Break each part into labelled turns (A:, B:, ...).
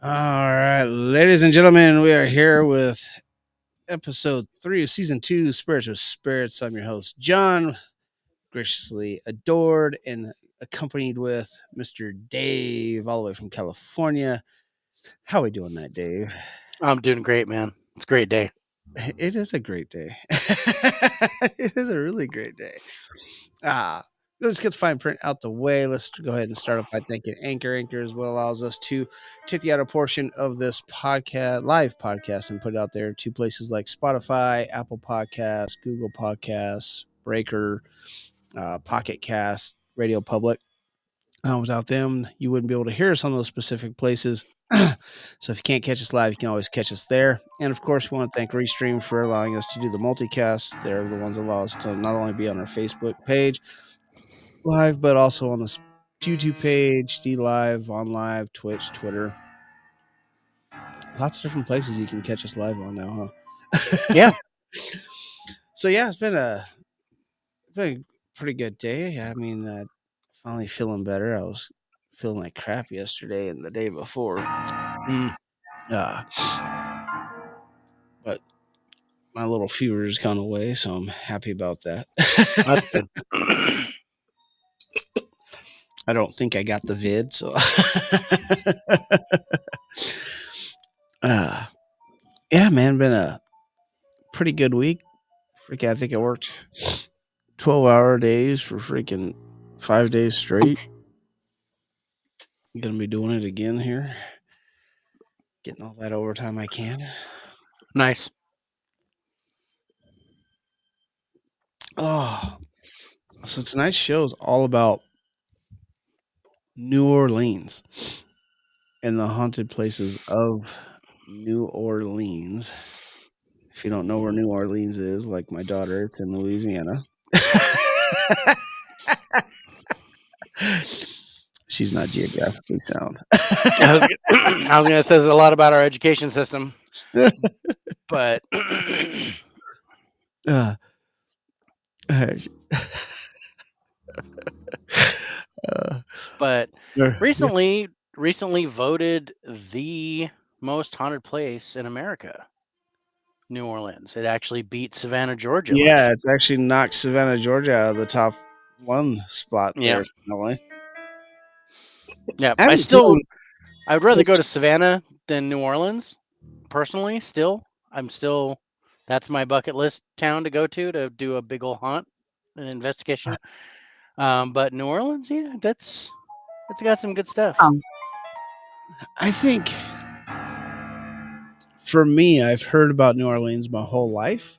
A: All right, ladies and gentlemen, we are here with episode 3 of season 2, Spiritual Spirits. I'm your host, John, graciously adored and accompanied with Mr. Dave, all the way from California. How are we doing that, Dave?
B: I'm doing great, man. It's a great day.
A: It is a great day. It is a really great day. Let's get the fine print out the way. Let's go ahead and start off by thanking Anchor. Anchor as well allows us to take the outer portion of this podcast, live podcast, and put it out there to places like Spotify, Apple Podcasts, Google Podcasts, Breaker, Pocket Cast, Radio Public. Without them, you wouldn't be able to hear us on those specific places. So if you can't catch us live, you can always catch us there. And of course, we want to thank Restream for allowing us to do the multicast. They're the ones that allow us to not only be on our Facebook page live, but also on the YouTube page, D Live, On Live, Twitch, Twitter. Lots of different places you can catch us live on now, huh?
B: Yeah.
A: So yeah, it's been a pretty good day. I mean, finally feeling better. I was feeling like crap yesterday and the day before. But my little fever has gone away, so I'm happy about that.
B: That's good.
A: I don't think I got the vid, so yeah, man, been a pretty good week. Freaking, I think I worked 12-hour days for freaking 5 days straight. Gonna be doing it again here. Getting all that overtime I can.
B: Nice.
A: Oh, so tonight's show is all about New Orleans and the haunted places of New Orleans. If you don't know where New Orleans is, like my daughter, it's in Louisiana. She's not geographically sound.
B: I was gonna say it says a lot about our education system, but
A: uh,
B: but recently voted the most haunted place in America. New Orleans. It actually beat Savannah, Georgia.
A: Yeah, it's actually knocked Savannah, Georgia out of the top one spot there. Finally.
B: Yeah, I'd rather go to Savannah than New Orleans. Personally, that's my bucket list town to go to do a big old haunt and investigation. But New Orleans, yeah, it's got some good stuff.
A: I think for me, I've heard about New Orleans my whole life,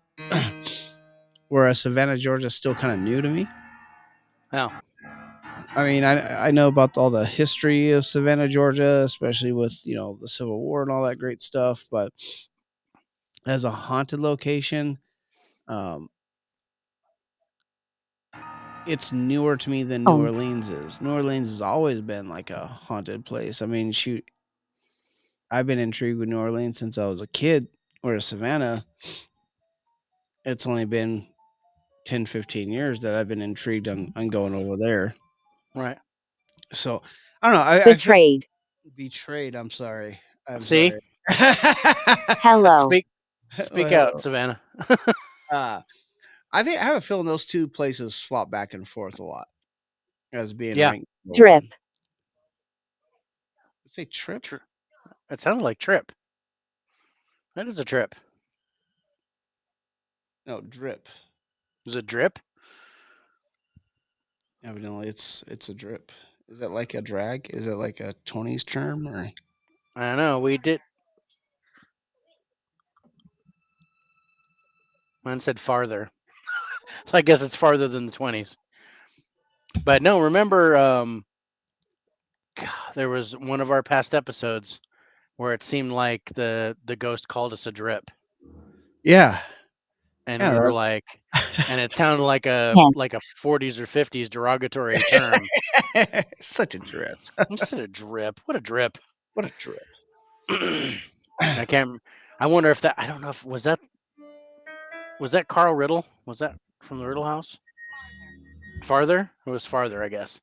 A: whereas Savannah, Georgia is still kind of new to me.
B: Oh.
A: I mean, I know about all the history of Savannah, Georgia, especially with, the Civil War and all that great stuff. But as a haunted location, it's newer to me than New Orleans is. New Orleans has always been like a haunted place. I mean, shoot, I've been intrigued with New Orleans since I was a kid, whereas Savannah, it's only been 10, 15 years that I've been intrigued on going over there.
B: Right.
A: So, I don't know. Betrayed. I'm sorry.
B: See?
A: Sorry.
C: Hello.
B: Speak out, Savannah.
A: I think I have a feeling those two places swap back and forth a lot as being ranked.
C: Drip.
A: Say trip?
B: It sounded like trip. That is a trip.
A: No, drip.
B: Is it drip?
A: Evidently, it's a drip. Is that like a drag? Is it like a Tony's term or?
B: I don't know. We did. Mine said farther, so I guess it's farther than the 20s. But no, remember, there was one of our past episodes where it seemed like the ghost called us a drip.
A: Yeah.
B: And we were like, and it sounded like a 40s or 50s derogatory term.
A: Such a drip.
B: Such a drip. What a drip.
A: What a drip.
B: I can't. I wonder if that. I don't know if was that Carl Riddle? Was that from the Riddle House? Farther? It was farther, I guess.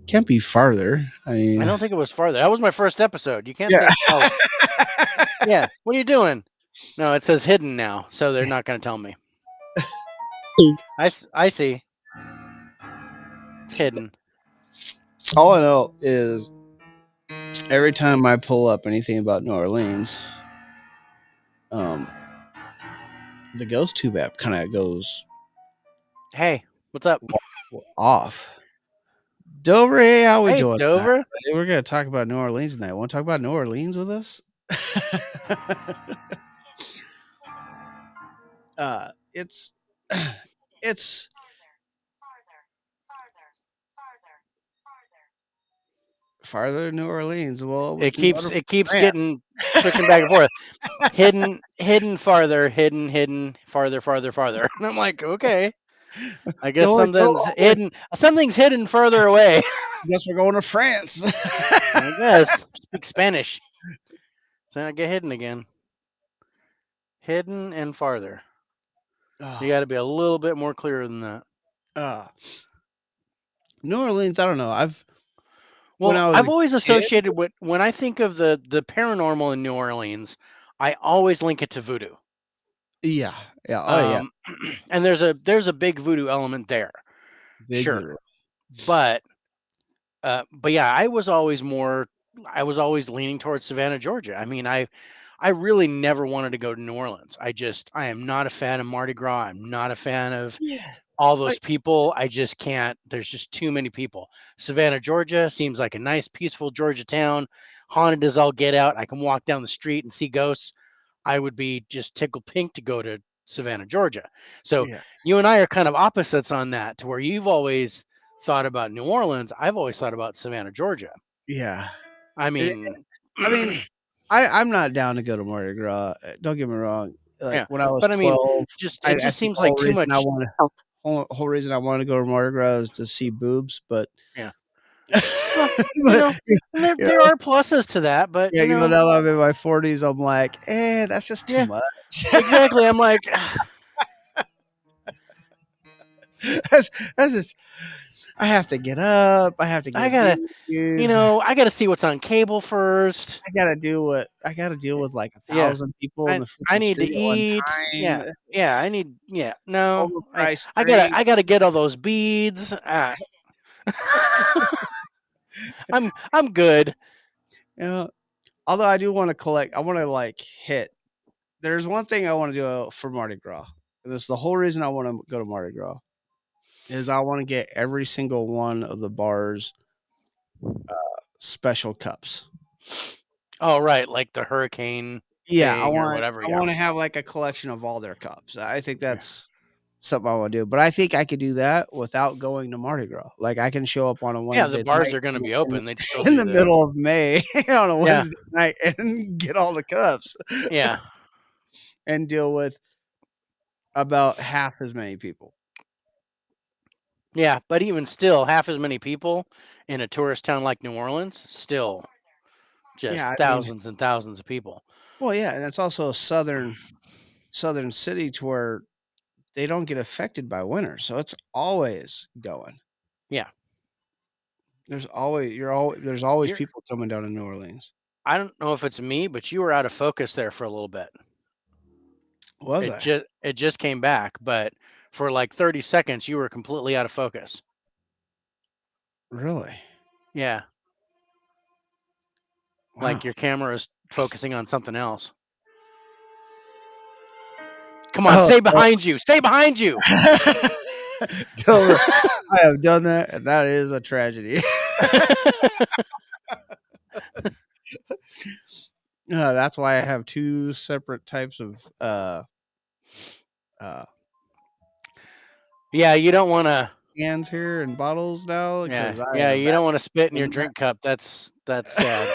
A: Can't be farther. I mean,
B: I don't think it was farther. That was my first episode. You can't
A: yeah.
B: take. Oh, yeah. What are you doing? No, it says hidden now, so they're not going to tell me. I see. It's hidden.
A: All I know is every time I pull up anything about New Orleans, the ghost tube app kind of goes
B: Hey, what's up?
A: off. Dover, hey, how we
B: Hey,
A: doing tonight?
B: Dover.
A: We're gonna talk about New Orleans tonight. Want to talk about New Orleans with us? It's it's farther than New Orleans. Well, we
B: It
A: can go to
B: keeps
A: France.
B: getting switching back and forth. Hidden, farther, hidden, farther, farther. And I'm like, okay. I guess something's hidden further away.
A: Guess we're going to France.
B: I guess. Speak Spanish. So I get hidden again. Hidden and farther. You got to be a little bit more clear than that.
A: New Orleans, I don't know. I've
B: always associated with, when I think of the paranormal in New Orleans, I always link it to voodoo.
A: Yeah. Yeah.
B: And there's a big voodoo element there.
A: Big
B: sure.
A: voodoo.
B: But yeah, I was always leaning towards Savannah, Georgia. I mean, I really never wanted to go to New Orleans. I am not a fan of Mardi Gras. I'm not a fan of all those people. I just can't. There's just too many people. Savannah, Georgia seems like a nice, peaceful Georgia town. Haunted as all get out. I can walk down the street and see ghosts. I would be just tickled pink to go to Savannah, Georgia. So you and I are kind of opposites on that, to where you've always thought about New Orleans. I've always thought about Savannah, Georgia.
A: Yeah.
B: I mean,
A: I'm not down to go to Mardi Gras. Don't get me wrong. Like when I was 12,
B: it just seems like too much.
A: Whole reason I wanted to go to Mardi Gras is to see boobs, but
B: well, there are pluses to that, but
A: now that I'm in my 40s, I'm like, that's just too much.
B: Exactly. I'm like,
A: that's just. I have to get up. I have to get.
B: I gotta see what's on cable first.
A: I gotta deal with like 1,000 people in the
B: I need to eat. Yeah. I need. Yeah. No. I gotta get all those beads. I'm good.
A: Although I do want to collect. I want to hit. There's one thing I want to do for Mardi Gras. And this is the whole reason I want to go to Mardi Gras. Is I want to get every single one of the bars special cups.
B: Oh, right, like the hurricane or whatever.
A: I want to have like a collection of all their cups. I think that's something I want to do. But I think I could do that without going to Mardi Gras. Like I can show up on a Wednesday.
B: Yeah, the bars are going to be open. They'd still
A: in the middle of May on a Wednesday night and get all the cups.
B: Yeah.
A: And deal with about half as many people.
B: Yeah, but even still, half as many people in a tourist town like New Orleans, still just thousands and thousands of people.
A: Well, yeah, and it's also a southern city to where they don't get affected by winter, so it's always going.
B: Yeah.
A: There's always people coming down to New Orleans.
B: I don't know if it's me, but you were out of focus there for a little bit. It just came back, but for like 30 seconds, you were completely out of focus.
A: Really?
B: Yeah. Wow. Like your camera is focusing on something else. Come on, stay behind you. Stay behind you.
A: Dover, I have done that, and that is a tragedy. That's why I have two separate types of
B: yeah, you don't want to
A: cans here and bottles now.
B: Yeah, you don't want to spit in your drink cup. That's sad.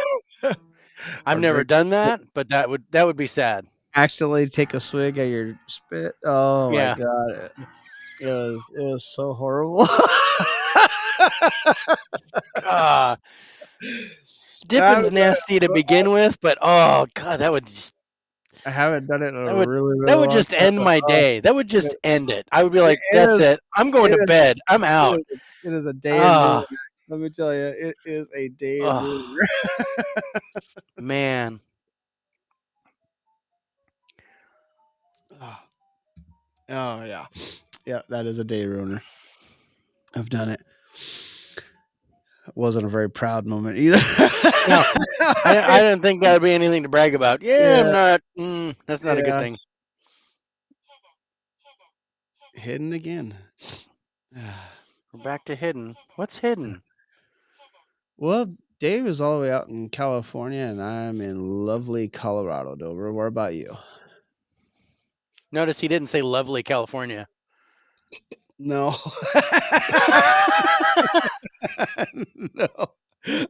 B: I've never done that, but that would be sad.
A: Accidentally take a swig at your spit. Oh my god, it was so horrible.
B: Dipping's nasty to begin with, but oh god, that would just.
A: I haven't done it in a really
B: that would just end my day. That would just end it. I would be like, that's it. I'm going to bed. I'm out.
A: It is a day. Let me tell you, it is a day
B: Oh,
A: ruiner.
B: man.
A: Oh, oh yeah, yeah, that is a day ruiner. I've done it. It wasn't a very proud moment either.
B: No, I didn't think that'd be anything to brag about. Yeah, I'm
A: Yeah,
B: not. That's not a good
A: yeah.
B: thing.
A: Hidden again.
B: We're back to hidden. What's hidden?
A: Well, Dave is all the way out in California, and I'm in lovely Colorado, Dover. What about you?
B: Notice he didn't say lovely California.
A: No. No.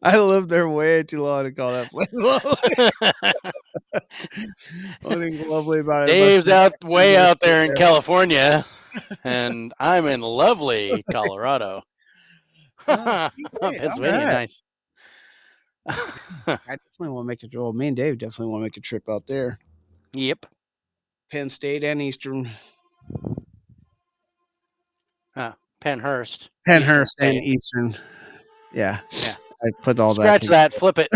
A: I lived there way too long to call that place lovely. Only thing lovely about it is my
B: Dave's
A: friend
B: out way
A: lives
B: out there in
A: there.
B: California, and I'm in lovely Colorado.
A: Okay, all
B: Pennsylvania,
A: right.
B: nice.
A: I definitely want to make a well, me and Dave definitely want to make a trip out there.
B: Yep.
A: Penn State and Eastern.
B: Pennhurst, Eastern
A: Pennhurst and
B: State.
A: Eastern. Yeah.
B: Yeah.
A: I put all that
B: Scratch that. Flip it.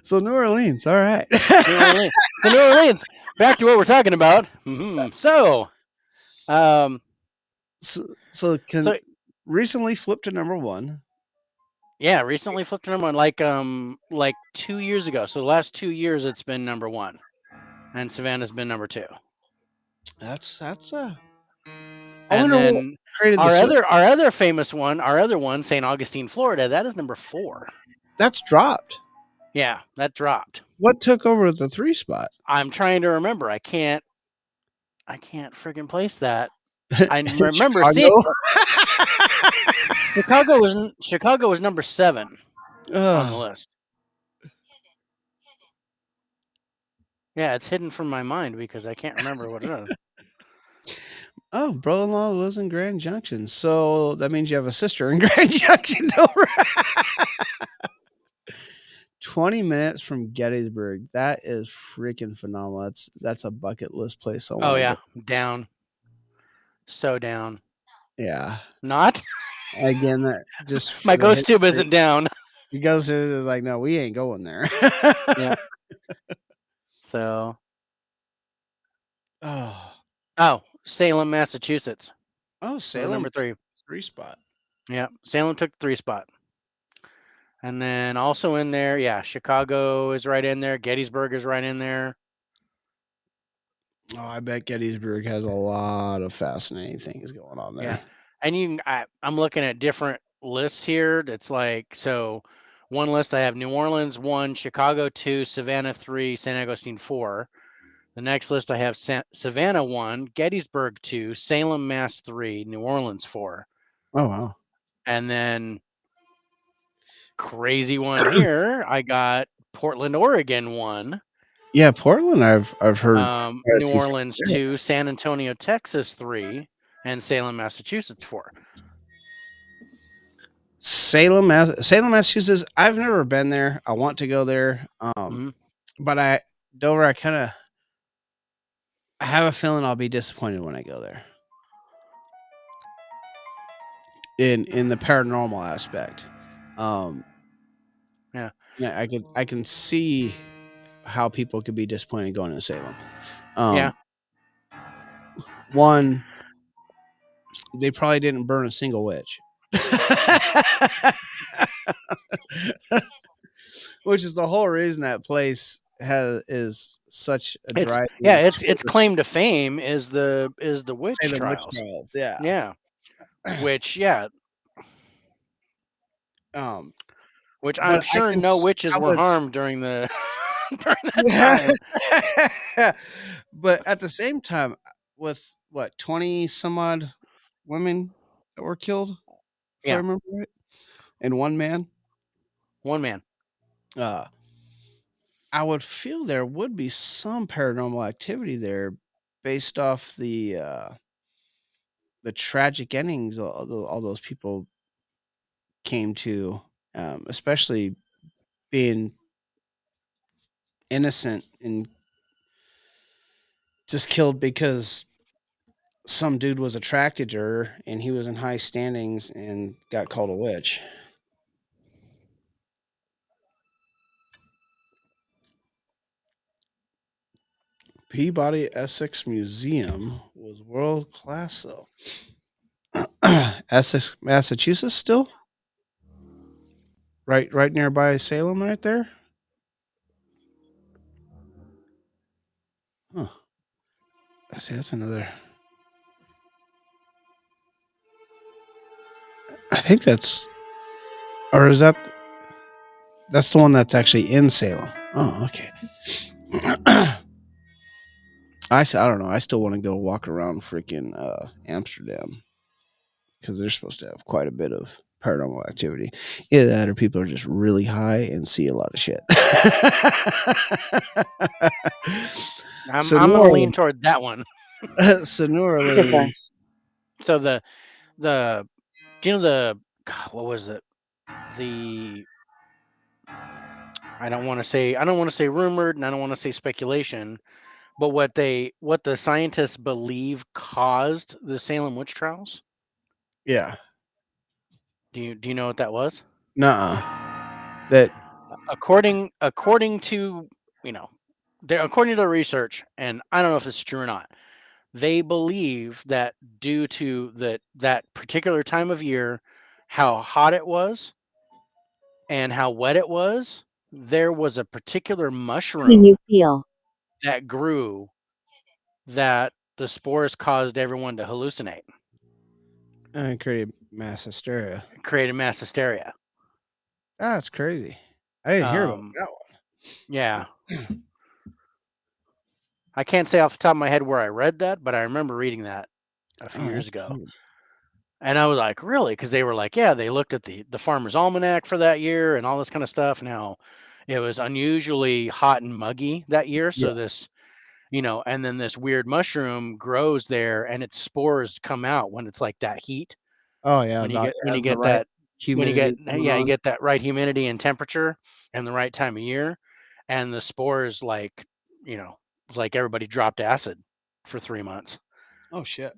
A: So New Orleans, all right.
B: New Orleans. So New Orleans. Back to what we're talking about. So,
A: so recently flipped to number one.
B: Yeah, recently flipped to number one, like 2 years ago. So the last 2 years, it's been number one, and Savannah's been number two.
A: That's I
B: And
A: wonder what
B: then
A: created the switch.
B: our other famous one, St. Augustine, Florida, that is number 4.
A: That's dropped.
B: Yeah, that dropped.
A: What took over the 3 spot?
B: I'm trying to remember. I can't friggin' place that. I remember
A: Chicago.
B: seeing Chicago was number 7 on the list. Yeah, it's hidden from my mind because I can't remember what it is.
A: Oh, brother-in-law lives in Grand Junction, so that means you have a sister in Grand Junction, Dover. 20 minutes from Gettysburg. That is freaking phenomenal. That's a bucket list place I
B: Oh
A: want to
B: yeah,
A: go.
B: down. So down.
A: Yeah.
B: Not?
A: Again, that just for
B: My
A: the
B: ghost tube
A: history.
B: isn't down.
A: He goes there, they're like, no, we ain't going there.
B: Yeah. So.
A: Oh,
B: Salem, Massachusetts. So
A: Salem
B: number 3.
A: 3 spot.
B: Yeah, Salem took the 3 spot. And then also in there, yeah, Chicago is right in there. Gettysburg is right in there.
A: Oh, I bet Gettysburg has a lot of fascinating things going on there.
B: Yeah, and I'm looking at different lists here. It's like, so one list I have New Orleans 1, Chicago 2, Savannah 3, St. Augustine 4. The next list I have Savannah 1, Gettysburg 2, Salem, Mass 3, New Orleans 4.
A: Oh, wow.
B: And then crazy one here, I got Portland, Oregon 1.
A: Yeah, Portland, I've heard quite a
B: New
A: few things
B: Orleans
A: there.
B: 2, San Antonio, Texas 3, and Salem, Massachusetts 4.
A: Salem, Massachusetts. I've never been there. I want to go there. But Dover, I have a feeling I'll be disappointed when I go there. In the paranormal aspect.
B: Yeah.
A: Yeah, I can see how people could be disappointed going to Salem.
B: Yeah.
A: One, they probably didn't burn a single witch. Which is the whole reason that place is such a driving.
B: Its claim to fame is the witch
A: Salem witch
B: trials.
A: trials, yeah.
B: Yeah. Which, yeah. Which I'm sure no witches were harmed during the during that time.
A: But at the same time, with what 20 some odd women that were killed, if I remember right, and one man.
B: One man.
A: I would feel there would be some paranormal activity there, based off the tragic endings all those people came to, especially being innocent and just killed because some dude was attracted to her, and he was in high standings and got called a witch. Peabody Essex Museum was world class, though. Essex, Massachusetts, still right nearby Salem, right there. Huh. See, that's another. I think that's, or is that's the one that's actually in Salem? Oh, okay. I don't know. I still want to go walk around freaking Amsterdam because they're supposed to have quite a bit of paranormal activity. Either that or people are just really high and see a lot of shit.
B: I'm
A: so
B: I'm
A: New
B: gonna lean
A: Orleans,
B: toward that one.
A: so New
C: Skipper.
A: Orleans,
B: So the do you know the what was it? The I don't want to say rumored, and I don't want to say speculation, but what the scientists believe caused the Salem witch trials.
A: yeah,
B: Do you know what that was?
A: nuh that,
B: According to you know according to the research, and I don't know if this is true or not. They believe that due to that particular time of year, how hot it was and how wet it was, there was a particular
C: Can you
B: mushroom
C: feel?
B: that grew that the spores caused everyone to hallucinate,
A: created mass hysteria.
B: created mass hysteria.
A: That's crazy. I didn't hear about
B: Um,
A: that
B: yeah,
A: one.
B: I can't say off the top of my head where I read that, but I remember reading that a few
A: Oh,
B: years
A: that's
B: ago.
A: cool.
B: And I was like, really? Because they were like, yeah, they looked at the Farmer's Almanac for that year and all this kind of stuff. Now, it was unusually hot and muggy that year.
A: Yeah.
B: So and then this weird mushroom grows there, and its spores come out when it's like that heat.
A: Oh yeah,
B: When you
A: it
B: get when you
A: has the
B: get
A: right
B: that when you get
A: humidity going
B: yeah you
A: on.
B: get that right humidity and temperature and the right time of year, and the spores like everybody dropped acid for 3 months.
A: Oh shit.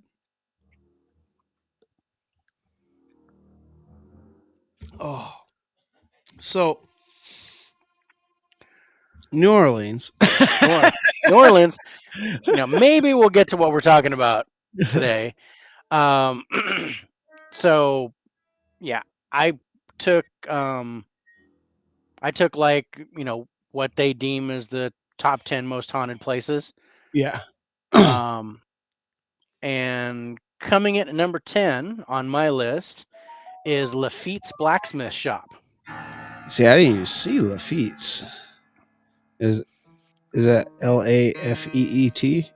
A: Oh, so New Orleans.
B: New Orleans. Maybe we'll get to what we're talking about today. Um, so yeah, I took like what they deem as the top 10 most haunted places.
A: Yeah.
B: Um, and coming in at number 10 on my list is Lafitte's Blacksmith Shop.
A: See, I didn't even see Lafitte's. Is that Lafitte?
B: Lafitte.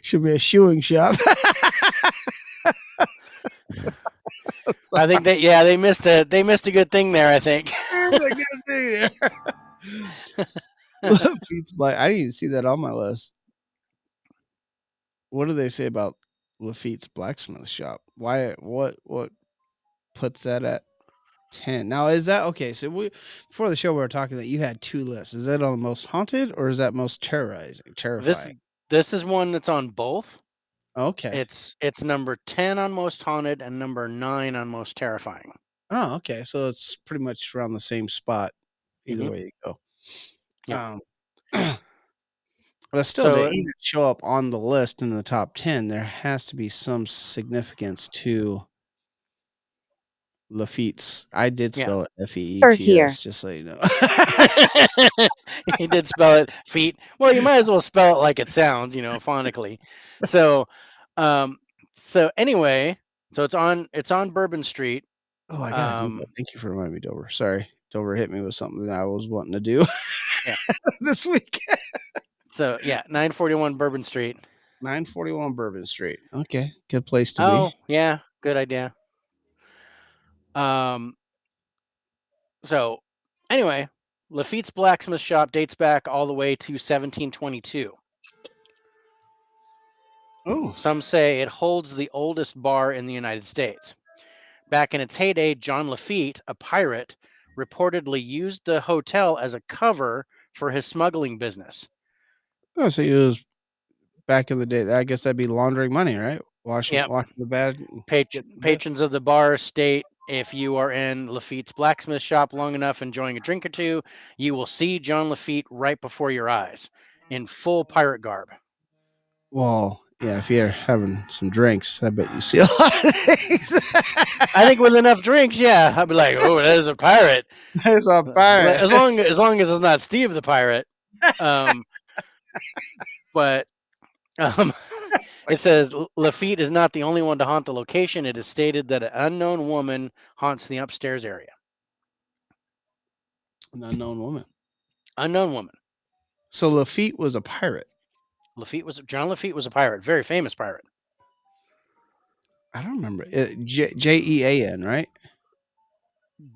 A: Should be a shoeing shop.
B: I think they missed a good thing there, I think.
A: There's a good thing there. Lafitte's Black. I didn't even see that on my list. What do they say about Lafitte's blacksmith shop? Why? What puts that at 10? Now is that okay? So before the show we were talking that you had two lists. Is that on the most haunted or is that most
B: This
A: terrifying?
B: this is one that's on both.
A: Okay.
B: It's number 10 on most haunted and number 9 on most terrifying.
A: Oh, okay. So it's pretty much around the same spot either
B: Hmm.
A: way you go.
B: Yeah.
A: Um, but still, to
B: So
A: even show up on the list in the top 10, there has to be some significance to Lafitte's. I did
B: yeah.
A: spell it
C: Or here.
A: Feets, just so you know.
B: He did spell it feet. Well, you might as well spell it like it sounds, phonically. So, um, so anyway, so it's on Bourbon Street.
A: Oh, I gotta do that.
B: Um,
A: Thank you for reminding me, Dover. Sorry. Dover hit me with something that I was wanting to do
B: yeah.
A: this week.
B: So yeah, 941 Bourbon Street.
A: 941 Bourbon Street. Okay. Good place to be.
B: Oh yeah, good idea. Um, so anyway, Lafitte's blacksmith shop dates back all the way to 1722.
A: Oh.
B: Some say it holds the oldest bar in the United States. Back in its heyday, John Lafitte, a pirate, reportedly used the hotel as a cover for his smuggling business.
A: Oh, so he was back in the day. I guess that'd be laundering money, right? Washing
B: Yep.
A: the bad.
B: Patrons of the bar state if you are in Lafitte's blacksmith shop long enough enjoying a drink or two, you will see John Lafitte right before your eyes in full pirate garb.
A: Well, yeah, if you're having some drinks, I bet you see a lot of things.
B: I think with enough drinks, yeah, I'd be like, "Oh, there's a pirate."
A: There's a
B: But
A: pirate.
B: as long as it's not Steve the pirate. Um, but um, it says Lafitte is not the only one to haunt the location. It is stated that an unknown woman haunts the upstairs area.
A: An unknown woman.
B: Unknown woman.
A: So Lafitte was a pirate.
B: John Lafitte was a pirate, very famous pirate.
A: I don't remember. Jean, right?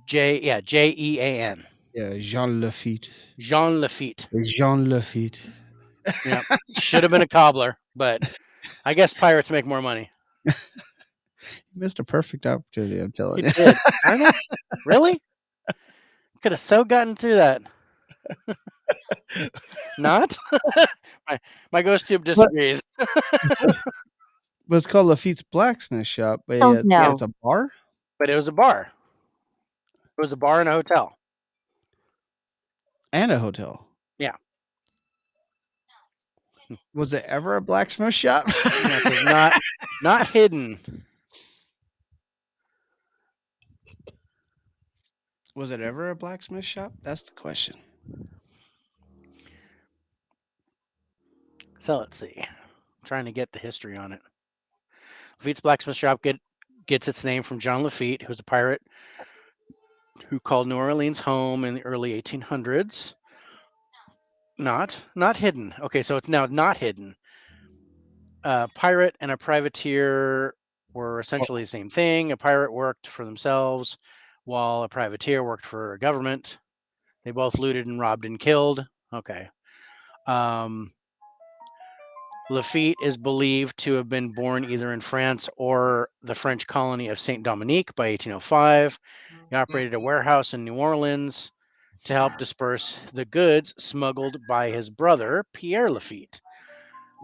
B: Jean.
A: Yeah, Jean Lafitte.
B: Jean Lafitte.
A: Jean Lafitte.
B: Yeah, should have been a cobbler, but I guess pirates make more money.
A: You missed a perfect opportunity, I'm telling
B: You
A: you.
B: did, darn it! Really? Could have so gotten through that. Not? my ghost tube disagrees.
A: But it's called Lafitte's Blacksmith Shop. But
C: Oh,
A: yeah,
C: no.
A: it's a bar?
B: But it was a bar. It was a bar and a hotel.
A: And a hotel.
B: Yeah.
A: Was it ever a blacksmith shop?
B: Yeah, 'cause not hidden.
A: Was it ever a blacksmith shop? That's the question.
B: So let's see. I'm trying to get the history on it. Lafitte's Blacksmith Shop gets its name from John Lafitte, who was a pirate who called New Orleans home in the early 1800s. Not hidden. Okay, so it's now not hidden. Pirate and a privateer were essentially the same thing. A pirate worked for themselves, while a privateer worked for a government. They both looted and robbed and killed. Okay. Lafitte is believed to have been born either in France or the French colony of Saint Dominique by 1805. He operated a warehouse in New Orleans to help disperse the goods smuggled by his brother, Pierre Lafitte.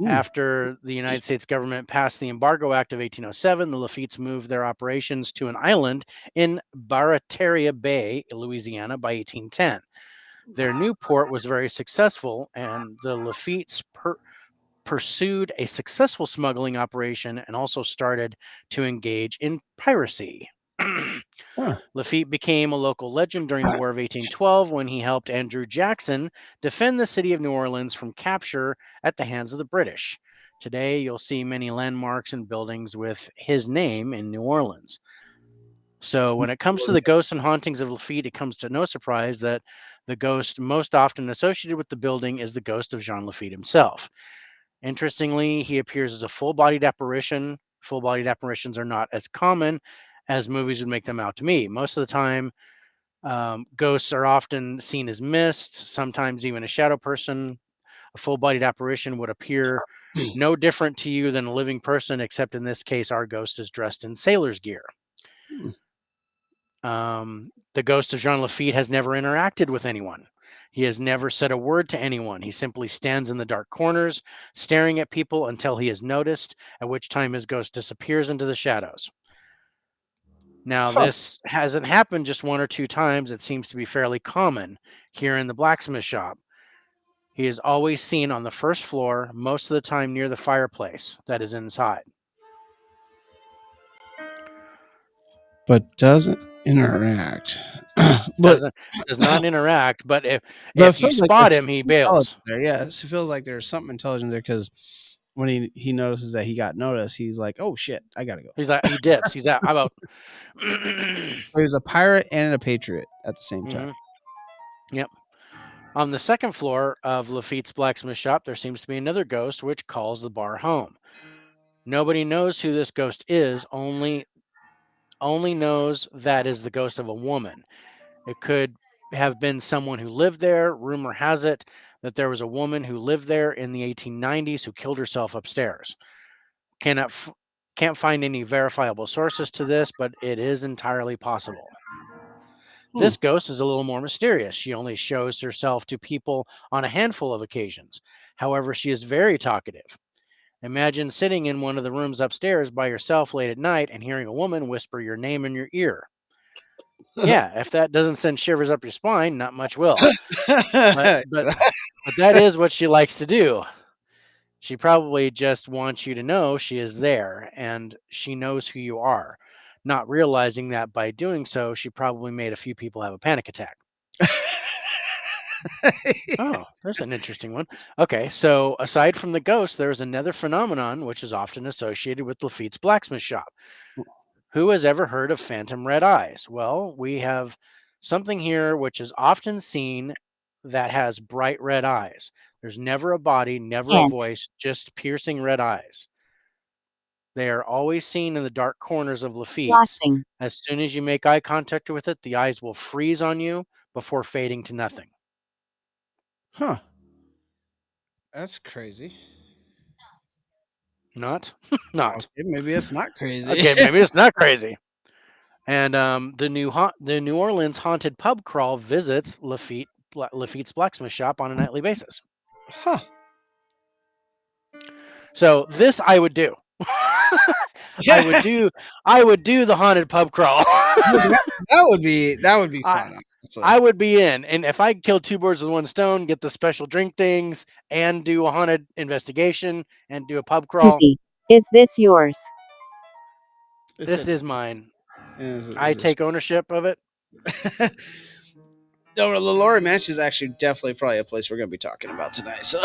B: After the United States government passed the Embargo Act of 1807, the Lafittes moved their operations to an island in Barataria Bay, Louisiana, by 1810. Their new port was very successful, and the Lafitte's pursued a successful smuggling operation and also started to engage in piracy. Lafitte became a local legend during the War of 1812 when he helped Andrew Jackson defend the city of New Orleans from capture at the hands of the British. Today, you'll see many landmarks and buildings with his name in New Orleans. So, when it comes to the ghosts and hauntings of Lafitte, it comes to no surprise that the ghost most often associated with the building is the ghost of Jean Lafitte himself. Interestingly, he appears as a full-bodied apparition. Full-bodied apparitions are not as common as movies would make them out to me. Most of the time, ghosts are often seen as mists, sometimes even a shadow person. A full-bodied apparition would appear no different to you than a living person, except in this case, our ghost is dressed in sailor's gear. The ghost of Jean Lafitte has never interacted with anyone. He has never said a word to anyone. He simply stands in the dark corners, staring at people until he is noticed, at which time his ghost disappears into the shadows. Now, this hasn't happened just one or two times. It seems to be fairly common here in the blacksmith shop. He is always seen on the first floor, most of the time near the fireplace that is inside.
A: But doesn't interact. But
B: Does not interact, but
A: it
B: if you
A: feels like
B: spot
A: there's
B: him, he
A: something intelligent
B: bails.
A: there. Yes, it feels like there's something intelligent there because when he notices that he got noticed, he's like, "Oh shit, I gotta go."
B: He's like, he dips. He's out. How about?
A: So he's a pirate and a patriot at the same time.
B: Yep. On the second floor of Lafitte's blacksmith shop, there seems to be another ghost which calls the bar home. Nobody knows who this ghost is, only knows that is the ghost of a woman. It could have been someone who lived there. Rumor has it that there was a woman who lived there in the 1890s who killed herself upstairs. Can't find any verifiable sources to this, but it is entirely possible. This ghost is a little more mysterious. She only shows herself to people on a handful of occasions. However, she is very talkative. Imagine sitting in one of the rooms upstairs by yourself late at night and hearing a woman whisper your name in your ear. Yeah, if that doesn't send shivers up your spine, not much will. But but but that is what she likes to do. She probably just wants you to know she is there and she knows who you are, not realizing that by doing so, she probably made a few people have a panic attack. Oh, there's an interesting one. Okay, so aside from the ghost, there's another phenomenon which is often associated with Lafitte's blacksmith shop. Who has ever heard of phantom red eyes? Well, we have something here which is often seen that has bright red eyes. There's never a body, never a
C: Hint.
B: voice, just piercing red eyes. They are always seen in the dark corners of Lafitte's.
C: Flashing.
B: As soon as you make eye contact with it, the eyes will freeze on you before fading to nothing.
A: Huh. That's crazy.
B: Not? Not.
A: Okay, maybe it's not crazy.
B: Okay, maybe it's not crazy. And the New Orleans haunted pub crawl visits Lafitte's blacksmith shop on a nightly basis.
A: Huh.
B: So this I would do. I would do the haunted pub crawl.
A: That would be fun. Honestly.
B: I would be in. And if I could kill two birds with one stone, get the special drink things and do a haunted investigation and do a pub crawl.
C: Izzy, is this yours?
B: This is mine.
A: Is
B: I take ownership of it.
A: No, the Laurie Mansion is actually definitely probably a place we're going to be talking about tonight. So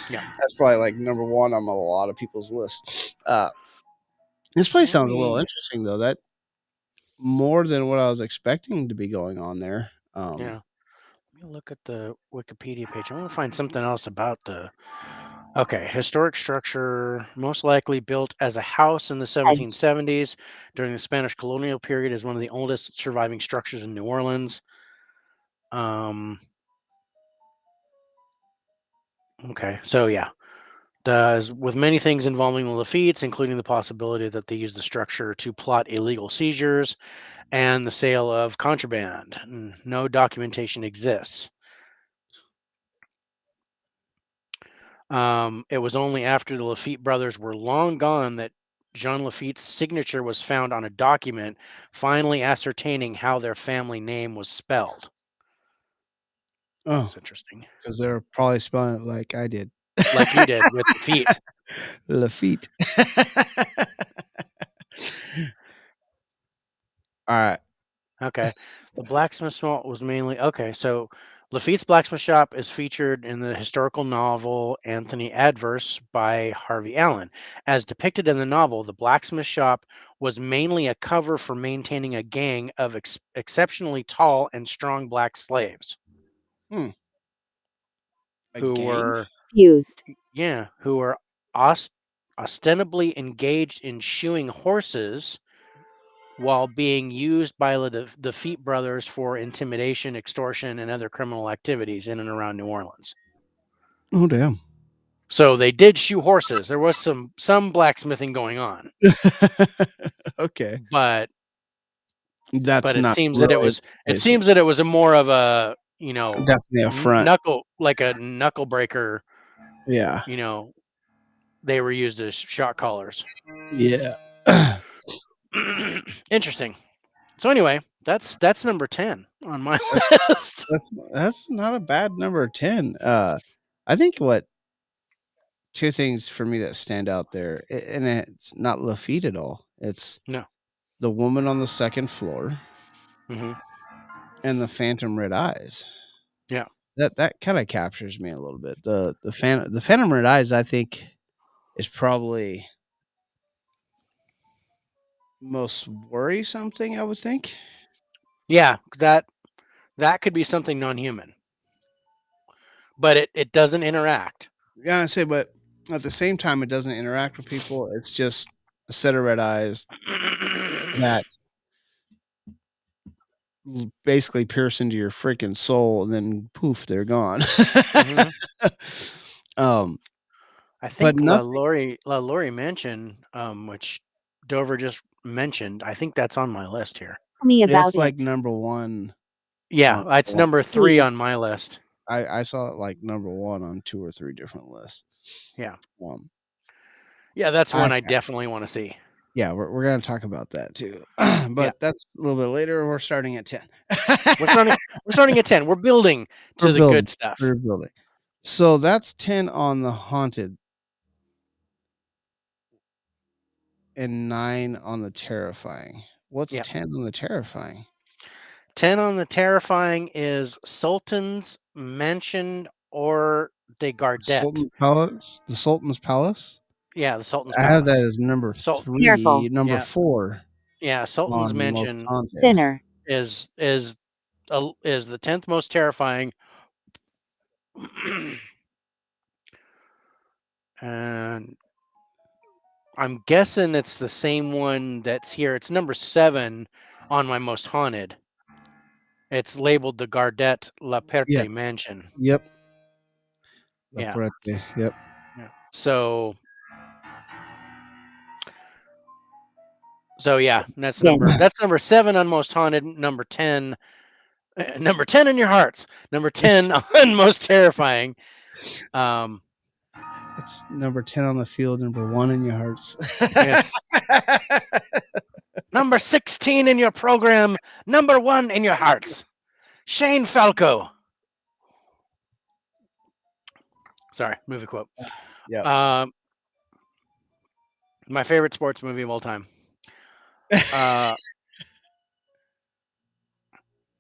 B: Yeah,
A: that's probably like number one on a lot of people's lists. This place sounds a little interesting though. That more than what I was expecting to be going on there.
B: yeah. Let me look at the Wikipedia page. I want to find something else about the. Okay, historic structure, most likely built as a house in the 1770s during the Spanish colonial period, is one of the oldest surviving structures in New Orleans. Okay, so yeah, does with many things involving the Lafitte's, including the possibility that they used the structure to plot illegal seizures and the sale of contraband. No documentation exists. It was only after the Lafitte brothers were long gone that Jean Lafitte's signature was found on a document, finally ascertaining how their family name was spelled.
A: Oh,
B: That's interesting.
A: because they're probably spelling it like I did,
B: Like you did with the feet.
A: Lafitte. All right.
B: Okay. The blacksmith shop was mainly okay. So Lafitte's blacksmith shop is featured in the historical novel Anthony Adverse by Harvey Allen. As depicted in the novel, the blacksmith shop was mainly a cover for maintaining a gang of exceptionally tall and strong black slaves
A: A
B: who
A: gang?
B: were
C: Used.
B: who were ostensibly engaged in shoeing horses while being used by the Feet brothers for intimidation, extortion, and other criminal activities in and around New Orleans.
A: Oh, damn.
B: So they did shoe horses. There was some blacksmithing going on,
A: Okay.
B: but
A: That's
B: it
A: not
B: seems that
A: really
B: it seems that it was a more of a
A: definitely a front.
B: knuckle breaker.
A: Yeah.
B: They were used as shot callers.
A: Yeah.
B: Interesting. So anyway, that's number 10 on my list.
A: That's not a bad number 10. I think what two things for me that stand out there, and it's not Lafitte at all. It's
B: No.
A: the woman on the second floor
B: Hmm.
A: and the phantom red eyes.
B: Yeah.
A: That kind of captures me a little bit. The phantom red eyes, I think, is probably most worrisome thing. I would think.
B: Yeah, that could be something non-human, but it doesn't interact.
A: Yeah, I say, but at the same time, it doesn't interact with people. It's just a set of red eyes that basically pierce into your freaking soul, and then poof, they're gone.
B: Mhm.
A: um,
B: I
A: but
B: think
A: nothing.
B: Laurie Mansion, which Dover just mentioned, I think that's on my list here.
C: me about
A: It's like
C: it.
A: number 1
B: Yeah,
A: on
B: it's
A: one.
B: number 3 on my list.
A: I saw it like number 1 on 2 or 3 different lists.
B: Yeah.
A: Um,
B: Yeah, that's one I
A: actually,
B: definitely want to see.
A: yeah, we're gonna talk about that too,
B: Yeah.
A: but that's a little bit later. We're starting at 10.
B: We're starting at 10. We're building
A: We're
B: to the
A: building.
B: good stuff.
A: We're building. So that's 10 on the haunted and 9 on the terrifying. What's
B: Yeah.
A: 10 on the terrifying?
B: 10 on the terrifying is Sultan's Mansion or de Gardet.
A: Sultan's Palace? The Sultan's Palace?
B: Yeah, the Sultan's
A: I have that
B: Palace.
A: as number
B: So
A: 3,
C: Careful.
A: number
B: yeah,
A: 4
B: yeah, Sultan's
A: on most
B: Mansion
A: haunted.
C: Sinner.
B: is the 10th most terrifying. And I'm guessing it's the same one that's here. It's number 7 on my most haunted. It's labeled the Gardet
A: Yeah.
B: Lafitte Mansion.
A: Yep.
B: Yeah.
A: Laprette. Yep.
B: Yeah. So yeah, that's number 7 on most haunted. Number 10 in your hearts. Number 10 on most terrifying.
A: It's number 10 on the field, number 1 in your hearts.
B: Yes. Number 16 in your program, number 1 in your hearts. Shane Falco. Sorry, movie quote.
A: Yeah.
B: My favorite sports movie of all time.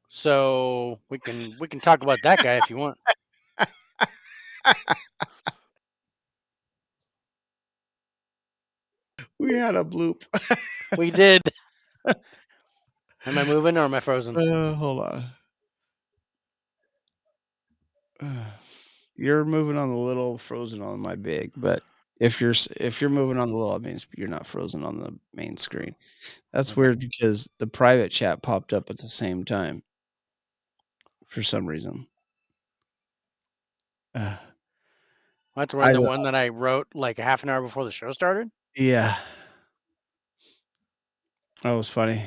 B: So we can talk about that guy if you want.
A: We had a bloop.
B: We did. Am I moving or am I frozen?
A: Hold on. You're moving on the little, frozen on my big, but if you're moving on the little, it means you're not frozen on the main screen. That's
B: Okay.
A: weird because the private chat popped up at the same time for some reason.
B: That's where the one that I wrote like a half an hour before the show started.
A: Yeah, that was funny.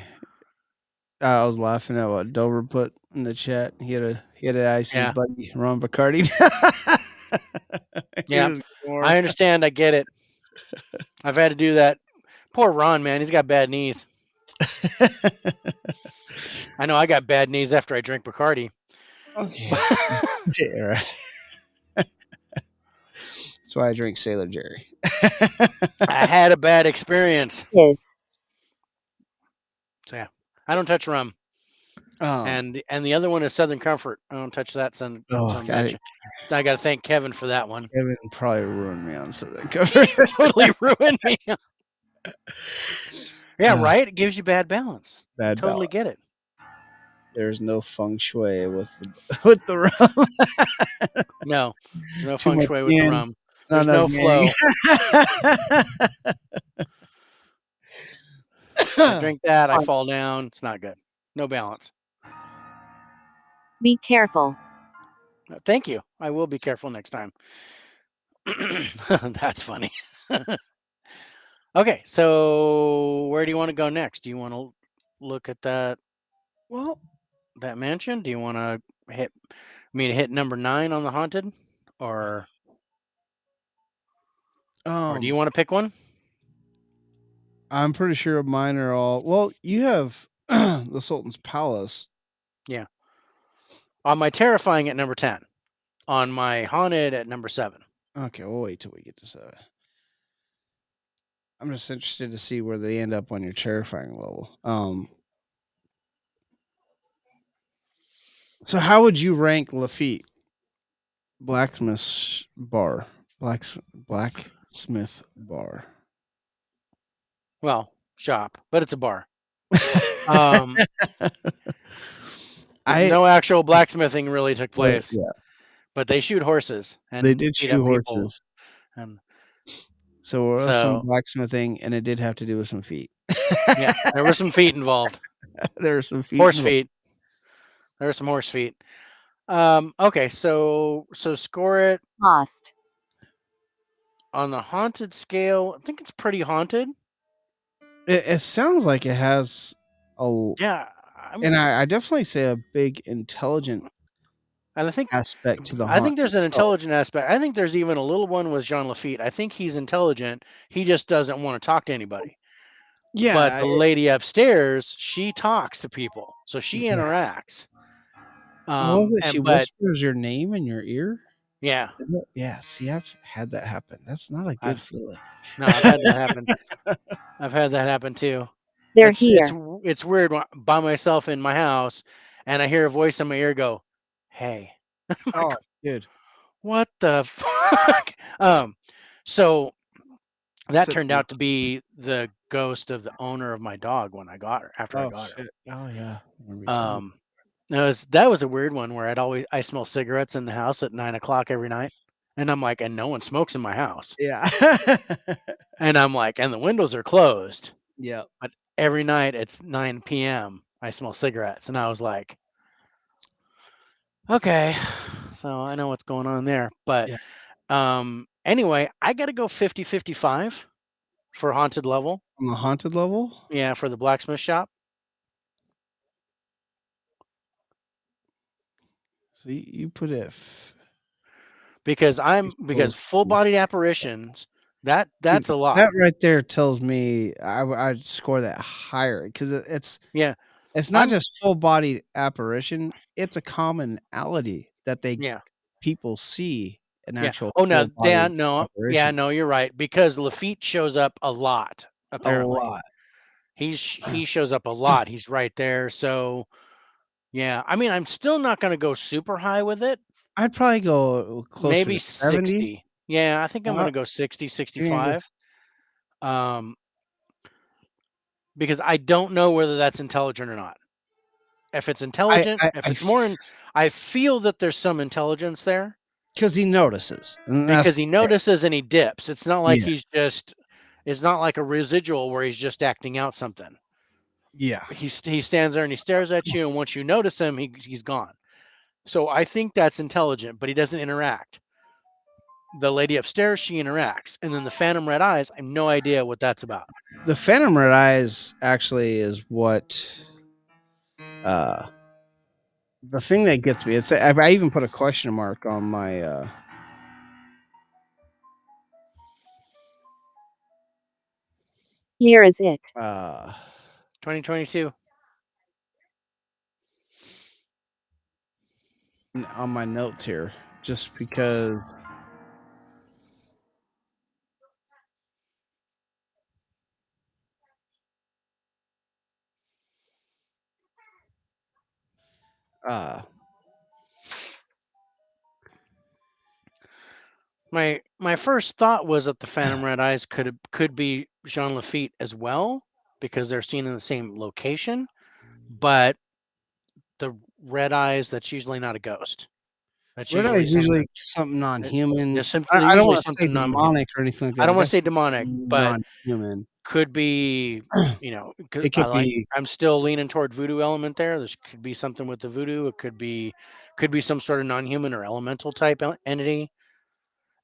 A: I was laughing at what Dover put in the chat. He had to ice his buddy Ron Bacardi.
B: Yeah, I understand. I get it. I've had to do that. Poor Ron, man. He's got bad knees. I know I got bad knees after I drank Bacardi.
A: Okay. Yeah, right. That's why I drink Sailor Jerry.
B: I had a bad experience.
C: Yes.
B: So yeah, I don't touch rum. And the other one is Southern Comfort. I don't touch that son bitch. I got to thank Kevin for that one.
A: Kevin probably ruined me on Southern Comfort.
B: Totally ruined me. Yeah, right. It gives you bad balance. Totally get it.
A: There's no feng shui with the rum.
B: No, there's no feng shui with the rum.
A: There's
B: no flow. I drink that, I fall down. It's not good. No balance.
C: Be careful.
B: Thank you. I will be careful next time. That's funny. Okay, so where do you want to go next? Do you want to look at that?
A: Well,
B: that mansion. Do you want to hit number 9 on the haunted, or do you want to pick one?
A: I'm pretty sure mine are all. Well, you have the Sultan's Palace.
B: Yeah. On my terrifying at number 10. On my haunted at number 7.
A: Okay, we'll wait till we get to 7. I'm just interested to see where they end up on your terrifying level. So how would you rank Lafitte? Blacksmith bar. Blacksmith bar.
B: Well, shop, but it's a bar. No actual blacksmithing really took place.
A: Yeah.
B: But they shoot horses and
A: they did shoot horses.
B: And
A: so there was some blacksmithing, and it did have to do with some feet.
B: Yeah, there were some feet involved.
A: There were some feet.
B: Horse feet. There were some horse feet. Okay, so score it.
C: Lost.
B: On the haunted scale, I think it's pretty haunted.
A: It sounds like it has a.
B: Yeah,
A: And I definitely say a big intelligent
B: and
A: aspect to the
B: I
A: haunt
B: think there's an
A: itself.
B: intelligent aspect. I think there's even a little one with Jean Lafitte. I think he's intelligent. He just doesn't want to talk to anybody. But
A: Yeah,
B: the lady upstairs, she talks to people, so she
A: yeah.
B: interacts.
A: What was it? She
B: But
A: whispers your name in your ear?
B: yeah,
A: Is it? Yeah, see, I've had that happen. That's not a
B: I,
A: good feeling.
B: no, I've had that happen. I've had that happen too.
C: They're
B: It's
C: here.
B: it's weird by myself in my house, and I hear a voice in my ear go, "Hey." I'm like,
A: Oh, good.
B: what the fuck? So that
A: So
B: turned out to be the ghost of the owner of my dog when I got her after I
A: oh,
B: got her.
A: shit. Oh, yeah. Remember you told me.
B: Um, that was a weird one where I smell cigarettes in the house at 9 o'clock every night, and I'm like, and no one smokes in my house,
A: Yeah.
B: and I'm like, and the windows are closed,
A: Yep.
B: but every night it's 9 p.m. I smell cigarettes, and I was like, okay, so I know what's going on there, but
A: Yeah.
B: anyway, I got to go 50-55 for haunted level.
A: On the haunted level?
B: Yeah, for the blacksmith shop.
A: So you put it
B: Because full bodied apparitions,
A: See,
B: that's a lot.
A: that right there tells me I'd score that higher because
B: Yeah.
A: it's not
B: I'm
A: just full bodied apparition, it's a commonality that
B: yeah.
A: people see an
B: Yeah.
A: actual
B: Oh, now
A: full bodied
B: Dan, no. Yeah,
A: apparition.
B: no, you're right. Because Lafitte shows up a lot,
A: A
B: apparently.
A: lot.
B: He shows up a lot. He's right there. So yeah. I mean, I'm still not gonna go super high with it.
A: I'd probably go closer
B: Maybe
A: to 70.
B: 60. Yeah, I think I'm
A: Uh,
B: gonna go 60,
A: you're gonna go
B: 65. Um, because I don't know whether that's intelligent or not. If it's intelligent, if
A: I
B: it's more in I feel that there's some intelligence there.
A: 'cause he notices, and
B: Because
A: that's
B: he
A: the thing.
B: notices and he dips. It's not like
A: Yeah,
B: he's just it's not like a residual where he's just acting out something.
A: yeah.
B: He stands there and he stares at you, and once you notice him, he's gone. So I think that's intelligent, but he doesn't interact. The lady upstairs, she interacts, and then the phantom red eyes, I have no idea what that's about.
A: The Phantom Red Eyes actually is what, uh the thing that gets me. It's I even put a question mark on my,
C: Here is it.
A: uh
B: 2022.
A: on my notes here, just because, uh
B: My first thought was that the phantom red eyes could be Jean Lafitte as well because they're seen in the same location, but the red eyes, that's usually not a ghost. That's
A: Red Eye
B: usually
A: is usually
B: something.
A: something
B: They're
A: non-human.
B: simply
A: I don't
B: usually
A: wanna say
B: something
A: demonic or anything like
B: I
A: that,
B: don't
A: but
B: want to say
A: definitely
B: demonic, but
A: non-human.
B: could be, 'cause
A: It could be
B: I'm still leaning toward voodoo element there. There could be something with the voodoo. It could be some sort of non-human or elemental type entity,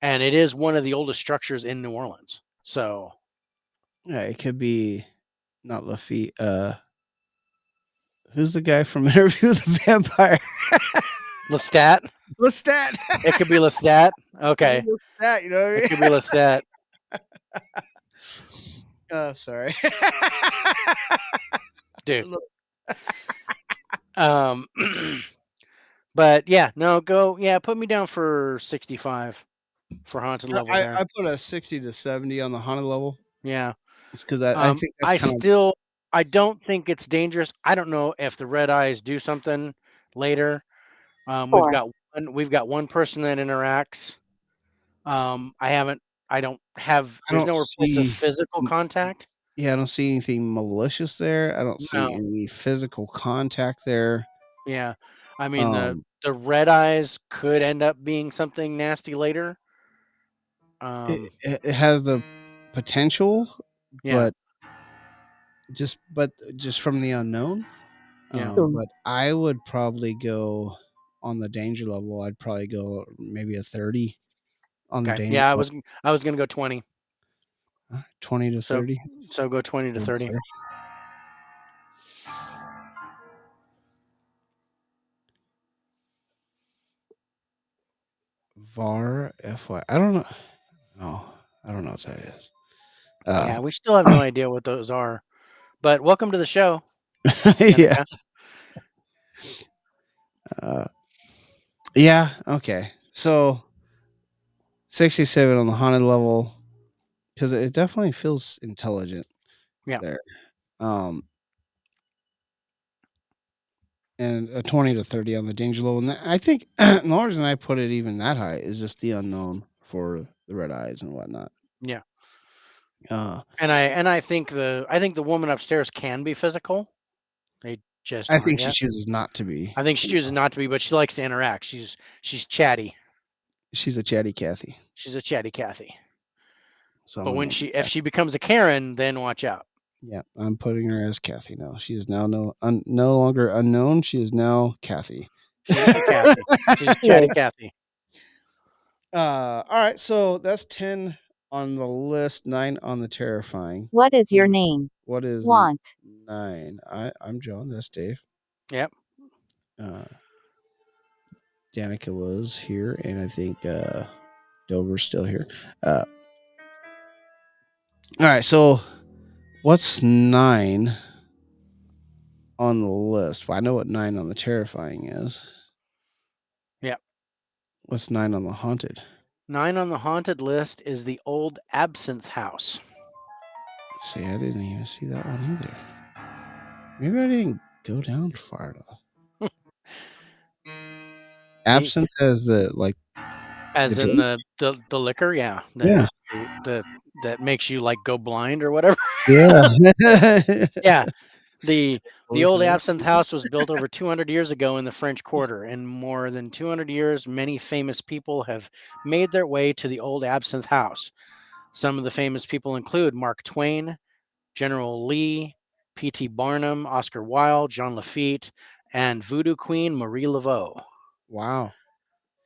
B: and it is one of the oldest structures in New Orleans. So
A: yeah, it could be not Lafitte, who's the guy from Interview with the Vampire?
B: Lestat,
A: Lestat.
B: it could be Lestat.
A: Could be
B: Okay,
A: Lestat, you know what I
B: it
A: mean?
B: could be Lestat,
A: Oh, sorry.
B: dude. Um, but yeah, no, put me down for 65 for haunted level there.
A: I put a 60 to 70 on the haunted level.
B: Yeah.
A: It's 'cause I think that's
B: I
A: kind of
B: still I don't think it's dangerous. I don't know if the red eyes do something later. We've
C: 4.
B: got one person that interacts. I haven't I don't have
A: I
B: there's
A: don't
B: no reports of
A: see
B: physical
A: m
B: contact.
A: yeah, I don't see anything malicious there. I don't see
B: No.
A: any physical contact there.
B: Yeah. I mean
A: Um,
B: the red eyes could end up being something nasty later.
A: it
B: Um,
A: it has the potential,
B: yeah.
A: but just from the unknown.
B: Yeah.
A: But I would probably go on the danger level. I'd probably go maybe a 30 on the
B: Okay.
A: danger
B: Yeah,
A: level.
B: I was going to go 20.
A: 20 to
B: So
A: 30.
B: go 20 to 30.
A: VAR FY. I don't know. No, I don't know what that is.
B: Yeah, we still have no idea what those are. But welcome to the show,
A: Yeah.
B: Danica.
A: Uh, yeah. Okay. So 67 on the haunted level because it definitely feels intelligent
B: Yeah.
A: there. Um, and a 20 to 30 on the danger level. And I think the only reason I put it even that high is just the unknown for the red eyes and whatnot.
B: Yeah.
A: Uh,
B: And I think the woman upstairs can be physical. They just
A: I
B: aren't
A: think she
B: yet.
A: chooses not to be.
B: I think she chooses not to be, but she likes to interact. She's chatty.
A: She's a chatty Cathy.
B: She's a chatty Cathy.
A: So I'm
B: But
A: gonna
B: when
A: name her
B: if
A: Cathy.
B: she becomes a Karen, then watch out.
A: Yeah, I'm putting her as Kathy now. She is now no longer unknown. She is now Kathy.
B: She is a Kathy. She's a chatty Kathy.
A: All right, so that's 10 on the list, 9 on the terrifying.
C: What is your
B: Mhm.
C: name?
A: What is
C: Want.
A: 9? I'm John. That's Dave.
B: Yep.
A: Uh, Danica was here, and I think Dover's still here. All right, so what's 9 on the list? Well, I know what 9 on the terrifying is.
B: Yep.
A: What's 9 on the haunted?
B: 9 on the haunted list is the Old Absinthe House.
A: See, I didn't even see that one either. Maybe I didn't go down far enough. Absence as the
B: As in
A: drink?
B: the liquor, yeah.
A: Yeah.
B: That makes you like go blind or whatever.
A: Yeah.
B: Yeah. The Old Absinthe House
A: Hallucinations.
B: was built over 200 years ago in the French Quarter. In more than 200 years, many famous people have made their way to the Old Absinthe House. Some of the famous people include Mark Twain, General Lee, P.T. Barnum, Oscar Wilde, John Lafitte, and Voodoo Queen Marie Laveau.
A: Wow.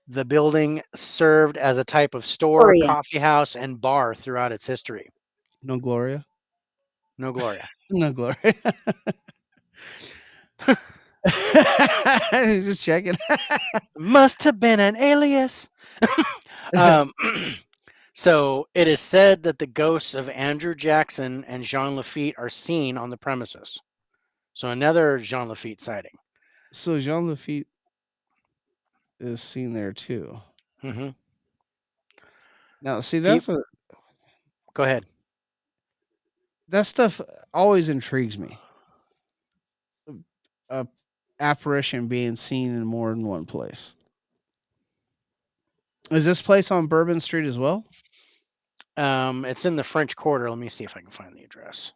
B: The building served as a type of store,
C: Gloria.
B: coffee house, and bar throughout its history.
A: No Gloria?
B: No Gloria.
A: No Gloria. Just checking.
B: Must have been an alias. um, so it is said that the ghosts of Andrew Jackson and Jean Lafitte are seen on the premises. So another Jean Lafitte sighting.
A: So Jean Lafitte is seen there too.
B: Hmm.
A: Now, see,
B: He, go ahead.
A: that stuff always intrigues me. A apparition being seen in more than one place. Is this place on Bourbon Street as well?
B: It's in the French Quarter. Let me see if I can find the address.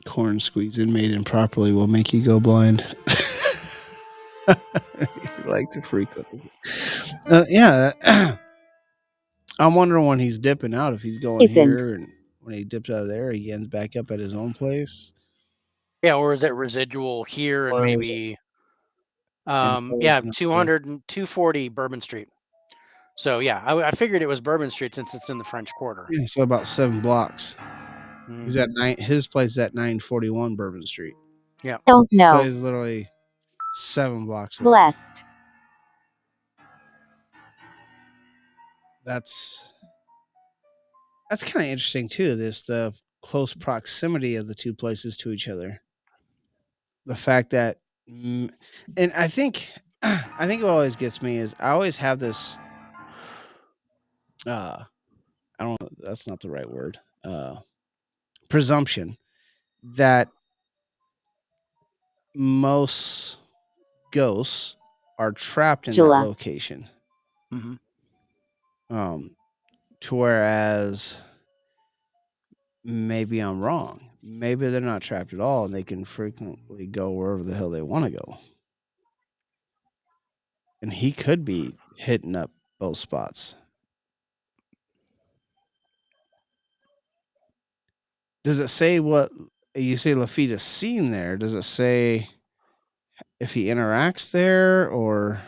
A: Corn squeezing made improperly will make you go blind. You like to frequent. Yeah. I'm wondering when he's dipping out, if he's going
C: Isn't.
A: here, and when he dips out of there, he ends back up at his own place.
B: Yeah, or is it residual here and
A: Or is it
B: maybe yeah,
A: enclosed in a place?
B: 200 and 240 Bourbon Street. So yeah, I figured it was Bourbon Street since it's in the French Quarter.
A: Yeah, so about 7 blocks. He's
B: Hmm.
A: at his place is at 941 Bourbon Street.
B: Yeah.
C: Don't
A: So
C: know.
A: he's literally 7 blocks away.
C: Blessed.
A: That's kind of interesting too. The close proximity of the two places to each other. The fact that, and I think, what always gets me is I always have this. I don't. That's not the right word. Presumption that most ghosts are trapped in that
C: Jula.
A: location.
B: Hmm.
A: Um, to whereas maybe I'm wrong. Maybe they're not trapped at all, and they can frequently go wherever the hell they want to go. And he could be hitting up both spots. Does it say what you say Lafitte is seen there? Does it say if he interacts there or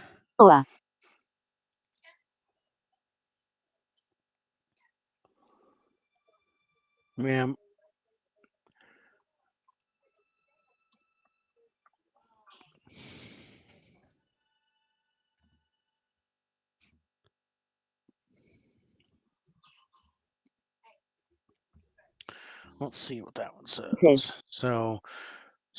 B: Yeah. Let's see what that one says. So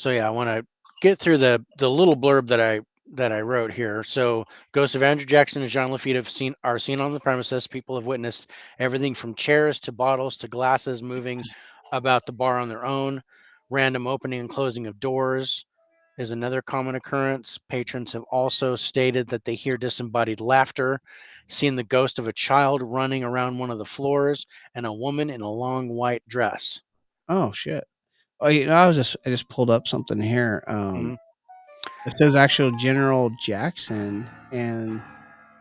B: yeah, I want to get through the little blurb that I wrote here. So, ghosts of Andrew Jackson and Jean Lafitte are seen on the premises. People have witnessed everything from chairs to bottles to glasses moving about the bar on their own. Random opening and closing of doors is another common occurrence. Patrons have also stated that they hear disembodied laughter, seen the ghost of a child running around one of the floors, and a woman in a long white dress.
A: Oh shit. Oh, I just pulled up something here.
B: Mhm.
A: It says actual General Jackson and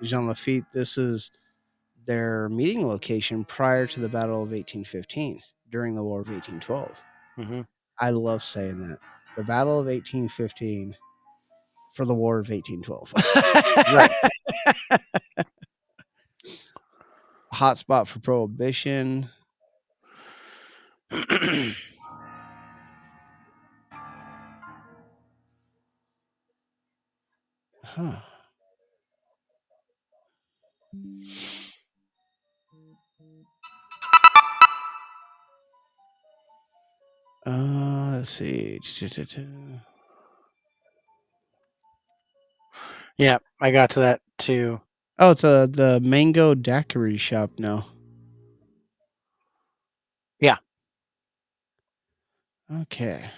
A: Jean Lafitte. This is their meeting location prior to the Battle of 1815 during the War of 1812.
B: Mhm.
A: I love saying that. The Battle of 1815 for the War of 1812.
B: Right.
A: Hotspot for Prohibition. Huh. Let's see.
B: Yeah, I got to that too.
A: Oh, it's the Mango Daiquiri shop now.
B: Yeah.
A: Okay.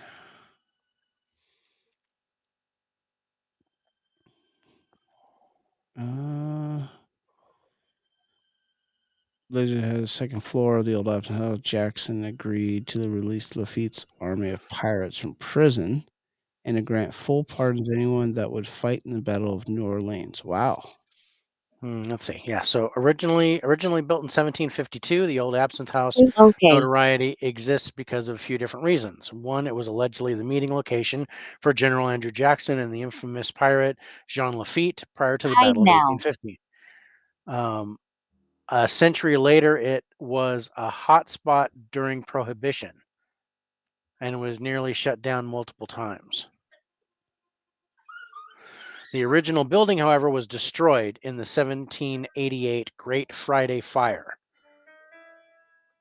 A: Uh, Legend had a second floor of the Old Absinthe House. Jackson agreed to release Lafitte's army of pirates from prison and to grant full pardons to anyone that would fight in the Battle of New Orleans. Wow.
B: Let's see. Yeah. So originally built in 1752, the Old Absinthe House
C: Okay.
B: notoriety exists because of a few different reasons. One, it was allegedly the meeting location for General Andrew Jackson and the infamous pirate Jean Lafitte prior to the
C: Hide
B: Battle of
C: now.
B: 1850. Um, a century later, it was a hotspot during Prohibition and was nearly shut down multiple times. The original building, however, was destroyed in the 1788 Great Friday Fire.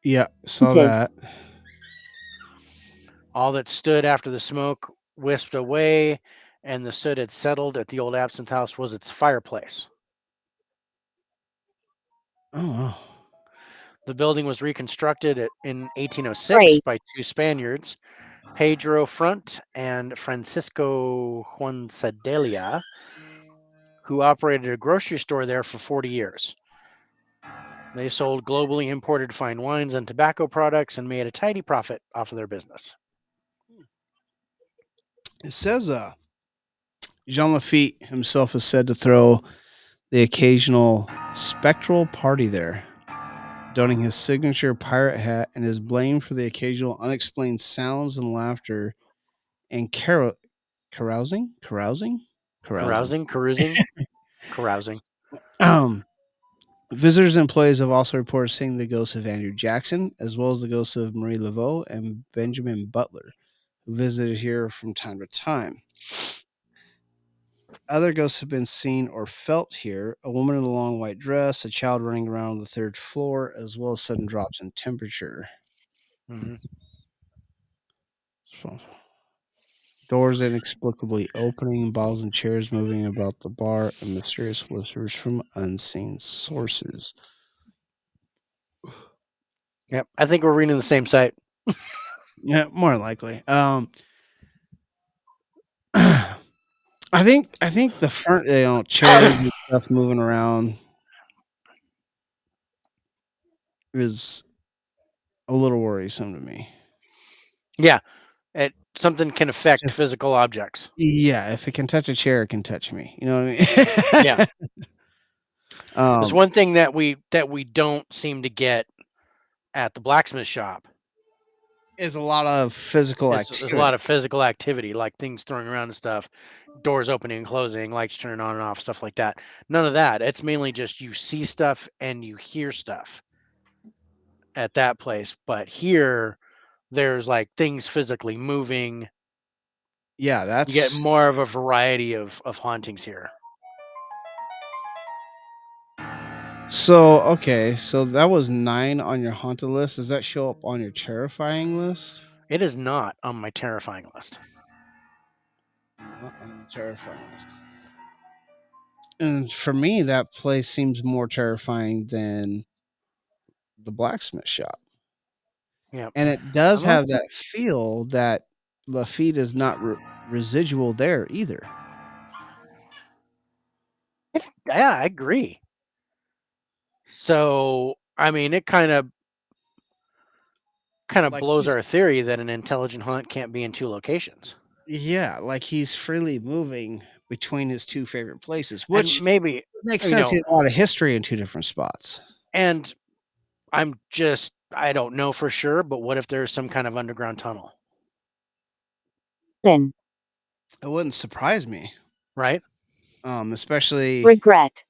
A: Yeah, saw that.
B: All that stood after the smoke wisped away and the soot had settled at the Old Absinthe House was its fireplace.
A: Oh, wow.
B: The building was reconstructed in 1806
C: Great.
B: by two Spaniards, Pedro Front and Francisco Juancedelia, who operated a grocery store there for 40 years. They sold globally imported fine wines and tobacco products and made a tidy profit off of their business.
A: It says Jean Lafitte himself is said to throw the occasional spectral party there, donning his signature pirate hat and is blamed for the occasional unexplained sounds and laughter and carousing.
B: Carousing.
A: Um, Visitors and employees have also reported seeing the ghosts of Andrew Jackson, as well as the ghosts of Marie Laveau and Benjamin Butler, who visited here from time to time. Other ghosts have been seen or felt here: a woman in a long white dress, a child running around on the third floor, as well as sudden drops in temperature.
B: Hmm.
A: So, doors inexplicably opening, bottles and chairs moving about the bar, and mysterious whispers from unseen sources.
B: Yep. I think we're reading the same site.
A: Yeah, more likely. I think the front, chairs and stuff moving around is a little worrisome to me.
B: Yeah. Something can
A: It's
B: affect
A: just,
B: physical objects.
A: yeah, if it can touch a chair, it can touch me. You know what
B: Yeah.
A: I mean?
B: There's one thing that we don't seem to get at the blacksmith shop.
A: Is a lot of physical
B: There's a lot
A: activity.
B: of physical activity, like things throwing around and stuff, doors opening and closing, lights turning on and off, stuff like that. None of that. It's mainly just you see stuff and you hear stuff. at that place. But here, there's like things physically moving.
A: Yeah,
B: You get
A: that's
B: more of a variety of hauntings here.
A: so okay. So that was 9 on your haunted list. Does that show up on your terrifying list?
B: It is not on my terrifying list.
A: Not on the terrifying list. And for me, that place seems more terrifying than the blacksmith shop.
B: Yeah.
A: And it does
B: I'm not,
A: have that feel that Lafitte is not residual there either.
B: yeah, I agree. So, I mean, it kind of
A: Like
B: blows
A: he's
B: our theory that an intelligent haunt can't be in two locations.
A: yeah, like he's freely moving between his two favorite places,
B: And
A: which
B: maybe,
A: makes
B: you
A: sense. He
B: know,
A: has a lot of history in two different spots.
B: and I don't know for sure, but what if there's some kind of underground tunnel,
C: Then.
A: It wouldn't surprise me,
B: right?
A: especially
C: Regret.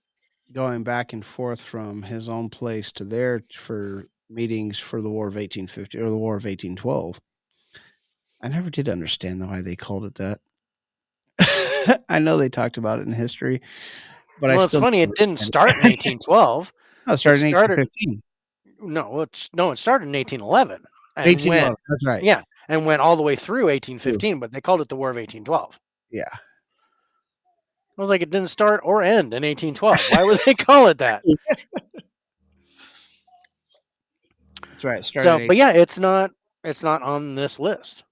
A: going back and forth from his own place to there for meetings for the War of 1850 or the War of 1812. I never did understand why they called it that. I know they talked about it in history, but I
B: Well, it's
A: still
B: funny,
A: don't
B: it didn't
A: understand
B: start in
A: it.
B: 1812.
A: No, it
B: It
A: started in
B: started
A: 1815.
B: no, it started in 1811 and went
A: 1811, that's right.
B: yeah, and went all the way through
A: True.
B: 1815, but they called it the War of 1812.
A: Yeah.
B: I was like, it didn't start or end in 1812. Why would they call it that?
C: East.
A: That's right. It started
B: So,
A: in
B: but yeah, it's not on this list.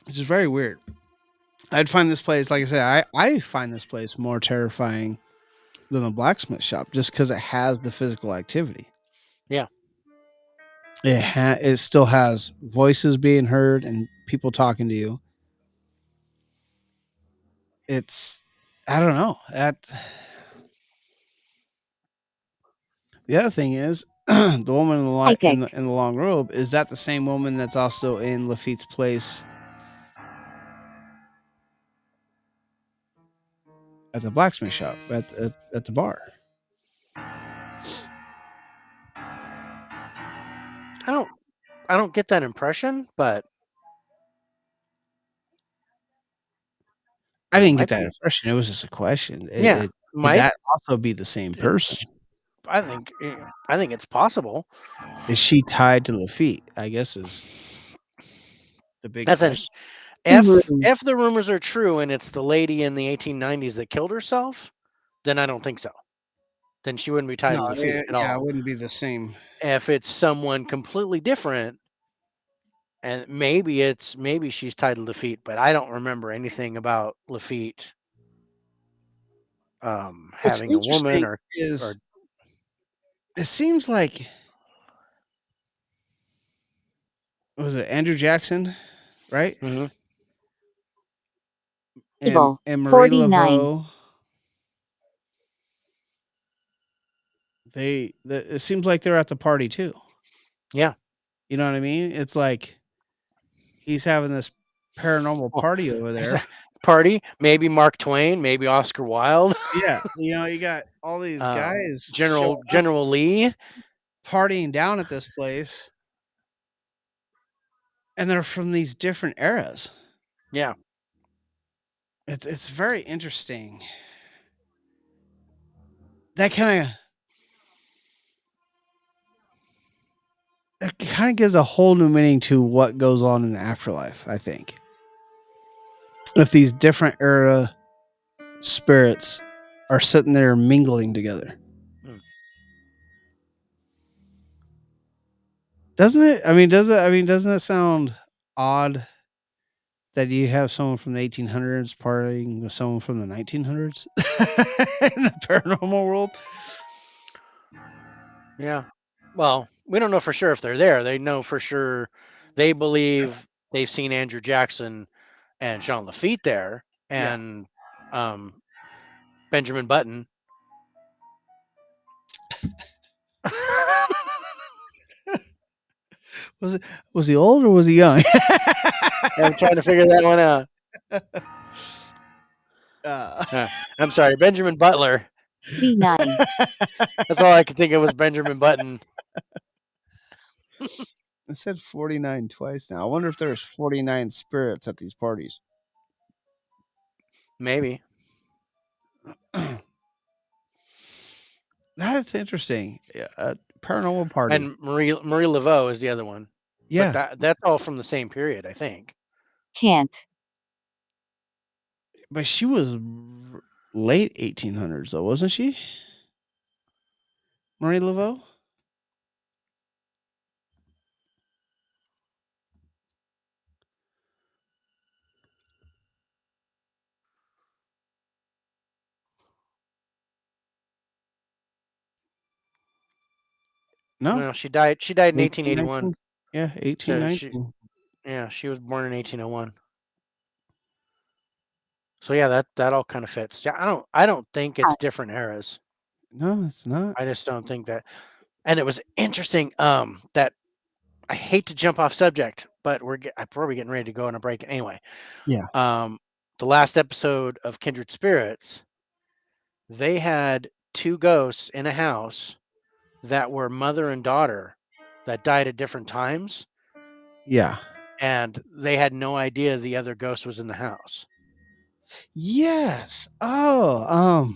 A: which is very weird. I'd find this place, like I said, I find this place more terrifying than the blacksmith shop just because it has the physical activity.
B: Yeah.
A: It still has voices being heard and people talking to you. It's I don't know. The other thing is the woman in the,
C: High
A: in
C: kick.
A: the long robe, is that the same woman that's also in Lafitte's place at the blacksmith shop at the bar?
B: I don't I don't get that impression, but
A: I
B: it
A: didn't get
B: might
A: that
B: be.
A: impression. It was just a question.
B: Yeah,
A: Could
B: might
A: that also be the same person?
B: it's I think it's possible.
A: Is she tied to Lafitte? I guess is the big
B: That's
A: question.
B: interesting.
C: Tea
B: If
C: room.
B: if the rumors are true and it's the lady in the 1890s that killed herself, then I don't think so. Then she wouldn't be tied
A: No,
B: to Lafitte at
A: yeah, it
B: all.
A: wouldn't be the same.
B: If it's someone completely different, and maybe she's tied to Lafitte, but I don't remember anything about Lafitte
A: What's
B: having a woman
A: interesting
B: or
A: is it seems like was it Andrew Jackson, right?
B: Mhm.
C: Table.
A: And Marie
C: 49.
A: Laveau. It seems like they're at the party too.
B: Yeah.
A: You know what I mean? It's like he's having this paranormal
B: Well,
A: party over
B: there's
A: there.
B: a party. Maybe Mark Twain. Maybe Oscar Wilde.
A: Yeah, you got all these guys showing up
B: General Lee.
A: partying down at this place, and they're from these different eras.
B: Yeah.
A: It's very interesting. That kind of gives a whole new meaning to what goes on in the afterlife. I think if these different era spirits are sitting there mingling together,
B: Mm.
A: doesn't it? I mean, doesn't it sound odd that you have someone from the 1800s partying with someone from the 1900s in the paranormal world?
B: Yeah. Well, we don't know for sure if they're there. They know for sure. They believe they've seen Andrew Jackson and Jean Lafitte there,
A: Yeah.
B: and um, Benjamin Button.
A: Was it was he old or was he young?
B: I'm trying to figure that one out.
A: uh,
B: I'm sorry, Benjamin Butler.
C: 39.
B: That's all I could think of was Benjamin Button.
A: I said 49 twice now. I wonder if there's 49 spirits at these parties.
B: Maybe.
A: That's interesting. Paranormal party.
B: And Marie Laveau is the other one. But
A: Yeah,
B: that's all from the same period, I think.
C: Can't.
A: but she was late 1800s though, wasn't she? Marie Laveau? No,
B: No, she died in 1881.
A: 1819. Yeah,
B: So
A: 1819.
B: she was born in 1801. So yeah, that all kind of fits. Yeah, I don't think it's
C: Cut.
B: different eras.
A: No, it's not.
B: I just don't think that. And it was interesting that I hate to jump off subject, but I'm probably getting ready to go on a break anyway.
A: Yeah.
B: Um the last episode of Kindred Spirits, they had two ghosts in a house that were mother and daughter that died at different times,
A: Yeah.
B: and they had no idea the other ghost was in the house.
A: Yes. Oh,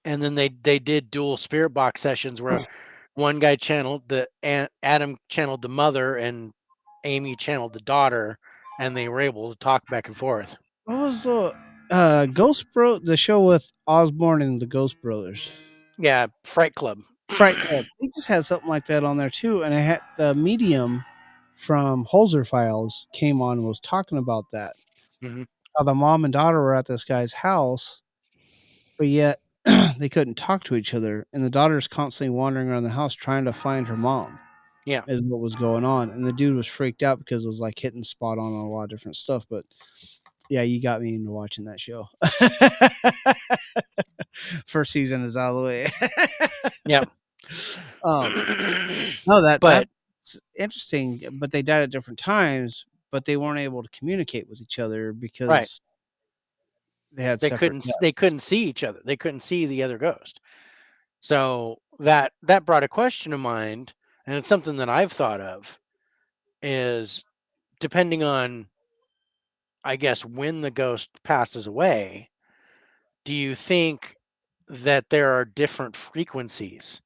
B: And then they did dual spirit box sessions where one guy channeled Adam channeled the mother and Amy channeled the daughter, and they were able to talk back and forth.
A: what was the Ghost Bro the show with Osborne and the Ghost Brothers?
B: Yeah, Fright Club.
A: Fright Club. They just had something like that on there too, and I had the medium from Holzer Files came on and was talking about that.
B: Hmm.
A: How the mom and daughter were at this guy's house, but yet they couldn't talk to each other, and the daughter's constantly wandering around the house trying to find her mom.
B: Yeah,
A: Is what was going on, and the dude was freaked out because it was like hitting spot on a lot of different stuff. But yeah, you got me into watching that show. First season is out of the way.
B: yeah.
A: um, no,
B: But
A: that's interesting. But they died at different times, but they weren't able to communicate with each other
B: right,
A: because they had separate
B: they
A: deaths.
B: couldn't see each other. They couldn't see the other ghost. So that brought a question to mind, and it's something that I've thought of is depending on, I guess, when the ghost passes away, do you think that there are different frequencies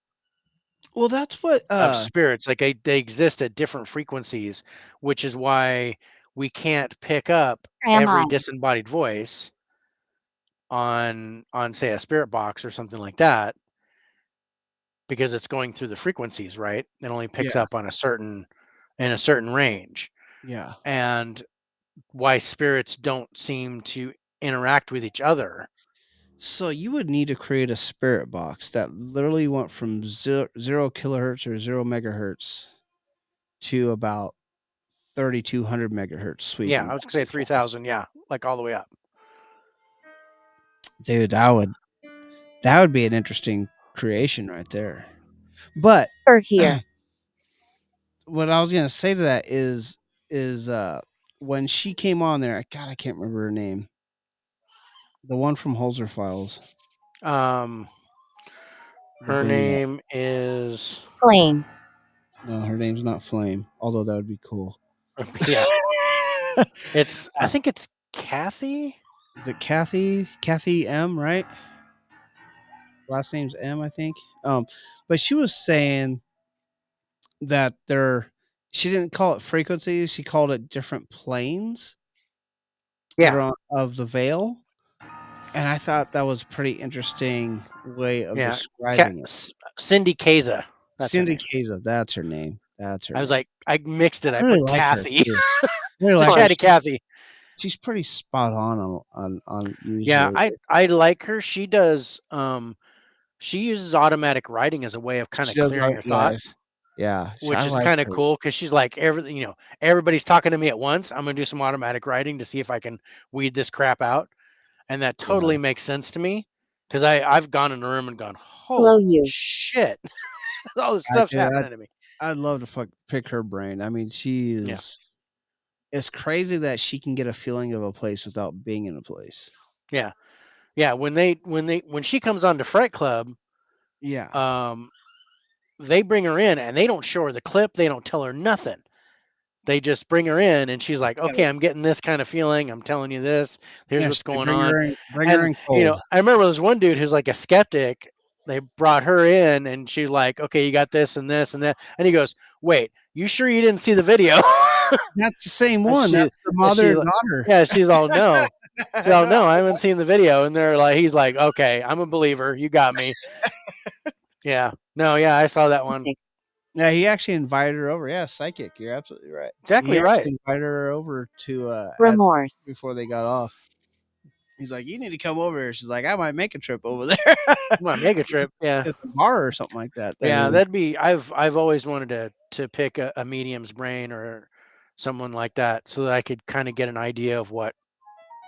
A: Well, that's what.
B: of spirits? Like they exist at different frequencies, which is why we can't pick up
C: Am
B: every
C: I?
B: disembodied voice on say a spirit box or something like that, because it's going through the frequencies, right? It only picks
A: Yeah,
B: up on a certain range.
A: yeah.
B: And why spirits don't seem to interact with each other.
A: So you would need to create a spirit box that literally went from zero kilohertz or 0 megahertz to about 3,200 megahertz
B: Yeah,
A: sweeping
B: I was
A: back
B: gonna say
A: and forth.
B: 3,000. Yeah, like all the way up.
A: Dude, that would be an interesting creation right there. But
C: For here.
A: what I was gonna say to that is when she came on there, God, I can't remember her name. The one from Holzer Files,
B: Um,
A: the
B: her
A: brunette.
B: name is
C: Flame.
A: No, her name's not Flame, although that would be cool.
B: yeah. I think it's Kathy.
A: Is it Kathy? Kathy M, right? Last name's M, I think. But she was saying that she didn't call it frequencies, she called it different planes that
B: Yeah,
A: are of the veil. And I thought that was a pretty interesting way of
B: yeah.
A: describing it.
B: Cindy Kaza. That's her
A: Cindy
B: name.
A: Kaza, that's her name. That's her
B: I was
A: name.
B: like, I mixed it. I
A: I really
B: put
A: like her
B: Kathy.
A: too. I really
B: So
A: like her.
B: Chatty Kathy.
A: She's pretty spot on
B: Yeah,
A: usually.
B: I like her. She does. She uses automatic writing as a way of kind
A: She
B: of
A: does
B: clearing
A: art,
B: her
A: yeah,
B: thoughts,
A: yeah. I
B: which is
A: like
B: kind of
A: her.
B: cool because she's like everybody's talking to me at once. I'm gonna do some automatic writing to see if I can weed this crap out, and that
A: Yeah.
B: totally makes sense to me because I've gone in a room and gone,
C: Hello,
B: holy
C: you.
B: shit, all this
A: I
B: stuff's
A: do.
B: happening to me.
A: I'd love to pick her brain. I mean, she
B: Yeah,
A: is it's crazy that she can get a feeling of a place without being in a place.
B: yeah. Yeah, when she comes on to Fright Club,
A: Yeah.
B: um, they bring her in and they don't show her the clip. They don't tell her nothing. They just bring her in and she's like,
A: Yeah,
B: okay, I'm getting this kind of feeling. I'm telling you this. Here's
A: yeah,
B: what's
A: they
B: going on.
A: bring her
B: And
A: in cold.
B: I remember there's one dude who's like a skeptic. They brought her in and she's like, okay, you got this and this and that. And he goes, wait, you sure you didn't see the video?
A: That's the same
B: and
A: one.
B: she
A: That's the
B: and
A: mother
B: she's
A: and
B: like,
A: daughter.
B: yeah, she's all no. She's all
A: No,
B: no, I haven't seen the video. And they're like, he's like, okay, I'm a believer. You got me. Yeah. No, yeah, I saw that one.
A: yeah, he actually invited her over. Yeah, psychic. You're absolutely right. He
B: Exactly right.
A: actually invited her over to
C: Remorse.
A: before they got off. He's like, "You need to come over here." She's like, "I might make a trip over there."
B: Come on, mega trip. Yeah.
A: It's a bar or something like that. That
B: Yeah,
A: is.
B: that'd be. I've always wanted to pick a medium's brain or someone like that so that I could kind of get an idea of what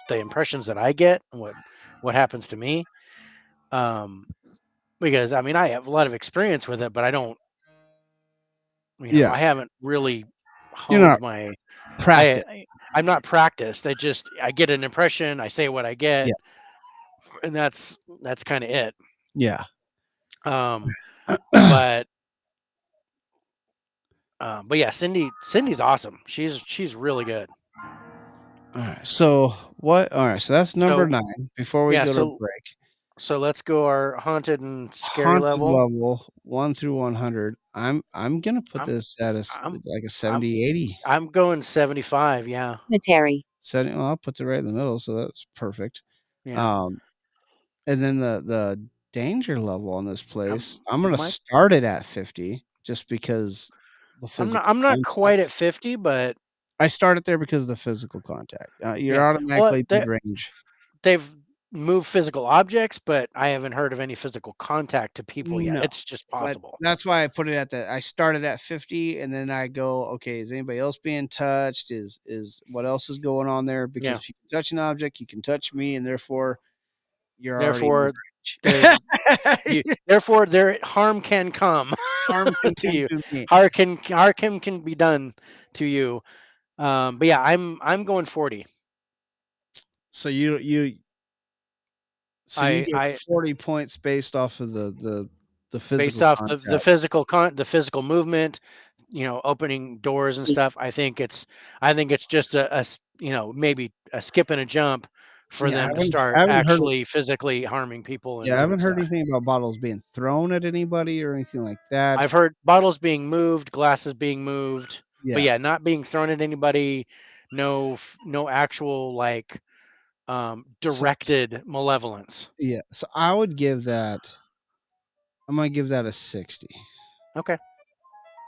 B: the impressions that I get and what happens to me. Um, because I mean I have a lot of experience with it, but I don't.
A: Yeah,
B: I haven't really
A: you're
B: honed
A: not
B: my. I,
A: practiced.
B: I I'm not practiced. I get an impression. I say what I get,
A: Yeah,
B: and that's kind of it.
A: yeah.
B: Um,
A: All
B: but but yeah, Cindy's awesome. She's really good.
A: right. So what? All right. So that's number
B: So
A: 9. Before we
B: yeah,
A: go to
B: so
A: break,
B: so let's go our haunted and scary
A: haunted
B: level.
A: level 1 through 100. I'm gonna put
B: I'm
A: this at
B: I'm
A: like a
B: I'm
A: 70, 80.
B: I'm going 75. Yeah,
C: Cemetery.
A: 70. Well, I'll put it right in the middle, so that's perfect.
B: yeah.
A: Um, and then the danger level on this place, I'm gonna
B: My
A: start it at 50 just because the physical
B: I'm not quite
A: contact.
B: at 50, but
A: I start it there because of the physical contact. You're
B: yeah. Well,
A: automatically mid-range.
B: they've moved physical objects, but I haven't heard of any physical contact to people yet.
A: No,
B: It's just
A: but
B: possible.
A: that's why I put it at I started at 50 and then I go, okay, is anybody else being touched? Is what else is going on there? Because
B: Yeah.
A: if you can touch an object, you can touch me, and therefore you're already
B: Therefore, there's
A: mid-range.
B: you. Therefore, there harm can come
A: Harm can
B: to
A: come
B: you.
A: to me.
B: Harm can be done to you. But yeah, I'm going 40.
A: So you get
B: I
A: 40 points based off of the
B: based
A: physical
B: off the
A: contact.
B: the physical movement, opening doors and stuff. I think it's just maybe a skip and a jump for
A: Yeah,
B: them to start
A: I haven't heard
B: actually physically harming people
A: yeah,
B: and
A: I
B: doing
A: haven't heard
B: stuff.
A: anything about bottles being thrown at anybody or anything like that.
B: I've heard bottles being moved, glasses being moved, but
A: Yeah.
B: yeah, not being thrown at anybody. No actual like
A: So
B: directed malevolence.
A: yeah, so I would give that I'm gonna give that a 60.
B: Okay.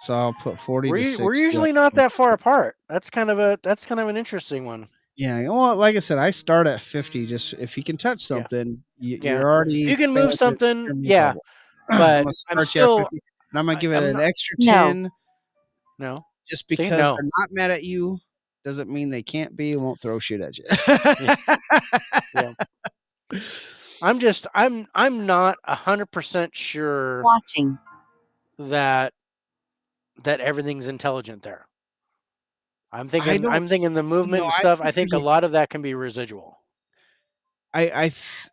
A: So I'll put 40 to
B: We're
A: 60 on
B: usually not
A: that.
B: that far apart. That's kind of an interesting one.
A: Yeah, well, like I said, I start at 50. Just if you can touch
B: Yeah.
A: something,
B: Yeah.
A: you're
B: If
A: already
B: you can
A: bang
B: move
A: at
B: something,
A: your mid
B: yeah,
A: level. I'm
B: but
A: gonna
B: I'm
A: start you at
B: still
A: 50, and I'm gonna give it
B: I'm
A: an
B: not
A: extra
C: No.
A: 10
B: no.
A: just
B: See?
A: because
B: No.
A: they're not mad at you. Doesn't mean they can't be and won't throw shit at you.
B: Yeah. Yeah. I'm not 100% sure
C: Watching.
B: that everything's intelligent there.
A: I don't
B: I'm thinking the
A: no,
B: movement and
A: I
B: stuff, I
A: think
B: think a lot of that can be residual.
A: I th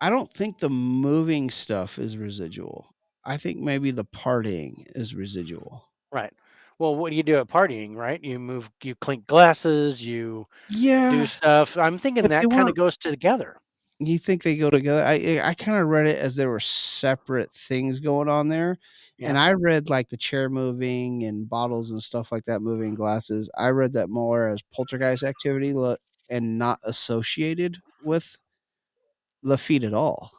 A: I don't think the moving stuff is residual. I think maybe the partying is residual.
B: Right. Well, what do you do at partying, right? You clink glasses, you do
A: Yeah,
B: stuff. I'm thinking
A: but they
B: that kind of
A: weren't
B: goes together.
A: you think they go together? I kinda read it as there were separate things going on there,
B: Yeah.
A: and I read, like, the chair moving and bottles and stuff like that moving, glasses. I read that more as poltergeist activity and not associated with Lafitte at all.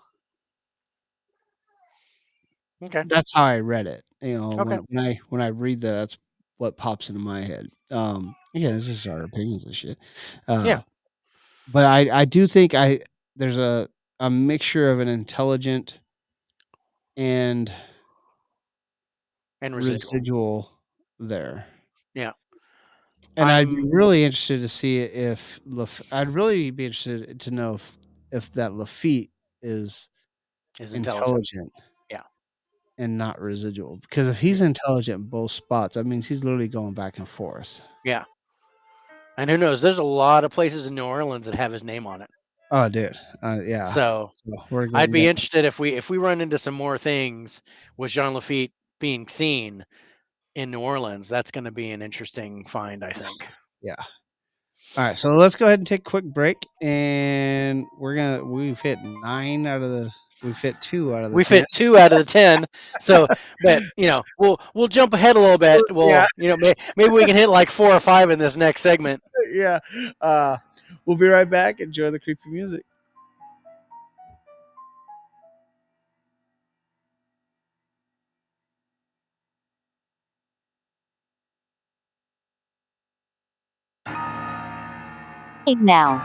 B: Okay.
A: That's how I read it.
B: Okay.
A: When I read that, that's what pops into my head. Again, this is our opinions and shit.
B: Yeah.
A: Uh, but I do think there's a mixture of an intelligent and
B: And residual.
A: residual there.
B: Yeah.
A: And I'd be
B: I'm
A: really interested to see if I'd really be interested to know if that Lafitte is
B: is intelligent.
A: intelligent
B: Yeah.
A: and not residual. Because if
B: Yeah.
A: he's intelligent in both spots, that means he's literally going back and forth.
B: Yeah. And who knows? There's a lot of places in New Orleans that have his name on it.
A: Oh, dude. Yeah.
B: So
A: So we're
B: I'd
A: getting
B: be
A: there.
B: interested if we run into some more things with Jean Lafitte being seen in New Orleans. That's going to be an interesting find, I think.
A: Yeah. All right. So let's go ahead and take a quick break, and we've hit 2 out of the
B: We
A: 10.
B: fit 2 out of the 10. So, but we'll jump ahead a little bit.
A: Yeah.
B: Maybe we can hit like 4 or 5 in this next segment.
A: Yeah. Uh, we'll be right back. Enjoy the creepy music.
C: Now.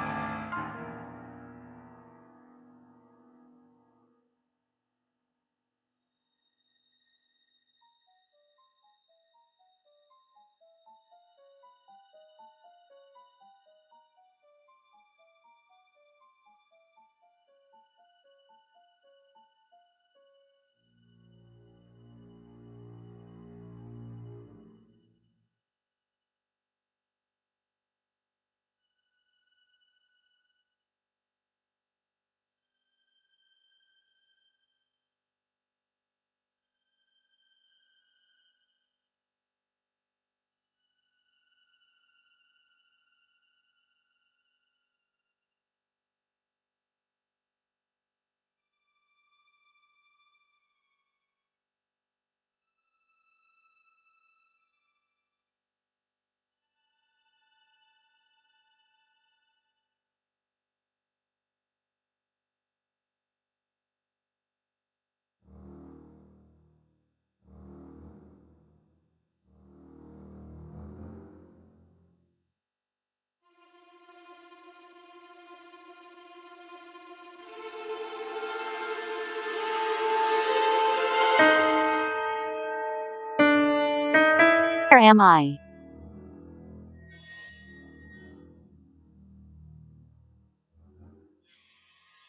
C: Where am I?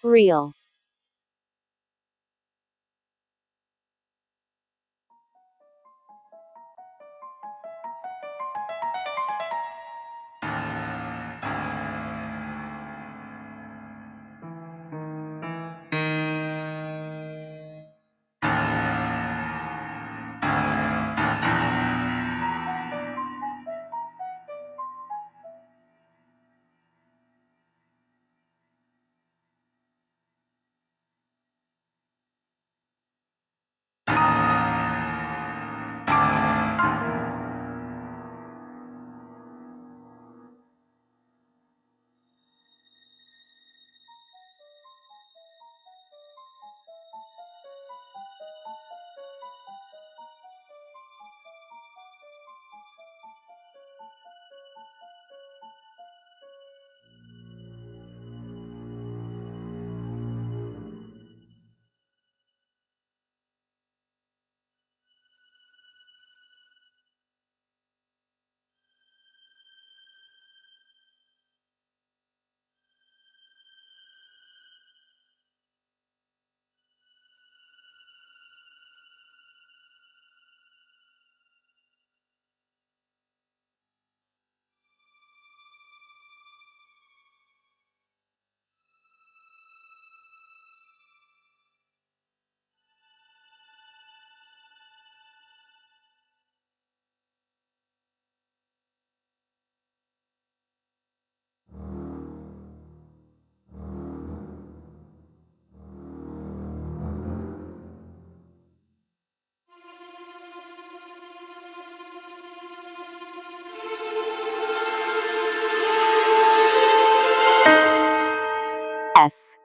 C: Real. S.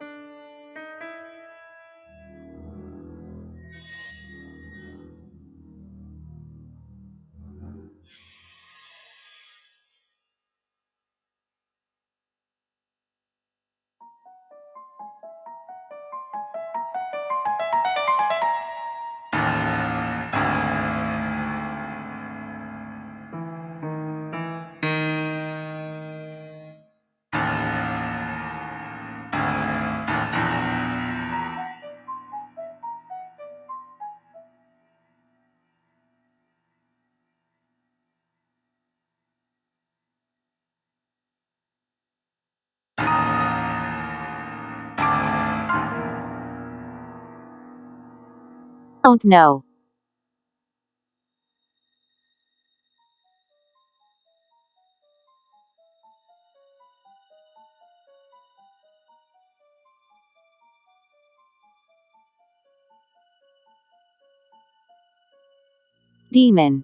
C: Don't know. Demon.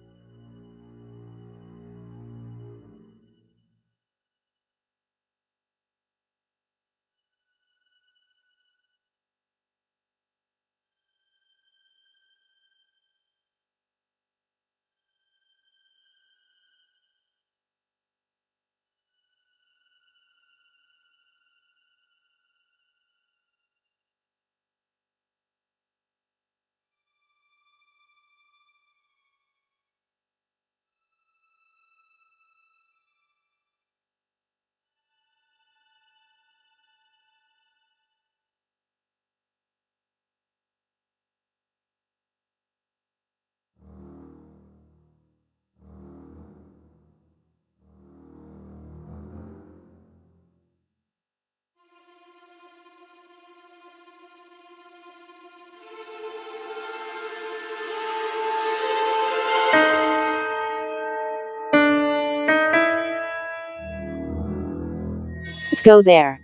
C: Go there.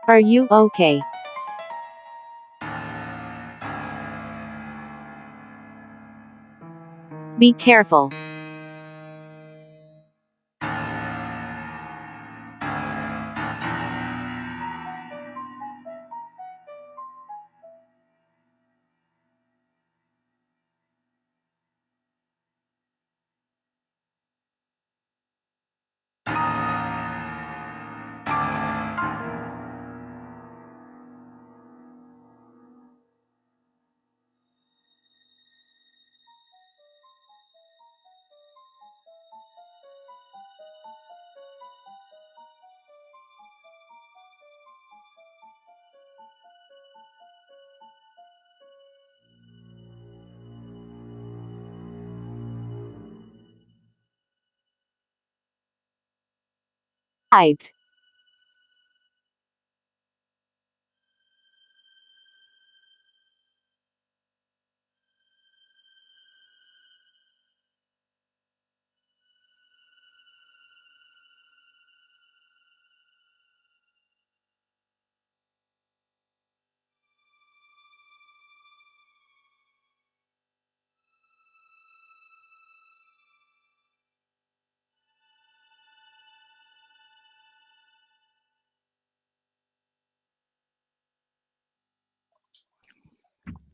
C: Are you okay? Be careful. Hyped.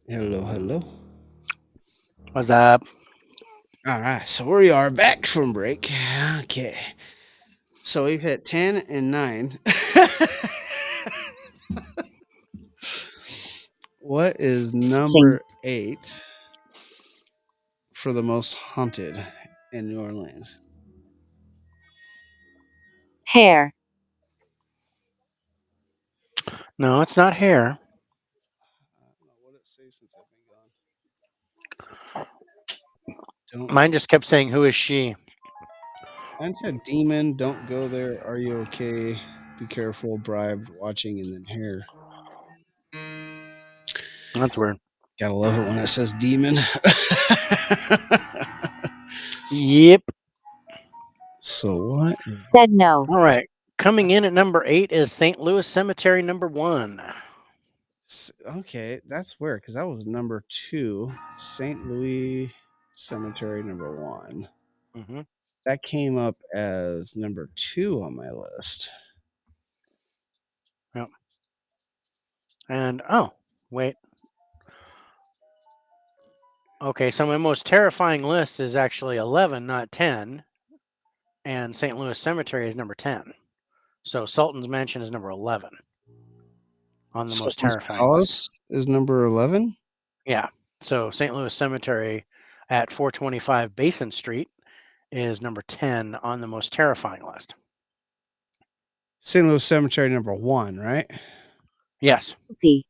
A: Hello, hello.
B: What's up?
A: All right, so we are back from break. Okay, so we've hit 10 and 9. What is number 8 for the most haunted in New Orleans?
C: Hair.
B: No, it's not hair.
A: I don't know what it says since I've been gone. Don't.
B: Mine just kept saying, "Who is she?"
A: Mine said demon. Don't go there. Are you okay? Be careful. Bribed. Watching and then hair.
B: That's weird.
A: Gotta love it when it says demon.
B: Yep.
A: So what is
C: Said no.
B: All right. Coming in at number 8 is St. Louis Cemetery number 1.
A: okay? That's weird because that was number 2. St. Louis Cemetery number 1.
B: Mm-hmm.
A: That came up as number 2 on my list.
B: Yep. And oh, wait. Okay, so my most terrifying list is actually 11, not 10, and St. Louis Cemetery is number 10. So Sultan's Mansion is number 11 on the most
A: Sultan's
B: terrifying list.
A: Palace is number 11.
B: Yeah. So St. Louis Cemetery at 425 Basin Street is number 10 on the most terrifying list.
A: St. Louis Cemetery number 1, right?
B: Yes.
C: See.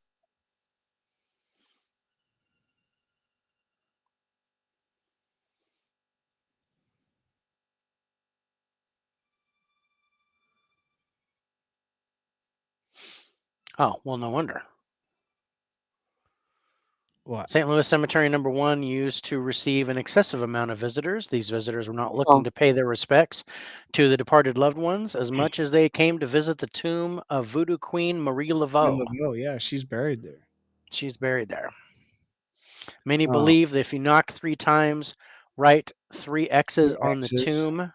B: Oh, well, no wonder.
A: What?
B: St. Louis Cemetery number 1 used to receive an excessive amount of visitors. These visitors were not looking
C: Full.
B: to pay their respects to the departed loved ones as much as they came to visit the tomb of Voodoo Queen Marie Laveau.
A: Oh, yeah, she's buried there.
B: She's buried there. Many
A: Oh,
B: believe that if you knock 3 times, write 3 X's
A: three
B: on the
A: X's.
B: tomb,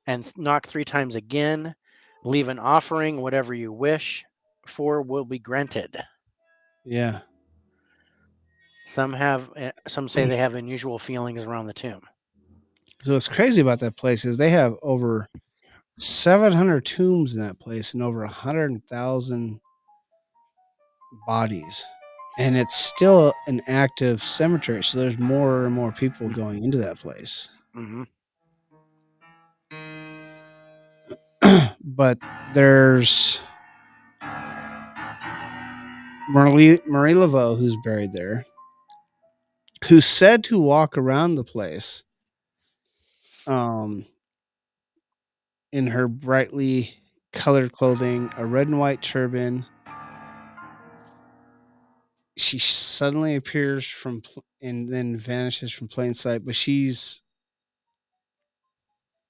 B: and knock 3 times again, leave an offering, whatever you wish for will be granted.
A: Yeah.
B: Some say they have unusual feelings around the tomb.
A: So what's crazy about that place is they have over 700 tombs in that place and over 100,000 bodies. And it's still an active cemetery. So there's more and more people going into that place.
B: Mm-hmm.
A: But there's Marie Laveau, who's buried there, who's said to walk around the place um, in her brightly colored clothing, a red and white turban. She suddenly appears and then vanishes from plain sight, but she's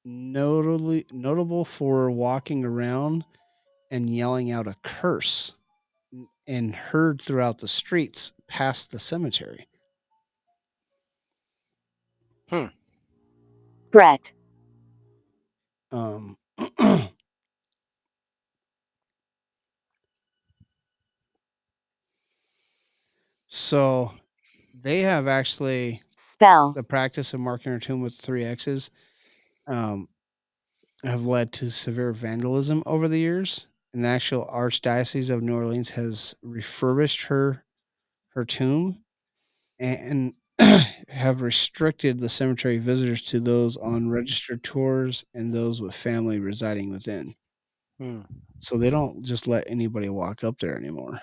A: notable for walking around and yelling out a curse and heard throughout the streets past the cemetery.
B: Hmm.
C: Brett.
A: Um, so they have actually
C: Spell.
A: the practice of marking her tomb with 3 X's um, have led to severe vandalism over the years. And the actual Archdiocese of New Orleans has refurbished her tomb and have restricted the cemetery visitors to those on registered tours and those with family residing within.
B: Hmm.
A: So they don't just let anybody walk up there anymore.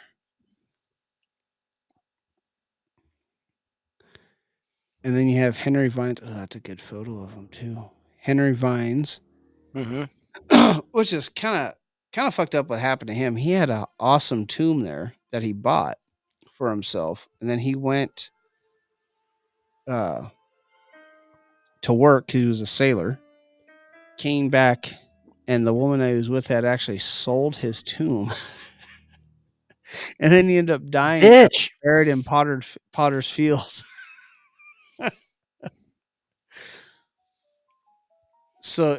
A: And then you have Henry Vines. Oh, that's a good photo of him too. Henry Vines,
B: Mm-hmm.
A: which is kind of fucked up what happened to him. He had an awesome tomb there that he bought for himself, and then he went uh, to work. He was a sailor. Came back, and the woman I was with had actually sold his tomb, and then he ended up dying
B: Bitch.
A: buried in Potter's Field. So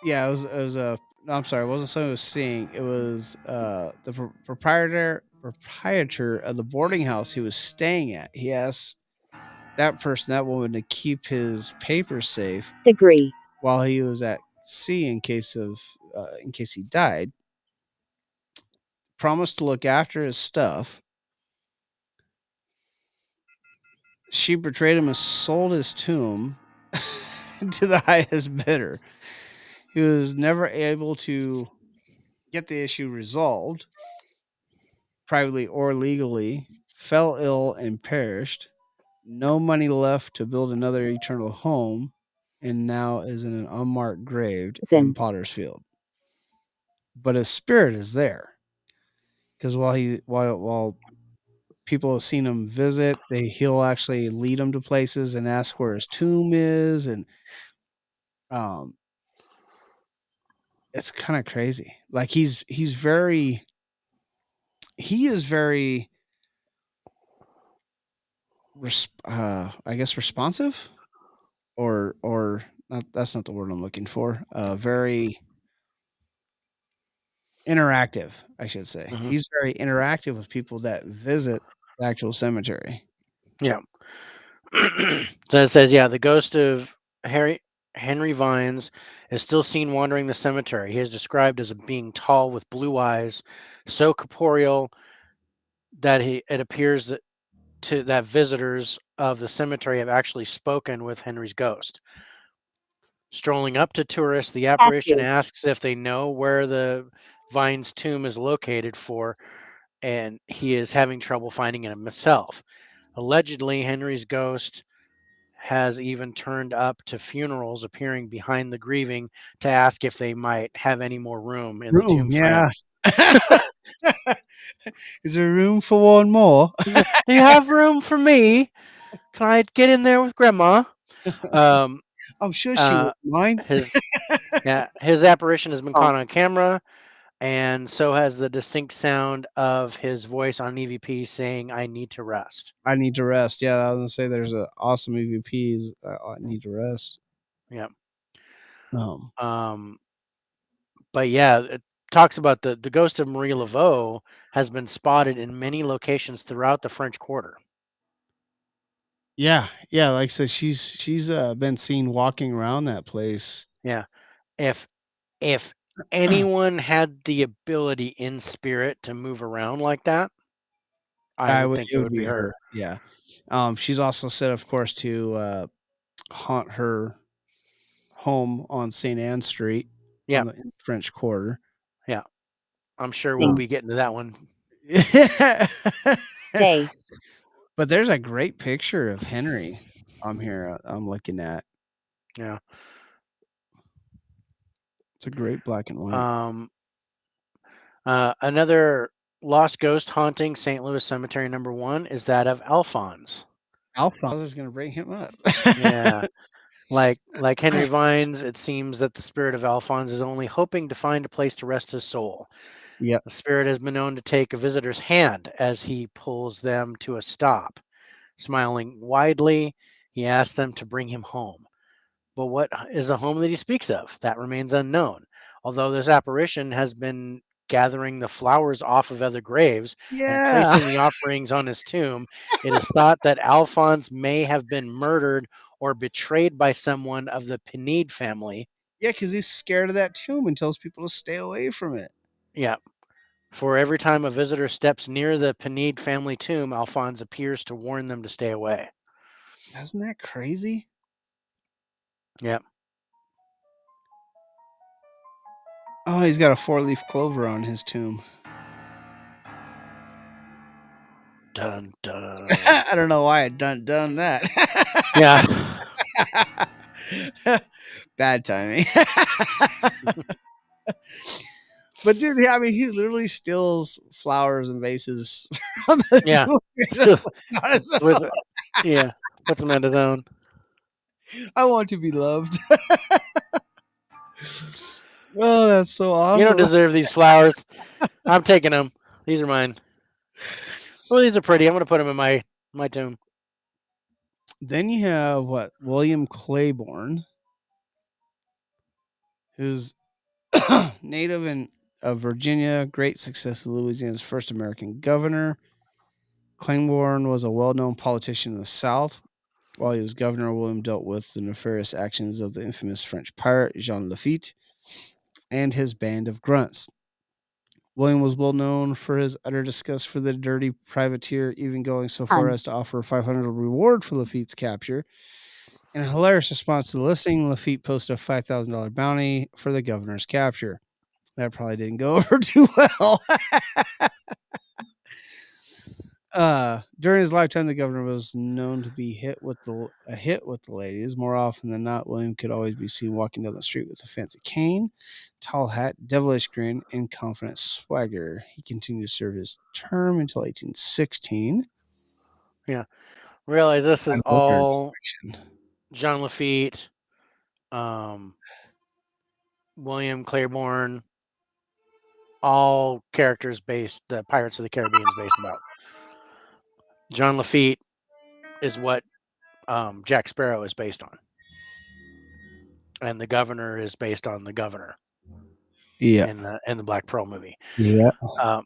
A: yeah, it was a no, I'm sorry, it wasn't something I was seeing. It was the proprietor of the boarding house he was staying at. He asked that woman to keep his papers safe
C: Degree.
A: while he was at sea in case he died. Promised to look after his stuff. She betrayed him and sold his tomb to the highest bidder. He was never able to get the issue resolved, privately or legally, fell ill and perished. No money left to build another eternal home, and now is in an unmarked grave in
C: Zin.
A: Potter's Field. But his spirit is there because while people have seen him visit, he'll actually lead them to places and ask where his tomb is, and um, it's kind of crazy. Like he is very I guess responsive or not, that's not the word I'm looking for. Very interactive, I should say.
B: Mm-hmm.
A: He's very interactive with people that visit the actual cemetery.
B: Yeah. So it says, yeah, the ghost of Henry Vines is still seen wandering the cemetery. He is described as a being tall with blue eyes, so corporeal that it appears that visitors of the cemetery have actually spoken with Henry's ghost. Strolling up to tourists, the apparition
C: Tattoo.
B: asks if they know where the Vines tomb is located and he is having trouble finding it himself. Allegedly, Henry's ghost has even turned up to funerals, appearing behind the grieving to ask if they might have any more room in the
A: Room,
B: tomb for
A: yeah.
B: him.
A: Is there room for one more?
B: Do you have room for me? Can I get in there with Grandma? Um,
A: I'm sure she
B: uh,
A: wouldn't mind.
B: his apparition has been
A: Um,
B: caught on camera, and so has the distinct sound of his voice on EVP saying, "I need to rest."
A: I need to rest. Yeah, I was gonna say there's an awesome EVPs. I need to rest.
B: Yeah.
A: Um,
B: Um, but yeah, it talks about the ghost of Marie Laveau has been spotted in many locations throughout the French Quarter.
A: yeah, yeah. Like I said, she's been seen walking around that place.
B: Yeah. If if anyone had the ability in spirit to move around like that, I
A: I
B: would
A: would.
B: think
A: It
B: it
A: would
B: would be
A: be
B: her.
A: her. Yeah. She's also said, of course, to haunt her home on St. Anne Street
B: Yeah.
A: on the French Quarter.
B: Yeah. I'm sure we'll
C: Thing.
B: be getting to that one.
C: Stay.
A: But there's a great picture of Henry. I'm looking at.
B: Yeah.
A: It's a great black and white.
B: Um Another lost ghost haunting St. Louis Cemetery #1 is that of Alphonse.
A: Alphonse is going to bring him up.
B: Yeah. Like Henry Vines, it seems that the spirit of Alphonse is only hoping to find a place to rest his soul.
A: Yep.
B: The spirit has been known to take a visitor's hand as he pulls them to a stop. Smiling widely, he asks them to bring him home. But what is the home that he speaks of? That remains unknown. Although this apparition has been gathering the flowers off of other graves and
A: Yeah.
B: placing the offerings on his tomb, it is thought that Alphonse may have been murdered or betrayed by someone of the Pinede family.
A: Yeah, because he's scared of that tomb and tells people to stay away from it.
B: Yeah. For every time a visitor steps near the Pinede family tomb, Alphonse appears to warn them to stay away.
A: Isn't that crazy?
B: Yeah.
A: Oh, he's got a 4-leaf clover on his tomb.
B: Dun dun.
A: I don't know why I done that.
B: Yeah.
A: Bad timing. But dude, I mean, he literally steals flowers and vases from the
B: Yeah.
A: jewelry
B: Still
A: on his
B: with
A: own.
B: yeah. Puts him at his own.
A: I want to be loved. Oh, that's so
B: You don't
A: awesome.
B: deserve these flowers. I'm taking them. These are mine. Oh, these are pretty. I'm gonna put them in my tomb.
A: Then you have what? William Claiborne, who's native of Virginia, great success of Louisiana's first American governor. Claiborne was a well-known politician in the South. While he was governor, William dealt with the nefarious actions of the infamous French pirate Jean Lafitte and his band of grunts. William was well known for his utter disgust for the dirty privateer, even going so far as to offer a 500 reward for Lafitte's capture. In a hilarious response to the listing, Lafitte posted a $5,000 bounty for the governor's capture. That probably didn't go over too well. During his lifetime, the governor was known to be a hit with the ladies. More often than not, William could always be seen walking down the street with a fancy cane, tall hat, devilish grin, and confident swagger. He continued to serve his term until 1816.
B: Yeah. Realize this is
A: And
B: all Jean Lafitte, um, William Claiborne, all characters based the Pirates of the Caribbean is based about. John Lafitte is what Jack Sparrow is based on, and the Governor is based on the Governor
A: Yeah.
B: in the Black Pearl movie.
A: Yeah.
B: Um,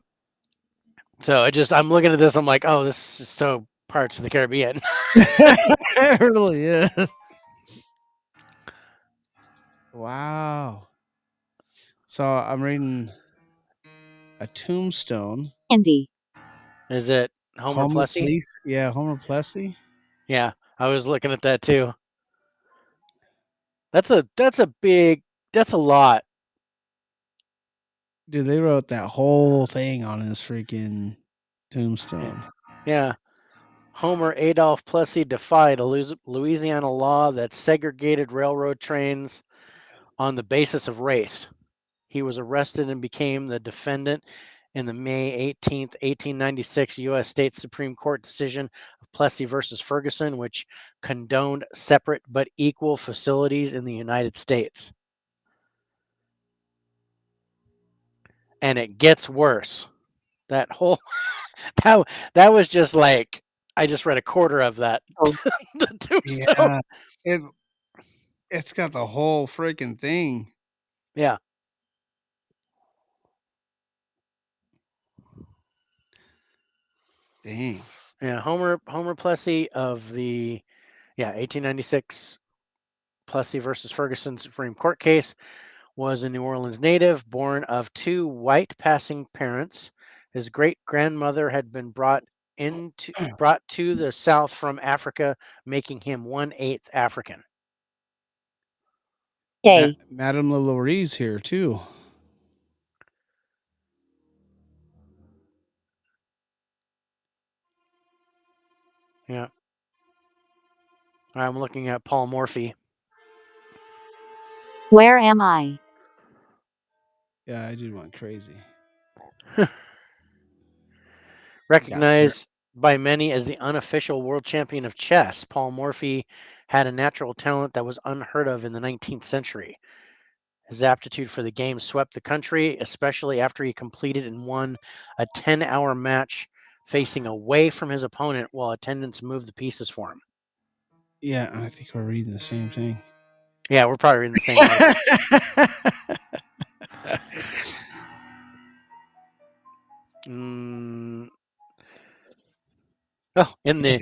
B: so I'm looking at this. I'm like, oh, this is so Pirates of the Caribbean.
A: It really is. Wow. So I'm reading a tombstone.
C: Andy.
B: Is it Homer
A: Homer
B: Plessy?
A: Plessy. Yeah, Homer Plessy.
B: Yeah, I was looking at that too. That's a lot.
A: Dude, they wrote that whole thing on his freaking tombstone.
B: Yeah. Homer Adolph Plessy defied a Louisiana law that segregated railroad trains on the basis of race. He was arrested and became the defendant in the May 18th, 1896 U.S. State Supreme Court decision of Plessy versus Ferguson, which condoned separate but equal facilities in the United States. And it gets worse. That whole that was just like I just read a quarter of that
C: Oh.
B: the tombstone.
A: Yeah. It's got the whole freaking thing.
B: Yeah.
A: Dang.
B: Yeah, Homer Plessy of the 1896 Plessy versus Ferguson Supreme Court case was a New Orleans native, born of two white passing parents. His great grandmother had been brought to the South from Africa, making him 1/8 African.
C: Okay.
A: Madame Laurie's here too.
B: Yeah. I'm looking at Paul Morphy.
C: Where am I?
A: Yeah, I did one crazy.
B: Recognized by many as the unofficial world champion of chess, Paul Morphy had a natural talent that was unheard of in the 19th century. His aptitude for the game swept the country, especially after he completed and won a 10-hour match facing away from his opponent while attendants moved the pieces for him.
A: Yeah, I think we're reading the same thing.
B: Yeah, we're probably reading the same article. Oh, in the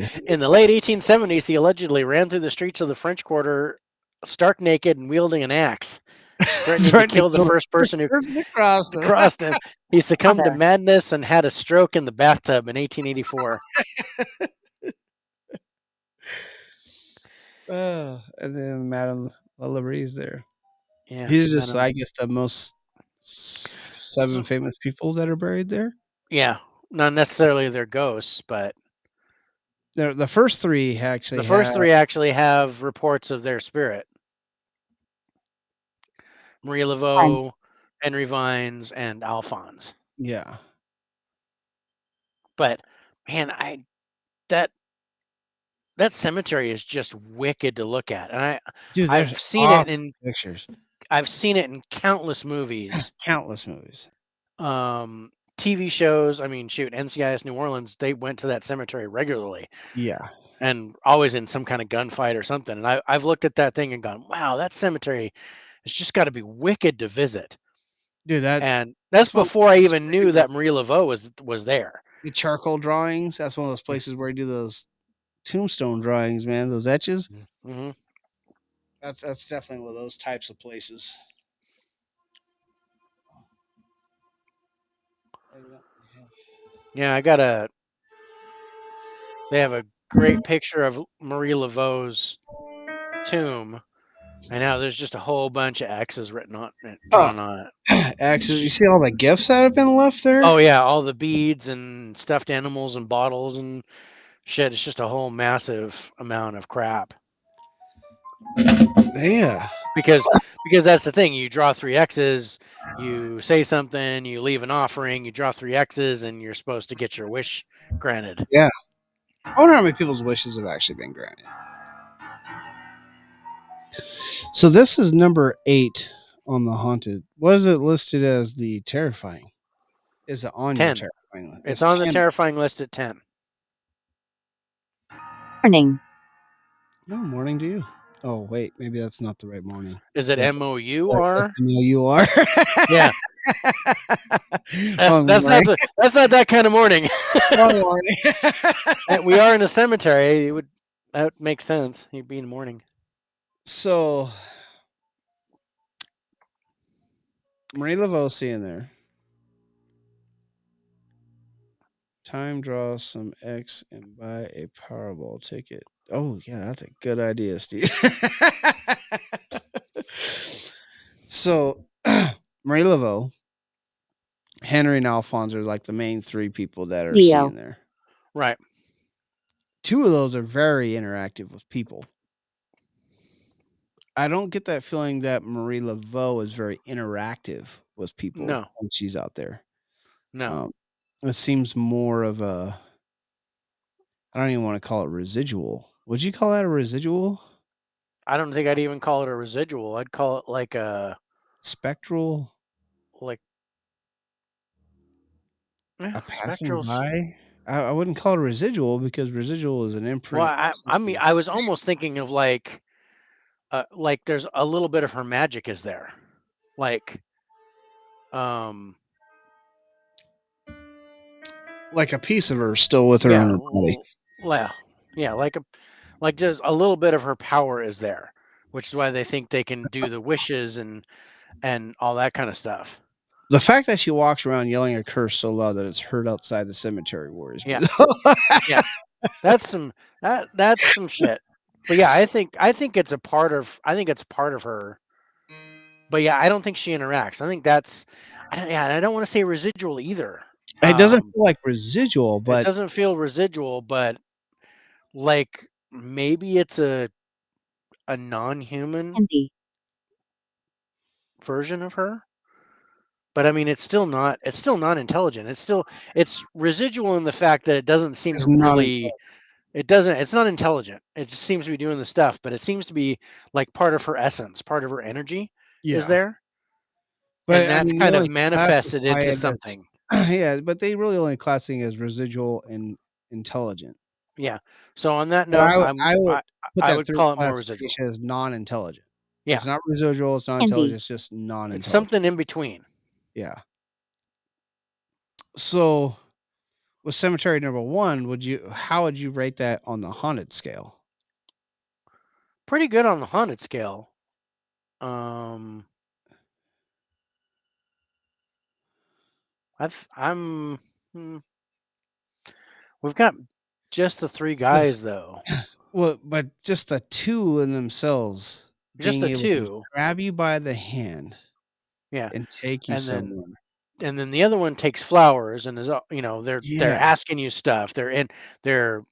B: late 1870s, he allegedly ran through the streets of the French Quarter stark naked and wielding an axe, threatening to
A: Threatened to
B: kill the
A: kill the
B: first person
A: first
B: who
A: person across them.
B: crossed him. He succumbed to
C: Mother.
B: madness and had a stroke in the bathtub in 1884.
A: And then Madame Laurie's there.
B: Yeah,
A: He's just,
B: Madam.
A: I guess, the most 7 famous people that are buried there.
B: Yeah, not necessarily their ghosts, but
A: The first 3
B: the
A: actually
B: first
A: have.
B: 3 actually have reports of their spirit. Marie
C: Fun.
B: Laveau, Henry Vines, and Alphonse.
A: Yeah.
B: But man, that that cemetery is just wicked to look at, and
A: Dude, there's
B: I've seen it
A: awesome
B: in
A: pictures.
B: countless movies,
A: Countless movies.
B: TV shows. I mean, shoot, NCIS New Orleans, they went to that cemetery regularly
A: Yeah.
B: and always in some kind of gunfight or something. And I've looked at that thing and gone, wow, that cemetery has just got to be wicked to visit.
A: Dude,
B: And that's
A: that's one
B: before I
A: place
B: even
A: where you
B: knew
A: do
B: that Marie Laveau was there.
A: the charcoal drawings. That's one of those places where you do those tombstone drawings, man, those etches.
B: Mm-hmm.
A: That's definitely one of those types of places.
B: Yeah, they have a great picture of Marie Laveau's tomb. And now there's just a whole bunch of X's written on it, drawn on it.
A: Axes, you see all the gifts that have been left there?
B: Oh yeah, all the beads and stuffed animals and bottles and shit. It's just a whole massive amount of crap.
A: Yeah.
B: Because that's the thing. You draw 3 X's, you say something, you leave an offering, you draw 3 X's, and you're supposed to get your wish granted.
A: Yeah. I wonder how many people's wishes have actually been granted. So this is number 8 on the haunted. What is it listed as the terrifying? Is it on your
B: 10.
A: terrifying list?
B: It's on the terrifying list at 10.
C: Morning.
A: No morning to you. Oh wait, maybe that's not the right morning.
B: Is it
A: Yeah,
B: MOUR?
A: no, you are.
B: Yeah.
A: Wrong
B: That's
A: morning.
B: not that kind of morning.
A: Wrong morning.
B: We are in a cemetery. That would make sense. He'd be in the morning.
A: So Marie Laveau in there. Time draw some X and buy a Powerball ticket. Oh yeah, that's a good idea, Steve. So Marie Laveau, Henry and Alphonse are like the main 3 people that are
C: Leo.
A: seeing there.
B: Right.
A: 2 of those are very interactive with people. I don't get that feeling that Marie Laveau is very interactive with people
B: No,
A: when she's out there.
B: no,
A: Um, it seems more of a I don't even wanna call it residual. Would you call that a residual?
B: I don't think I'd even call it a residual. I'd call it like
A: Spectral?
B: like
A: A passing
B: spectral.
A: by? I wouldn't call it a residual because residual is an
B: Well,
A: imprint of
B: I mean,
A: something.
B: I was almost thinking of like there's a little bit of her magic is there, like um
A: Like a piece of her still with her
B: yeah,
A: in her body.
B: well, yeah, like just a little bit of her power is there, which is why they think they can do the wishes and all that kind of stuff.
A: The fact that she walks around yelling a curse so loud that it's heard outside the cemetery worries me,
B: Yeah,
A: though.
B: yeah, that's some that's some shit. But yeah, I think it's a part of her. But yeah, I don't think she interacts. I think that's I don't want to say residual either.
A: It doesn't
B: Um,
A: feel like residual,
B: it
A: but
B: doesn't feel residual, but like maybe it's a non-human
C: Andy,
B: version of her. But I mean, it's still not intelligent. It's residual in the fact that it doesn't seem
A: it's
B: to
A: not
B: really it's not intelligent. It just seems to be doing the stuff, but it seems to be like part of her essence, part of her energy is
A: yeah.
B: there, and
A: But, I
B: that's
A: mean, they
B: kind of
A: only
B: manifested
A: classify
B: into
A: it
B: something.
A: as yeah, but they really only classify it as residual and intelligent.
B: Yeah. So on that
A: But
B: note,
A: I would put
B: I
A: that
B: would
A: 3rd
B: call it more residual.
A: classification as non-intelligent.
B: Yeah.
A: It's not residual, it's not intelligent,
C: Andy,
A: it's just
B: It's
A: non-intelligent.
B: something in between.
A: Yeah. So, with cemetery number 1, how would you rate that on the haunted scale?
B: Pretty good on the haunted scale. Um I'm hmm, we've got just the three
A: The
B: guys though.
A: Well, but just the 2 in themselves
B: Just
A: being
B: the
A: able to
B: two.
A: grab you by the hand
B: Yeah.
A: and take you
B: And then
A: somewhere.
B: and then the other one takes flowers and they're
A: Yeah,
B: asking you stuff. They're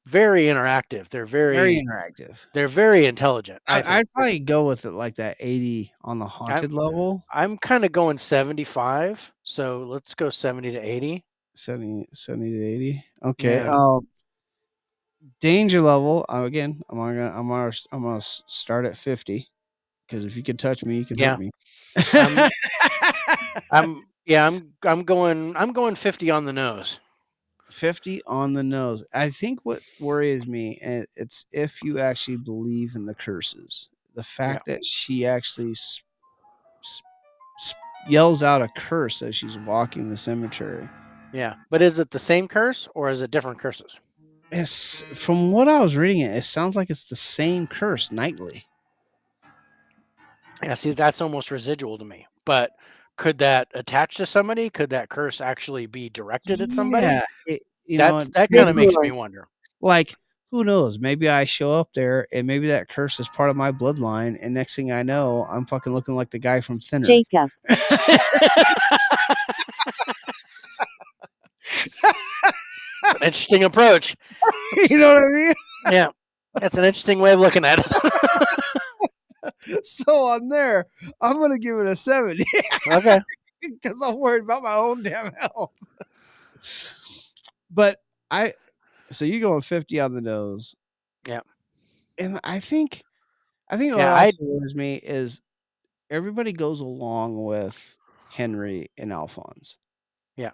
B: very interactive.
A: very interactive.
B: They're very intelligent, I think.
A: I'd probably go with it like that 80 on the
B: I'm
A: haunted level.
B: I'm kind of going 75. So let's go 70 to 80.
A: 70 to 80. Okay,
B: Yeah.
A: danger level, again, I'm gonna start at 50 because if you can touch me, you can hurt
B: Yeah.
A: me.
B: I'm I'm going 50 on the nose.
A: 50 on the nose. I think what worries me, and it's if you actually believe in the curses. The
B: Yeah.
A: fact that she actually s- s- yells out a curse as she's walking the cemetery.
B: Yeah. But is it the same curse or is it different curses?
A: From what I was reading, it sounds like it's the same curse nightly.
B: Yeah, see, that's almost residual to me. But could that attach to somebody? Could that curse actually be directed at somebody?
A: Yeah, and
B: That kind
A: here's
B: of
A: the
B: makes me
C: Nicholas,
B: wonder.
A: like, who knows? Maybe I show up there and maybe that curse is part of my bloodline, and next thing I know, I'm fucking looking like the guy from Thinner.
C: Jacob,
B: It's an interesting approach.
A: You know what I mean?
B: Yeah, that's an interesting way of looking at it.
A: So on there, I'm gonna give it a 70
B: Okay.
A: because I'm worried about my own damn health. But I so you going 50 on the nose,
B: Yeah.
A: and I think what
B: Yeah. I.
A: also worries me is everybody goes along with Henry and Alphonse.
B: Yeah.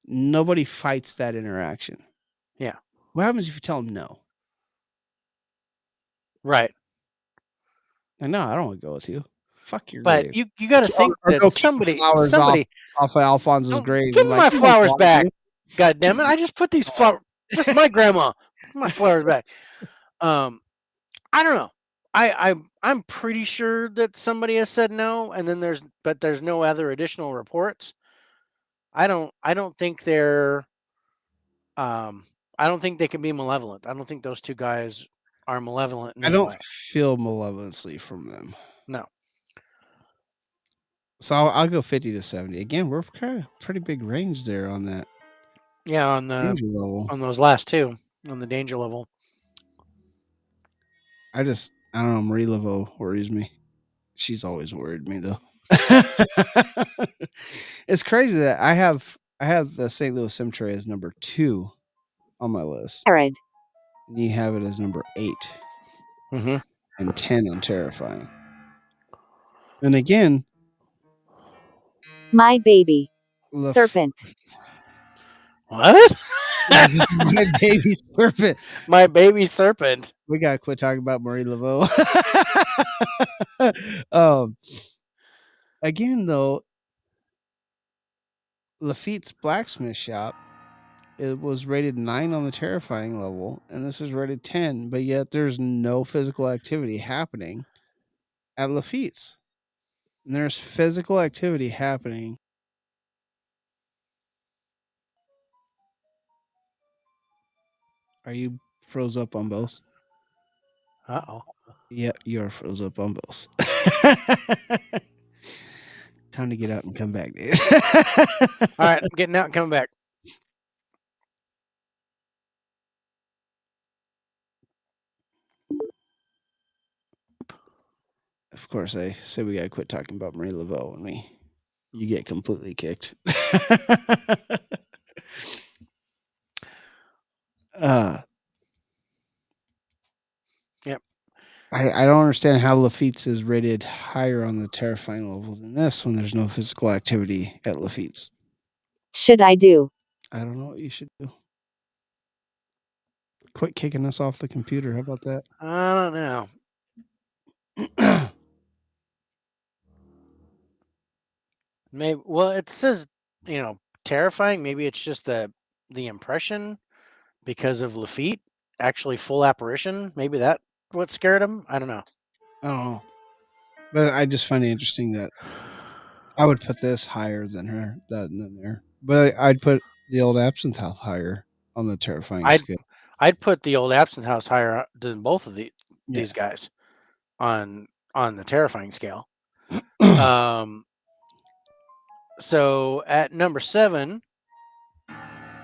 A: Nobody fights that interaction.
B: Yeah.
A: What happens if you tell them no?
B: Right.
A: Like, no, I don't want to go with you. Fuck your
B: But
A: grave.
B: you got to think
A: Or
B: that
A: go keep the
B: somebody
A: flowers off
B: somebody
A: off of Alphonse's
B: don't
A: grave
B: give
A: and
B: me
A: like,
B: my
A: you don't
B: flowers
A: belong
B: back.
A: here.
B: God
A: Give
B: damn it! I just put these flowers. This is my grandma. Give my flowers back. Um. I don't know. I'm pretty sure that somebody has said no, and then there's no other additional reports. I don't think they're um I don't think they can be malevolent. I don't think those two guys are malevolent in
A: I
B: any
A: don't
B: way.
A: feel malevolency from them.
B: No.
A: So I'll go 50 to 70. Again, we're kind of pretty big range there on that
B: Yeah, on the
A: danger level.
B: on those last two on the danger level.
A: I I don't know. Marie Laveau worries me. She's always worried me though. It's crazy that I have the St. Louis Cemetery as number 2 on my list,
C: Arid.
A: and you have it as number 8
B: Mm-hmm.
A: and 10 on terrifying. And again,
C: My baby.
A: Laf-
C: Serpent.
B: What?
A: my baby serpent.
B: My baby serpent.
A: We gotta quit talking about Marie Laveau. um, again, though, Lafitte's blacksmith shop, it was rated 9 on the terrifying level, and this is rated 10. But yet, there's no physical activity happening at Lafitte's. And there's physical activity happening. Are you froze up on both?
B: Uh-oh.
A: Yeah, you are froze up on both. Time to get out and come back, dude.
B: All right, I'm getting out and coming back.
A: Of course, I say we gotta quit talking about Marie Laveau and you get completely kicked.
B: Yep.
A: I don't understand how Lafitte's is rated higher on the terrifying level than this when there's no physical activity at Lafitte's.
C: Should I do?
A: I don't know what you should do. Quit kicking us off the computer. How about that?
B: I don't know. Maybe. Well, it says, terrifying. Maybe it's just the impression because of Lafitte actually full apparition. Maybe that what scared him. I don't know.
A: Oh, but I just find it interesting that I would put this higher than her than there, but I'd put the Old Absinthe House higher on the terrifying
B: I'd
A: scale.
B: I'd put the Old Absinthe House higher than both of
A: Yeah.
B: these guys on the terrifying scale. So at number 7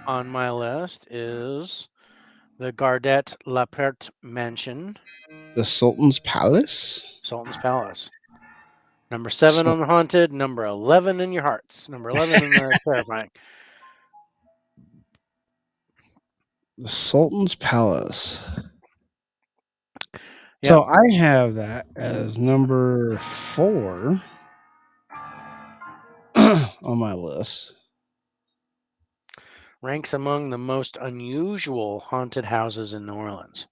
B: on my list is the Gardet Lafitte Mansion,
A: The Sultan's Palace.
B: Sultan's Palace. Number 7
A: So,
B: on the haunted, number 11 in your hearts, number 11 in the terrifying.
A: the Sultan's Palace.
B: Yep.
A: So I have that as number 4 on my list.
B: Ranks among the most unusual haunted houses in New Orleans.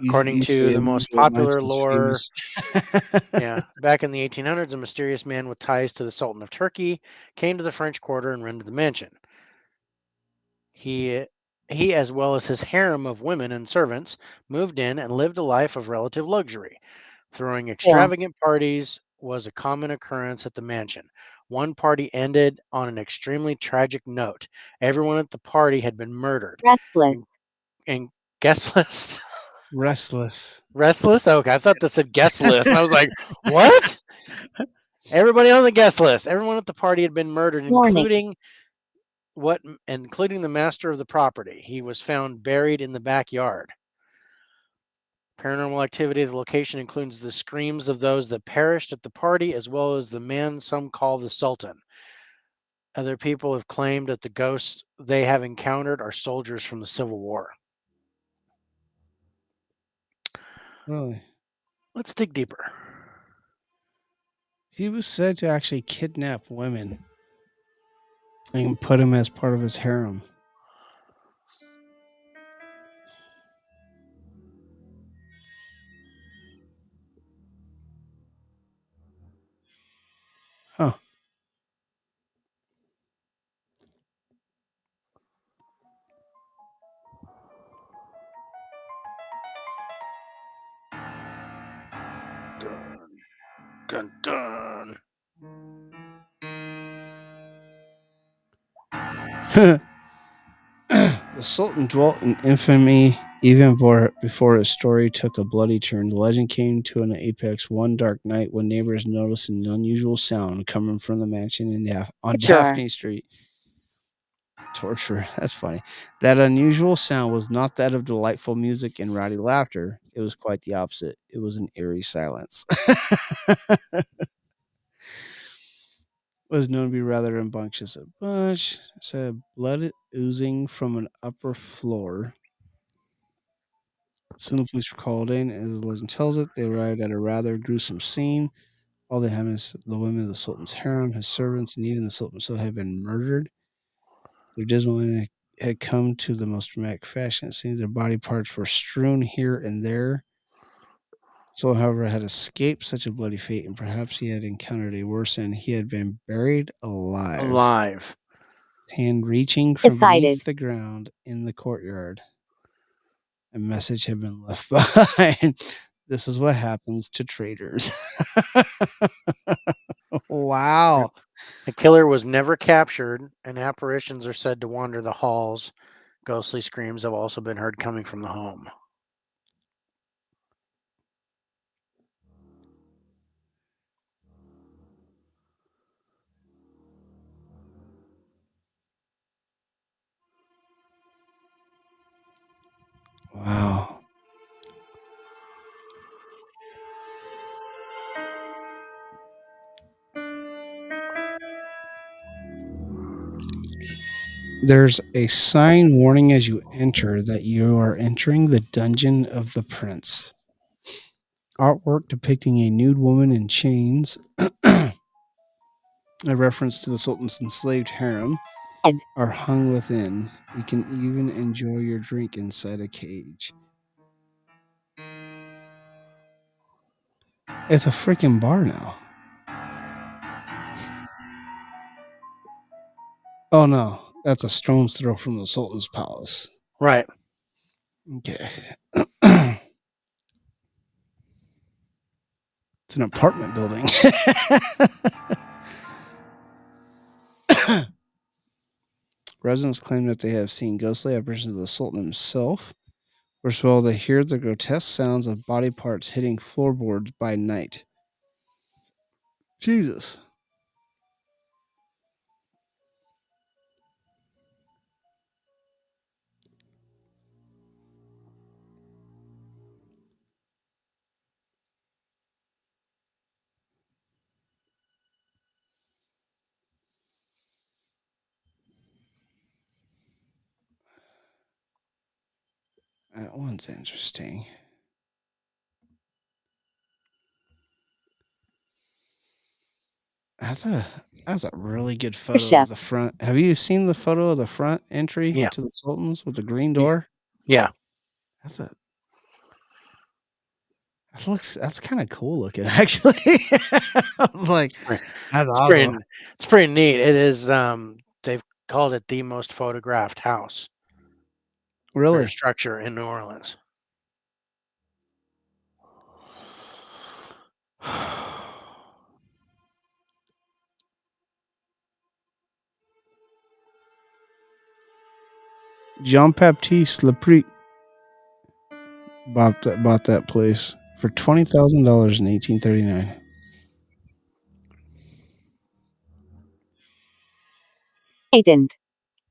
B: According
A: You
B: to
A: say
B: the most
A: unusual, mine
B: popular
A: says
B: lore,
A: famous.
B: yeah, back in the 1800s, a mysterious man with ties to the Sultan of Turkey came to the French Quarter and rented the mansion. He, as well as his harem of women and servants, moved in and lived a life of relative luxury. Throwing extravagant parties was a common occurrence at the mansion. One party ended on an extremely tragic note. Everyone at the party had been murdered.
C: Restless.
B: And guest list.
A: Restless.
B: Restless? Okay, I thought that said guest list. And I was like, what? Everybody on the guest list. Everyone at the party had been murdered,
C: Warning.
B: including the master of the property. He was found buried in the backyard. Paranormal activity at the location includes the screams of those that perished at the party, as well as the man some call the Sultan. Other people have claimed that the ghosts they have encountered are soldiers from the Civil War.
A: Really?
B: Let's dig deeper.
A: He was said to actually kidnap women and put him as part of his harem. Huh.
B: Dun, dun, dun.
A: The Sultan dwelt in infamy even before his story took a bloody turn. The legend came to an apex one dark night when neighbors noticed an unusual sound coming from the mansion on
C: Sure.
A: Daphne Street. Torture. That's funny. That unusual sound was not that of delightful music and rowdy laughter. It was quite the opposite. It was an eerie silence. Was known to be rather rambunctious. A bunch said blood oozing from an upper floor. Soon the police were called in. As the legend tells it, they arrived at a rather gruesome scene. All the inhabitants, the women of the Sultan's harem, his servants, and even the Sultan himself had been murdered. Their dismal end had come to the most dramatic fashion. It seems their body parts were strewn here and there. So, however, had escaped such a bloody fate, and perhaps he had encountered a worse end. He had been buried alive,
B: Alive.
A: hand reaching from
C: Decided.
A: beneath the ground in the courtyard. A message had been left behind. This is what happens to traitors.
B: Yep.
A: Wow.
B: The killer was never captured, and apparitions are said to wander the halls. Ghostly screams have also been heard coming from the home.
A: Wow. There's a sign warning as you enter that you are entering the dungeon of the prince. Artwork depicting a nude woman in chains, a reference to the Sultan's enslaved harem,
C: Ed.
A: are hung within. You can even enjoy your drink inside a cage. It's a freaking bar now. Oh no, that's a stone's throw from the Sultan's palace.
B: Right.
A: Okay. It's an apartment building. Residents claim that they have seen ghostly apparitions of the Sultan himself. First of all, they hear the grotesque sounds of body parts hitting floorboards by night. Jesus. That one's interesting. That's a that's a really good photo of
C: Chef.
A: the front. Have you seen the photo of the front entry
B: Yeah.
A: to the Sultans with the green
B: Y-
A: door?
B: Yeah.
A: That's a that's kind of cool looking actually. I was like,
B: Right.
A: that's
B: It's
A: awesome.
B: pretty. It's pretty neat. It is. They've called it the most photographed house or
A: Really?
B: structure in New Orleans.
A: Jean Baptiste Lepre bought that place for $20,000 in 1839.
C: Patent.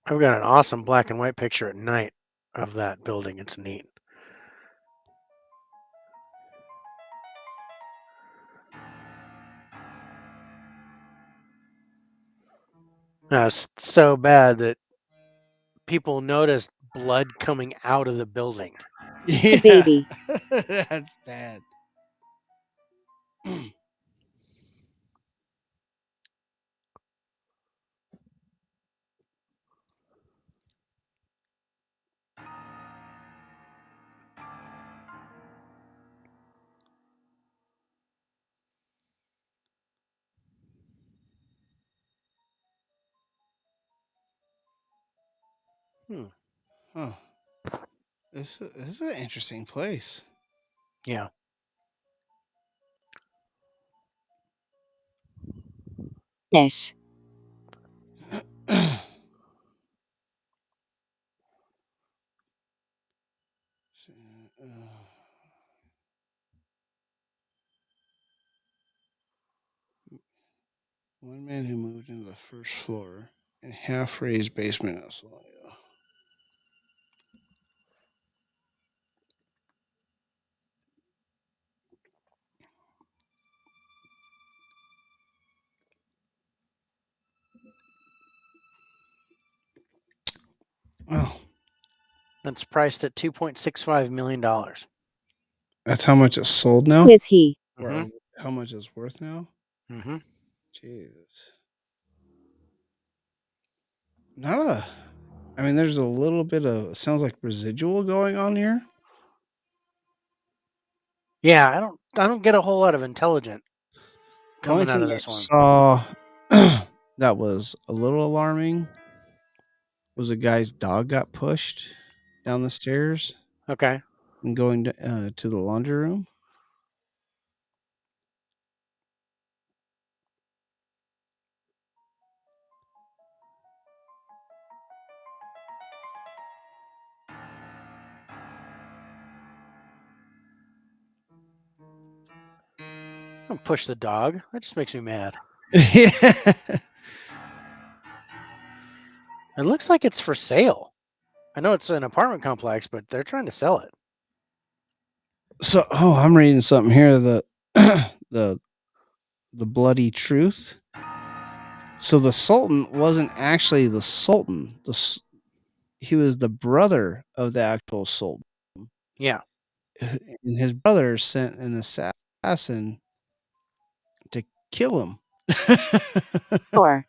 B: I've got an awesome black and white picture at night of that building. It's neat. It's so bad that people noticed blood coming out of the building.
C: The
A: Yeah,
C: baby.
A: that's bad.
B: Hmm.
A: Huh. This is an interesting place.
B: Yeah.
C: Nish.
A: One man who moved into the first floor. and half-raised basement. Oh,
B: That's priced at $2.65 million.
A: that's how much it's sold now?
C: Who is he?
A: Or
B: Mm-hmm.
A: how much it's worth now?
B: Mm-hmm.
A: Jesus. Not a. I mean, there's a little bit of it sounds like residual going on here.
B: Yeah, I don't get a whole lot of intelligent
A: The only
B: coming out
A: thing
B: of
A: I
B: this one.
A: saw that was a little alarming was a guy's dog got pushed down the stairs
B: Okay.
A: and going to the laundry room.
B: Don't push the dog. That just makes me mad.
A: Yeah.
B: It looks like it's for sale. I know it's an apartment complex, but they're trying to sell it.
A: So, I'm reading something here. The the bloody truth. So the Sultan wasn't actually the Sultan. He was the brother of the actual Sultan,
B: Yeah.
A: and his brother sent an assassin to kill him.
C: Or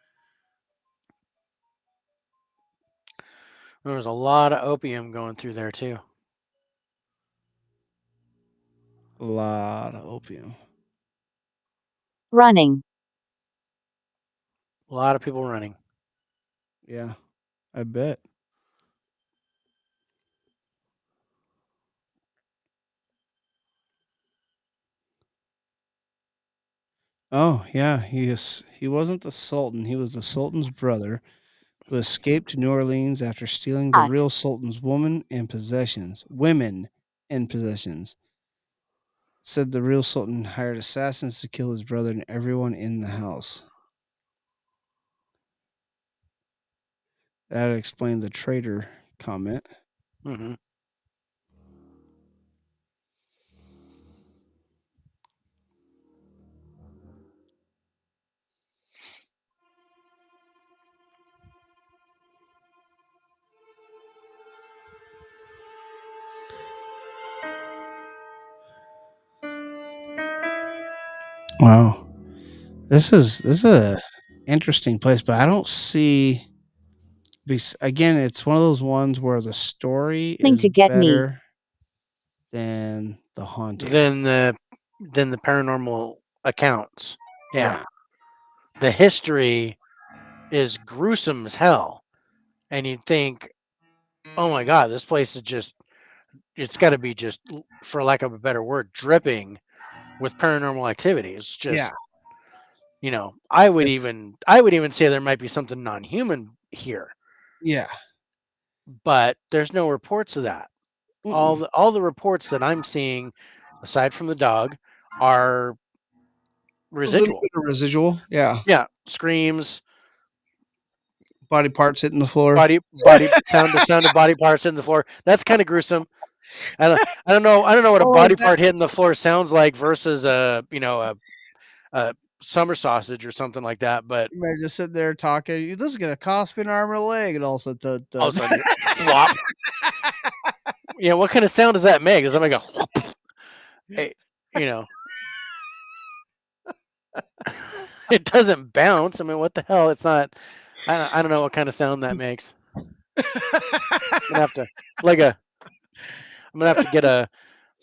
B: There was a lot of opium going through there too.
A: A lot of opium.
C: running.
B: A lot of people running.
A: Yeah, I bet. Oh yeah, he wasn't the Sultan. He was the Sultan's brother who escaped to New Orleans after stealing the
C: Hot.
A: real Sultan's women and possessions. Said the real Sultan hired assassins to kill his brother and everyone in the house. That explained the traitor comment.
B: Mm-hmm.
A: Wow. This is a interesting place, but I don't see again, it's one of those ones where the story
C: Coming
A: is
C: to get me.
A: better than the haunting.
B: Then the paranormal accounts. Yeah.
A: Yeah.
B: The history is gruesome as hell. And you'd think, oh my God, this place is just, it's got to be just, for lack of a better word, dripping with paranormal activity. It's
A: Yeah.
B: just, I would
A: It's
B: even say there might be something non-human here,
A: yeah.
B: but there's no reports of that.
A: Mm-mm.
B: All the reports that I'm seeing, aside from the dog, are
A: A little
B: residual.
A: bit of residual. Yeah.
B: Yeah, screams,
A: Body parts hitting the floor.
B: body sound of body parts hitting the floor. That's kind of gruesome. I don't know what a
A: Oh,
B: body
A: is that
B: part hitting the floor sounds like versus a summer sausage or something like that. But
A: you might just sitting there talking. This is gonna cost me an arm and a leg, and all of a sudden,
B: all of a sudden, flop. What kind of sound does that make? Does that make a eh, you know? It doesn't bounce. I mean, what the hell? It's not. I don't know what kind of sound that makes. I'm gonna have to like a. I'm gonna have to get a.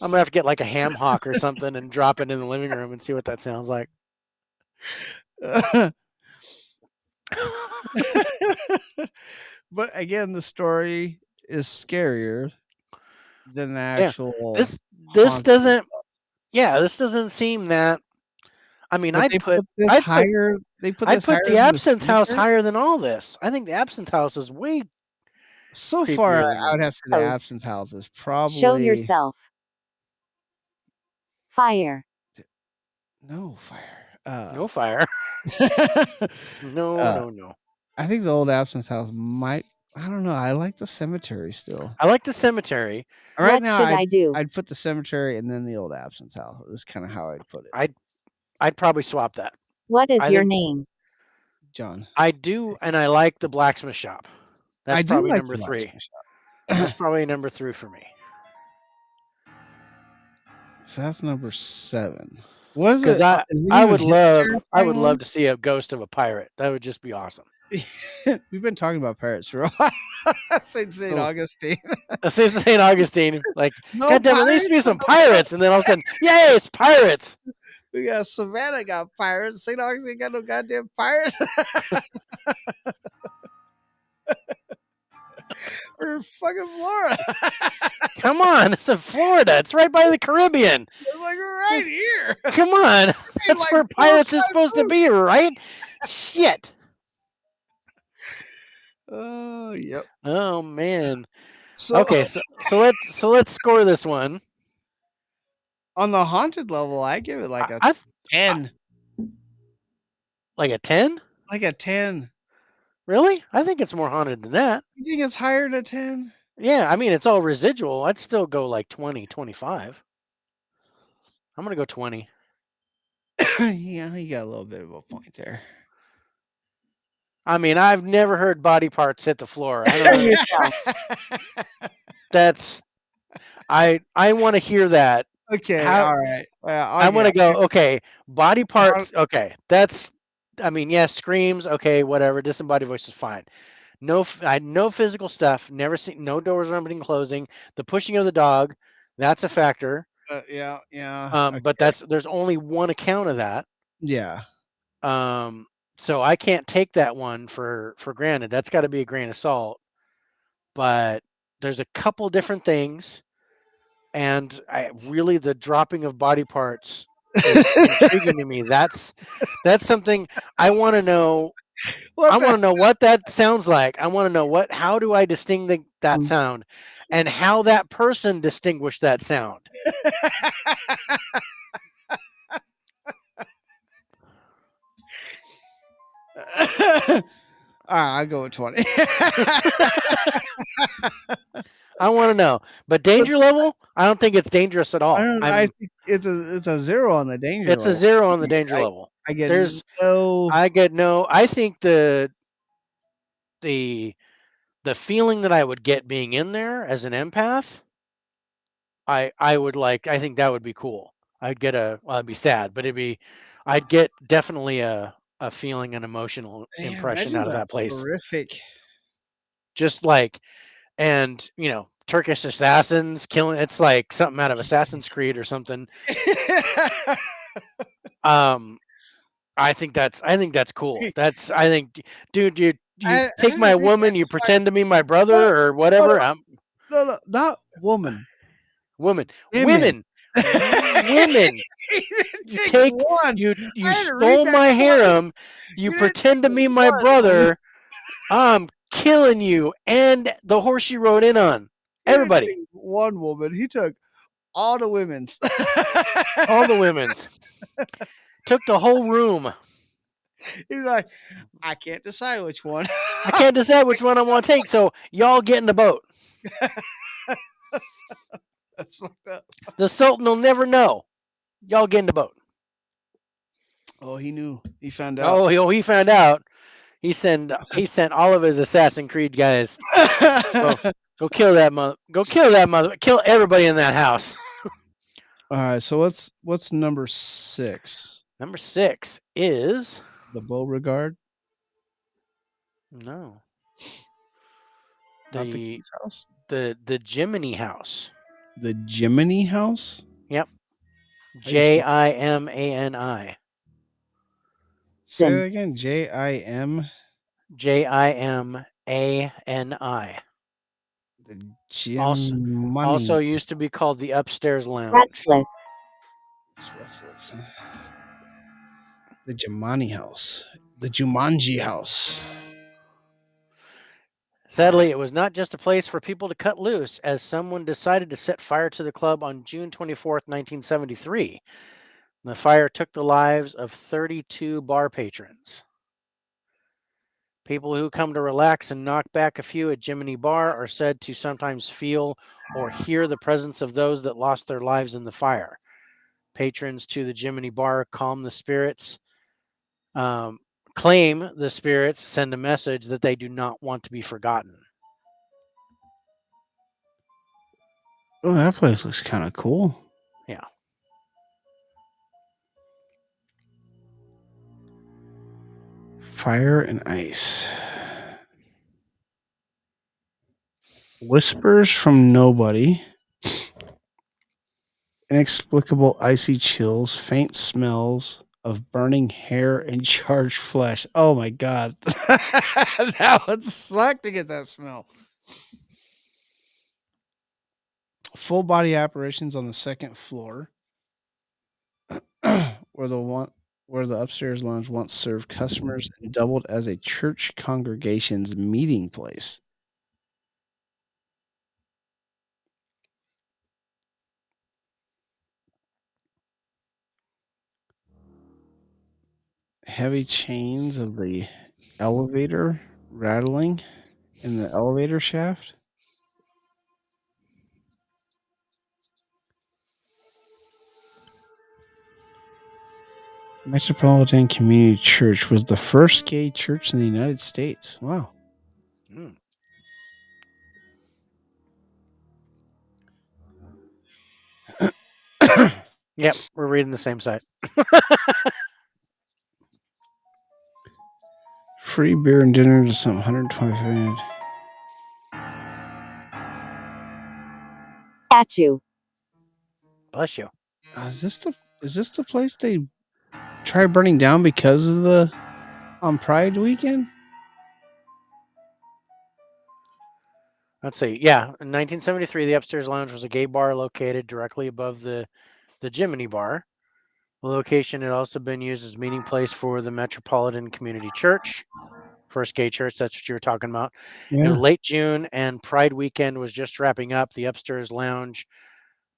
B: I'm gonna have to get like a ham hock or something and drop it in the living room and see what that sounds like.
A: But again, the story is scarier than the
B: Yeah,
A: actual
B: this
A: haunting.
B: doesn't. Yeah, this doesn't seem that. I mean,
A: But they put
B: I'd
A: this
B: put
A: higher
B: the
A: than the
B: Absinthe House
A: sneaker.
B: higher than all this. I think the Absinthe House is way
A: So far,
B: creepier than
A: I would
B: this.
A: have to say the
C: Pose.
A: Absinthe House is
C: Show
A: probably
C: yourself. Fire.
A: no fire.
B: No fire. No,
A: Uh,
B: no, no.
A: I think the Old Absinthe House might. I don't know. I like the cemetery still.
B: I like the cemetery.
A: Right
C: What
A: now,
C: should I do?
A: I'd put the cemetery and then the Old Absinthe House. Is kind of how I'd put it.
B: I'd probably swap that.
C: What is
B: I
C: your
B: think
C: name?
A: John,
B: I do, and I like the blacksmith shop.
A: I
B: That's
A: do
B: probably
A: like the
B: number 3.
A: blacksmith shop.
B: That's probably number 3 for me.
A: So that's number 7. What is
B: Because
A: it? Is it even his
B: I would
A: terrifying
B: love to
A: ones?
B: see a ghost of a pirate. That would just be awesome.
A: We've been talking about pirates for a while. St.
B: Oh,
A: Augustine.
B: St. Augustine, like,
A: No
B: God damn it, there needs to be
A: pirates in
B: some
A: the book.
B: pirates, and then all of a sudden, yay, it's pirates.
A: We got Savannah got pirates. St. Augustine got no goddamn pirates. Or fucking Florida.
B: Come on, it's in Florida. It's right by the Caribbean.
A: It's like right here.
B: Come on,
A: Ain't
B: that's
A: like
B: where
A: 4 or
B: pirates are
A: 5
B: supposed to
A: moves.
B: be, right? Shit.
A: Oh, yep.
B: Oh man.
A: So
B: Okay, so let's score this one.
A: on the haunted level, I give it like a
B: I
A: 10.
B: like a 10.
A: Like a 10.
B: Really? I think it's more haunted than that.
A: You think it's higher than a 10?
B: Yeah, I mean it's all residual. I'd still go like 20, 25. I'm gonna go 20.
A: Yeah, you got a little bit of a point there.
B: I mean, I've never heard body parts hit the floor. I
C: Kill
B: don't know.
C: yourself.
B: That's I want to hear that.
A: Okay,
B: How
A: all right.
B: I want to go. Okay, body parts. Okay, that's. I mean, yes, screams. Okay, whatever. Disembodied voice is fine. No, I had no physical stuff. Never seen no doors opening and closing. The pushing of the dog, that's a factor.
A: Yeah.
B: But there's only one account of that.
A: Yeah.
B: So I can't take that one for granted. That's got to be a grain of salt. But there's a couple different things, and really the dropping of body parts is intriguing to me. That's something I want to know. I want to know what that sounds like. I want to know how do I distinguish that sound, and how that person distinguished that sound.
A: I'll go with 20.
B: I want to know, but danger level, I don't think it's dangerous at all.
A: I think it's a 0 on the danger
B: It's
A: level.
B: a 0 on the danger level.
A: I get
B: no. I think the feeling that I would get being in there as an empath, I would like. I think that would be cool. I'd be sad, but I'd get definitely a feeling, an emotional impression
A: imagine
B: out of
A: the
B: that place.
A: horrific.
B: Just like, and Turkish assassins killing. It's like something out of Assassin's Creed or something. I think that's cool. I think, dude, you take my woman, you pretend to be my brother or whatever.
A: No, not woman.
B: Women.
A: Women.
B: You take
A: one.
B: you stole my harem. You pretend to be my brother. I'm killing you and the horse you rode in on. Everybody.
A: One woman. He took all the women's.
B: All the women's. Took the whole room.
A: He's like, I can't decide which one.
B: I can't decide which one I want to take, so y'all get in the boat.
A: That's fucked up.
B: The Sultan will never know. Y'all get in the boat.
A: Oh, he knew. He found out.
B: Oh, he found out. He sent all of his Assassin's Creed guys. Go kill that mother. Go kill that mother. Kill everybody in that house.
A: All right. So what's number 6?
B: Number 6 is
A: The Beauregard.
B: No.
A: Not the Key's house.
B: The Gemini House.
A: The Gemini House.
B: Yep. Jimani.
A: Say that again. Jimani. The Gemini.
B: Also used to be called the Upstairs Lounge.
C: Restless.
A: It's restless. The Gemini House. The Jumanji House.
B: Sadly, it was not just a place for people to cut loose, as someone decided to set fire to the club on June 24th, 1973. The fire took the lives of 32 bar patrons. People who come to relax and knock back a few at Gemini Bar are said to sometimes feel or hear the presence of those that lost their lives in the fire. Patrons to the Gemini Bar calm the spirits, claim the spirits, send a message that they do not want to be forgotten.
A: Oh, that place looks kind of cool.
B: Yeah.
A: Fire and ice. Whispers from nobody. Inexplicable icy chills, faint smells of burning hair and charred flesh. Oh my god. That would suck to get that smell. Full body apparitions on the second floor. where the upstairs lounge once served customers and doubled as a church congregation's meeting place. Heavy chains of the elevator rattling in the elevator shaft. Metropolitan Community Church was the first gay church in the United States. Wow.
B: Mm. Yep, we're reading the same site.
A: Free beer and dinner to some 125.
C: Statue.
B: Bless you.
A: Is this the place they tried burning down because of the on Pride weekend?
B: Let's see. Yeah, in 1973, the upstairs lounge was a gay bar located directly above the Gemini Bar. The location had also been used as meeting place for the Metropolitan Community Church, first gay church. That's what you were talking about. It was
A: Yeah.
B: late June, and Pride weekend was just wrapping up. The upstairs lounge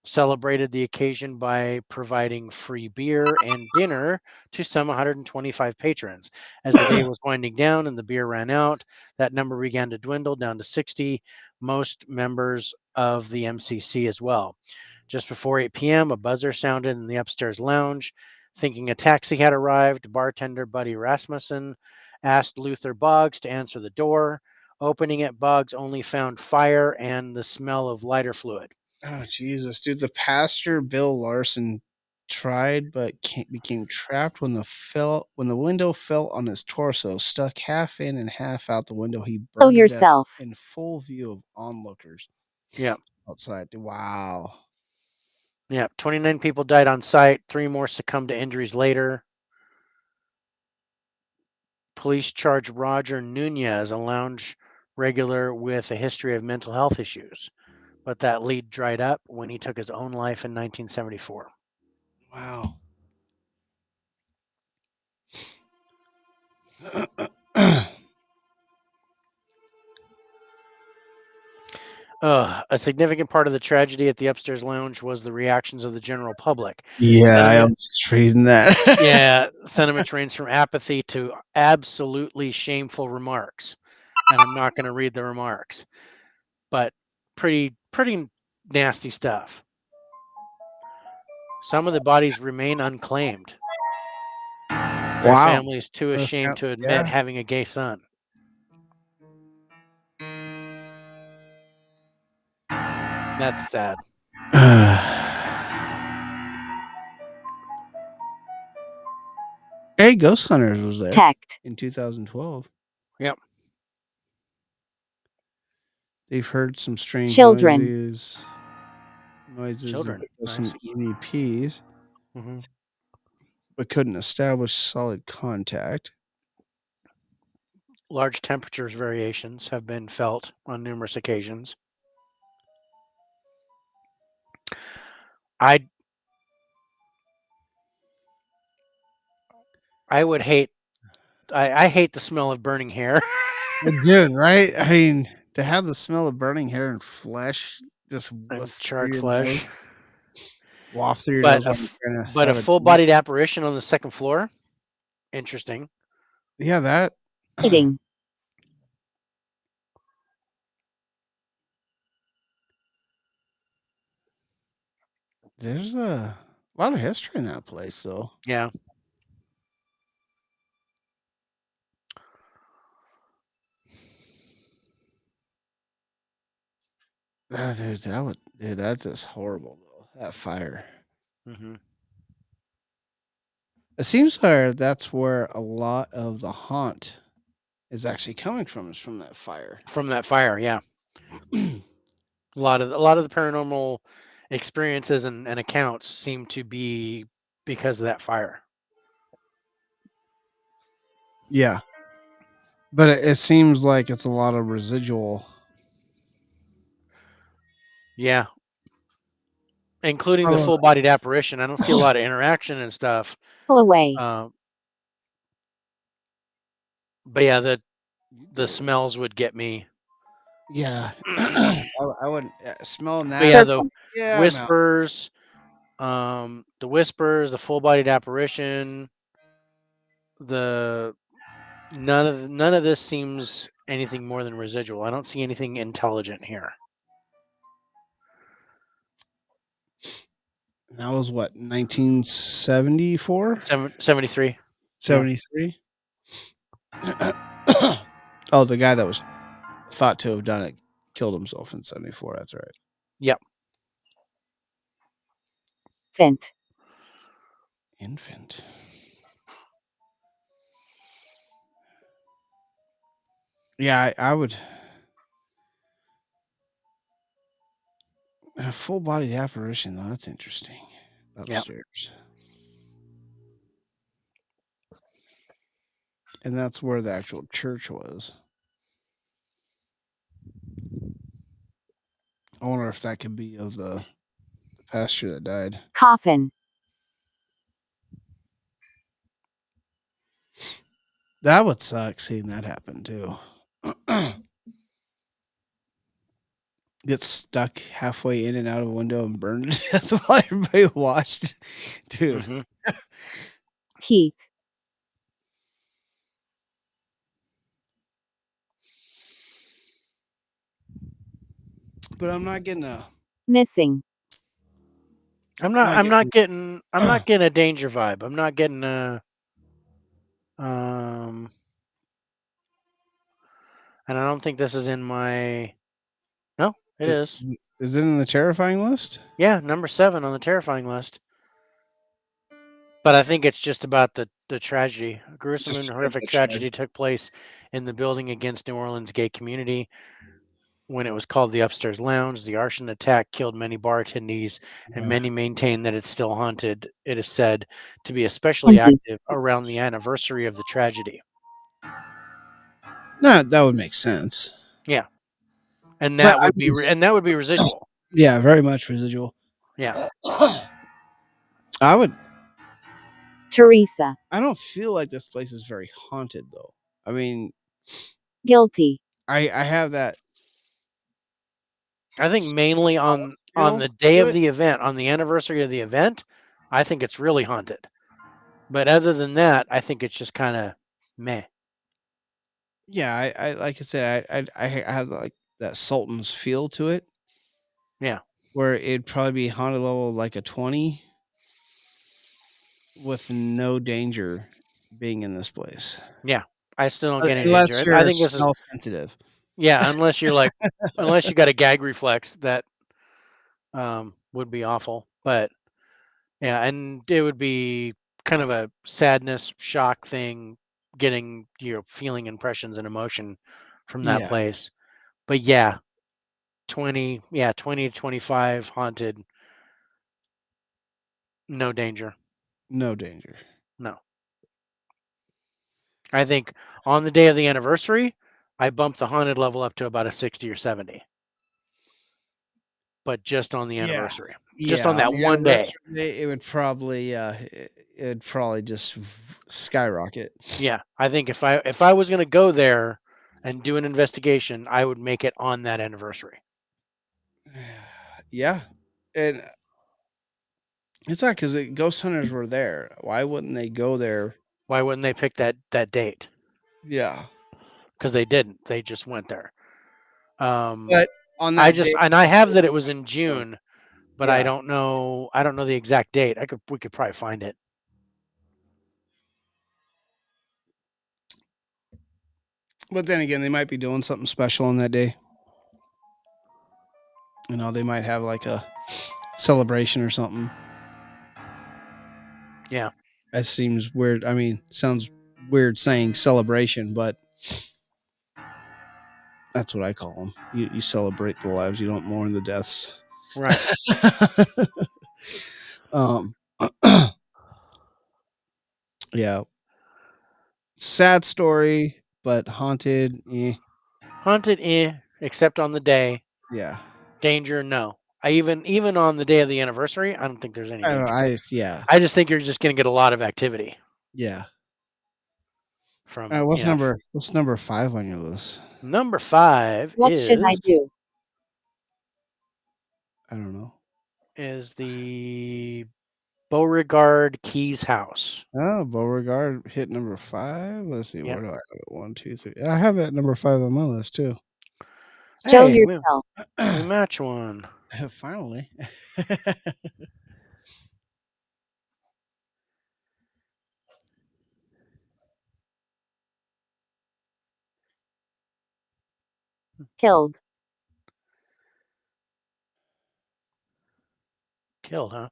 B: celebrated the occasion by providing free beer and dinner to some 125 patrons. As the day was winding down and the beer ran out, that number began to dwindle down to 60, most members of the MCC as well. Just before 8 p.m., a buzzer sounded in the upstairs lounge. Thinking a taxi had arrived, bartender Buddy Rasmussen asked Luther Boggs to answer the door. Opening it, Boggs only found fire and the smell of lighter fluid.
A: Oh Jesus, dude! The pastor Bill Larson tried, but became trapped when the window fell on his torso, stuck half in and half out the window. He
C: Oh,
A: burned to death
C: yourself.
A: in full view of onlookers.
B: Yeah.
A: Outside. Wow.
B: Yeah, 29 people died on site. 3 more succumbed to injuries later. Police charged Roger Nunez, a lounge regular with a history of mental health issues, but that lead dried up when he took his own life in 1974.
A: Wow.
B: A significant part of the tragedy at the upstairs lounge was the reactions of the general public.
A: Yeah, I
B: Sentiment,
A: was just reading that.
B: yeah, sentiment ranged from apathy to absolutely shameful remarks. And I'm not going to read the remarks, but pretty nasty stuff. Some of the bodies remain unclaimed. Their
A: Wow.
B: family is too ashamed to admit
A: Yeah.
B: having a gay son. That's sad.
A: Hey, Ghost Hunters was there
C: Protect.
A: in 2012.
B: Yep.
A: They've heard some strange
C: Children.
A: noises
B: Children,
A: and some
B: nice.
A: EVPs,
B: hmm
A: but couldn't establish solid contact.
B: Large temperatures variations have been felt on numerous occasions. I would hate. I hate the smell of burning hair.
A: Dude, right? I mean, to have the smell of burning hair and flesh just
B: and
A: waft through
B: charred
A: your
B: flesh.
A: nose, waft through your
B: But
A: nose while you're trying to
B: a
A: have a drink.
B: full-bodied apparition on the second floor. Interesting.
A: Yeah, that.
C: Eating.
A: There's a lot of history in that place, though.
B: Yeah.
A: Dude, that's just horrible, though. That fire.
B: Hmm.
A: It seems like that's where a lot of the haunt is actually coming from, is from that fire.
B: From that fire, yeah. A lot of the paranormal experiences and accounts seem to be because of that fire.
A: Yeah. But it seems like it's a lot of residual.
B: Yeah, including the
A: Oh,
B: full-bodied apparition. I don't see a lot of interaction and stuff.
C: Pull away.
B: But yeah,
A: you
B: the
A: do.
B: smells would get me.
A: Yeah. I wouldn't smelling
B: But
A: that.
B: yeah, the
C: Circle.
A: Yeah, I'm out.
B: whispers, the full-bodied apparition, the none of this seems anything more than residual. I don't see anything intelligent here.
A: That was what, 1974?
B: 73.
A: 73? Oh, the guy that was thought to have done it killed himself in 74. That's right.
B: Yep.
C: Fint.
A: Infant. Yeah, I would. A full bodied apparition, though. That's interesting.
B: Yep.
A: Upstairs. And that's where the actual church was. I wonder if that could be of the pastor that died.
C: Coffin.
A: That would suck seeing that happen too. Get stuck halfway in and out of a window and burned to death while everybody watched. Dude.
B: Mhm.
C: Keith.
A: But I'm not getting a
C: Missing.
B: I'm
A: not getting
B: not getting a danger vibe. I'm not getting a um and I don't think this is in my No, it is.
A: is it in the terrifying list?
B: Yeah, number 7 on the terrifying list. But I think it's just about the tragedy. A gruesome and horrific
A: The tragedy.
B: tragedy took place in the building against New Orleans gay community when it was called the Upstairs Lounge. The arson attack killed many bar attendees, and
A: Yeah.
B: many maintain that it's still haunted. It is said to be especially
C: 20.
B: active around the anniversary of the tragedy.
A: No, that would make sense.
B: Yeah, and
A: But I mean,
B: that would be residual.
A: yeah, very much residual.
B: Yeah,
A: I would.
C: Teresa.
A: I don't feel like this place is very haunted, though. I mean,
C: Guilty.
A: I have that
B: I think mainly on
A: feel
B: the day
A: to
B: of
A: it.
B: the event, on the anniversary of the event, I think it's really haunted. But other than that, I think it's just kind of meh.
A: Yeah, I like I said, I have like that Sultan's feel to it,
B: Yeah,
A: where it'd probably be haunted level like a 20 with no danger being in this place.
B: yeah. I still don't get any
A: Unless
B: danger. I
A: you're
B: think this is
A: smell sensitive.
B: Yeah, unless you're like, unless you got a gag reflex that would be awful. But yeah, and it would be kind of a sadness, shock thing, getting feeling impressions and emotion from that
A: Yeah,
B: place. But yeah, 20 to 25 haunted, no danger.
A: no danger.
B: No. I think on the day of the anniversary, I bumped the haunted level up to about a 60 or 70. But just on the
A: Yeah.
B: anniversary. Just
A: Yeah,
B: on
A: on
B: that
A: the
B: one day.
A: anniversary day, it would probably just skyrocket.
B: Yeah, I think if I was gonna go there and do an investigation, I would make it on that anniversary.
A: Yeah, and it's not because the ghost hunters were there. Why wouldn't they go there?
B: Why wouldn't they pick that date?
A: Yeah,
B: Because they didn't. They just went there.
A: but on
B: I
A: that
B: just
A: day,
B: and I have that it was in June, but I
A: Yeah.
B: don't know. I don't know the exact date. We could probably find it.
A: But then again, they might be doing something special on that day. You know, they might have like a celebration or something.
B: Yeah.
A: That seems weird. I mean, sounds weird saying celebration, but that's what I call them. You celebrate the lives, you don't mourn the deaths.
B: Right.
A: um, yeah, sad story, but haunted.
B: Haunted, except on the day.
A: Yeah,
B: Danger, no. I even on the day of the anniversary, I don't think there's any
A: I don't know.
B: danger.
A: Yeah,
B: I just think you're just going to get a lot of activity
A: yeah.
B: from
A: What's number 5 on your list?
B: Number 5
C: What should I do?
A: I don't know.
B: is the Beauregard Keys house.
A: Oh, Beauregard hit number 5. Let's see,
B: Yep.
A: where do I have it? 1, 2, 3. I have it at number 5 on my list too.
C: Show
B: Hey,
C: yourself.
B: we match one.
A: Finally.
C: Killed.
B: Killed, huh?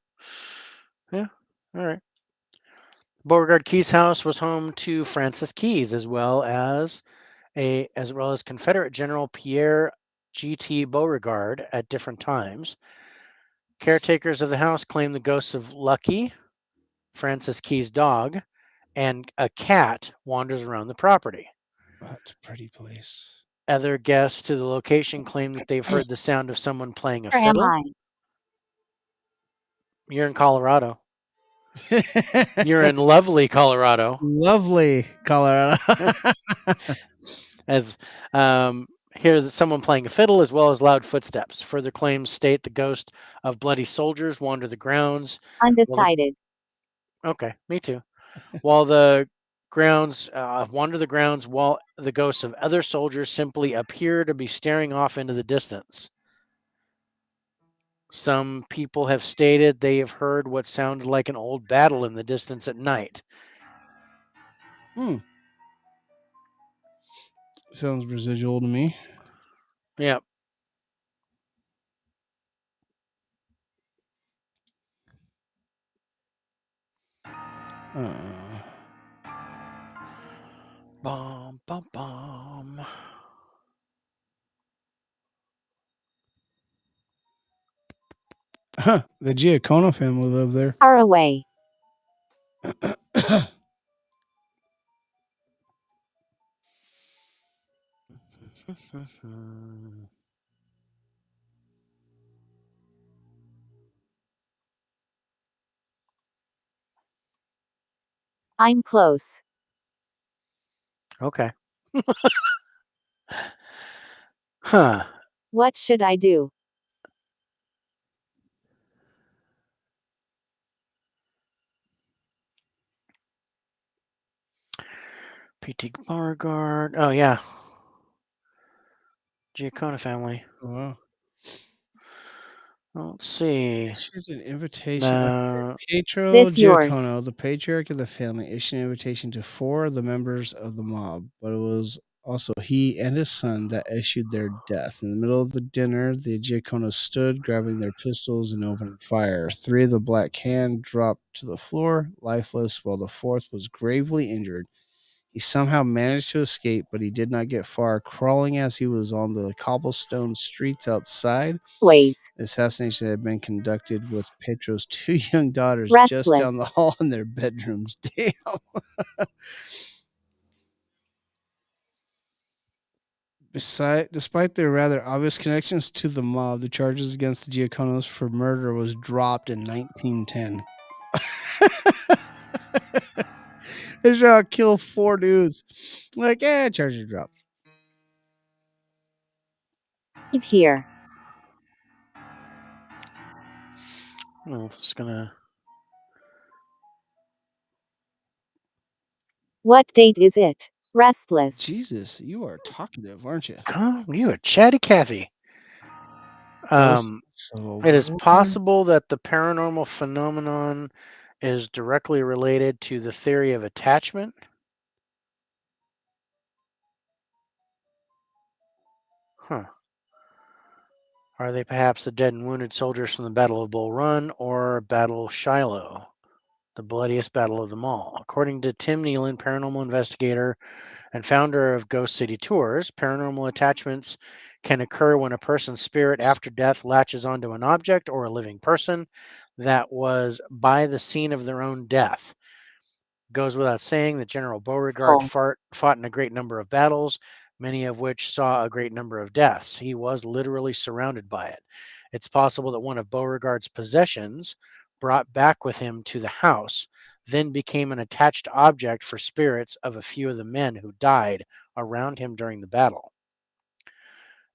B: Yeah. All right. Beauregard Keys house was home to Francis Keyes as well as Confederate General Pierre G.T. Beauregard at different times. Caretakers of the house claim the ghosts of Lucky, Francis Keyes' dog, and a cat wanders around the property.
A: That's a pretty place.
B: Other guests to the location claim that they've heard the sound of someone playing a
C: Where am
B: fiddle.
C: I?
B: You're in Colorado. You're in lovely Colorado.
A: Lovely Colorado.
B: As hear someone playing a fiddle as well as loud footsteps. Further claims state the ghost of bloody soldiers wander the grounds.
C: Undecided.
B: Okay, me too. While the grounds wander the grounds, while the ghosts of other soldiers simply appear to be staring off into the distance. Some people have stated they have heard what sounded like an old battle in the distance at night.
A: Sounds residual to me.
B: Yep. Bum, bum, bum.
A: The Giacono family lived there.
C: Far away. I'm close.
B: Okay. Huh.
C: What should I do?
B: P.T. Beauregard. Oh, yeah. Giacono family.
A: Wow.
B: Let's see.
A: Issued an invitation. Pietro
C: This yours.
A: Giacono, the patriarch of the family, issued an invitation to 4 of the members of the mob, but it was also he and his son that issued their death. In the middle of the dinner, the Giaconos stood, grabbing their pistols and opening fire. 3 of the Black Hand dropped to the floor, lifeless, while the 4th was gravely injured. He somehow managed to escape, but he did not get far, crawling as he was on the cobblestone streets outside.
C: Ways.
A: The assassination had been conducted with Petro's 2 young daughters just down the
C: Restless.
A: hall in their bedrooms. Damn. Despite their rather obvious connections to the mob, the charges against the Giaconos for murder was dropped in 1910. They shot kill 4 dudes. Like, charges dropped.
C: Leave here.
B: Well, it's gonna.
C: What date is it? Restless.
A: Jesus, you are talkative, aren't you?
B: Come, you a chatty Cathy.
A: Ghost
B: Um,
A: Civil
B: it is
A: War.
B: possible that the paranormal phenomenon is directly related to the theory of attachment. Huh. Are they perhaps the dead and wounded soldiers from the Battle of Bull Run or Battle of Shiloh, the bloodiest battle of them all? According to Tim Nealon, paranormal investigator and founder of Ghost City Tours, paranormal attachments can occur when a person's spirit after death latches onto an object or a living person that was by the scene of their own death. Goes without saying that General Beauregard
C: Skull.
B: fought in a great number of battles, many of which saw a great number of deaths. He was literally surrounded by it. It's possible that one of Beauregard's possessions, brought back with him to the house, then became an attached object for spirits of a few of the men who died around him during the battle.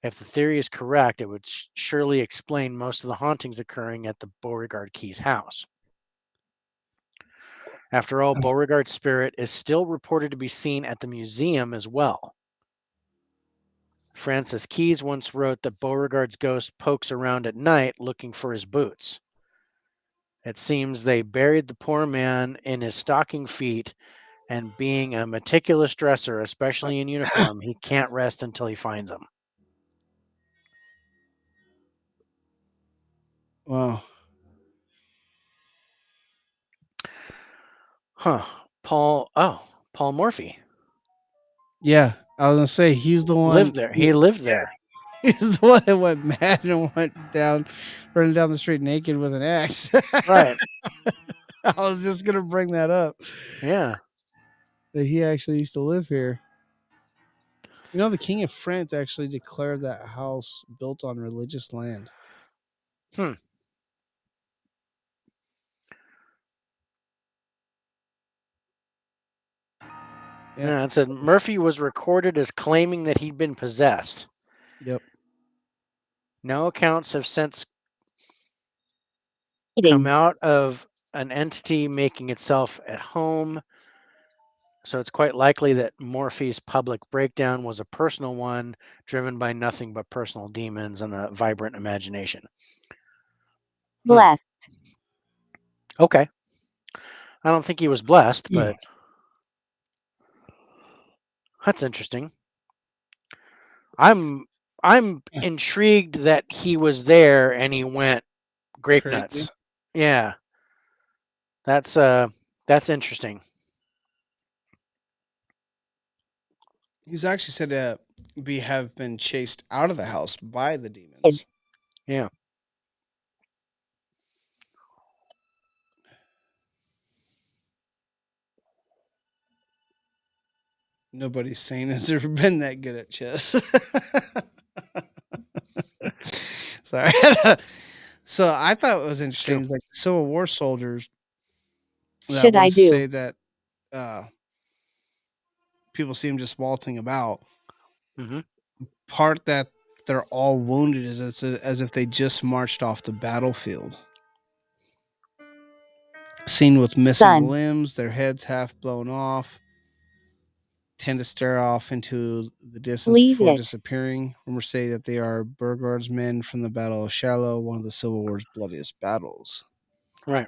B: If the theory is correct, it would surely explain most of the hauntings occurring at the Beauregard Keys house. After all, Beauregard's spirit is still reported to be seen at the museum as well. Francis Keyes once wrote that Beauregard's ghost pokes around at night looking for his boots. It seems they buried the poor man in his stocking feet, and being a meticulous dresser, especially in uniform, he can't rest until he finds them.
A: Wow.
B: Huh. Paul Morphy
A: Yeah, I was gonna say he's the one.
B: lived there. He lived
A: Yeah,
B: there.
A: he's the one that went mad and went down, running down the street naked with an axe.
B: Right.
A: I was just gonna bring that up
B: Yeah.
A: that he actually used to live here. You know, the King of France actually declared that house built on religious land.
B: Hmm.
A: Yeah.
B: Yeah, it said Murphy was recorded as claiming that he'd been possessed.
A: Yep.
B: No accounts have since come
C: Eating.
B: out of an entity making itself at home, so it's quite likely that Morphy's public breakdown was a personal one, driven by nothing but personal demons and a vibrant imagination.
C: Blessed.
B: Okay. I don't think he was blessed, but that's interesting. I'm I'm intrigued that he was there and he went grape
A: Crazy.
B: nuts. Yeah. That's interesting.
A: He's actually said to have been chased out of the house by the demons.
B: Yeah.
A: Nobody's sane has ever been that good at chess. Sorry. So I thought it was
B: It's
A: interesting.
B: true.
A: Is like Civil War soldiers that
C: Should I
A: once say
C: do?
A: that uh, people see him just waltzing about.
B: Hmm.
A: Part that they're all wounded is as if they just marched off the battlefield. Seen with missing
C: Sun.
A: limbs, their heads half blown off, tend to stare off into the distance
C: Leave
A: before
C: it.
A: disappearing. Rumors say that they are Beauregard's men from the Battle of Shiloh, one of the Civil War's bloodiest battles.
B: Right.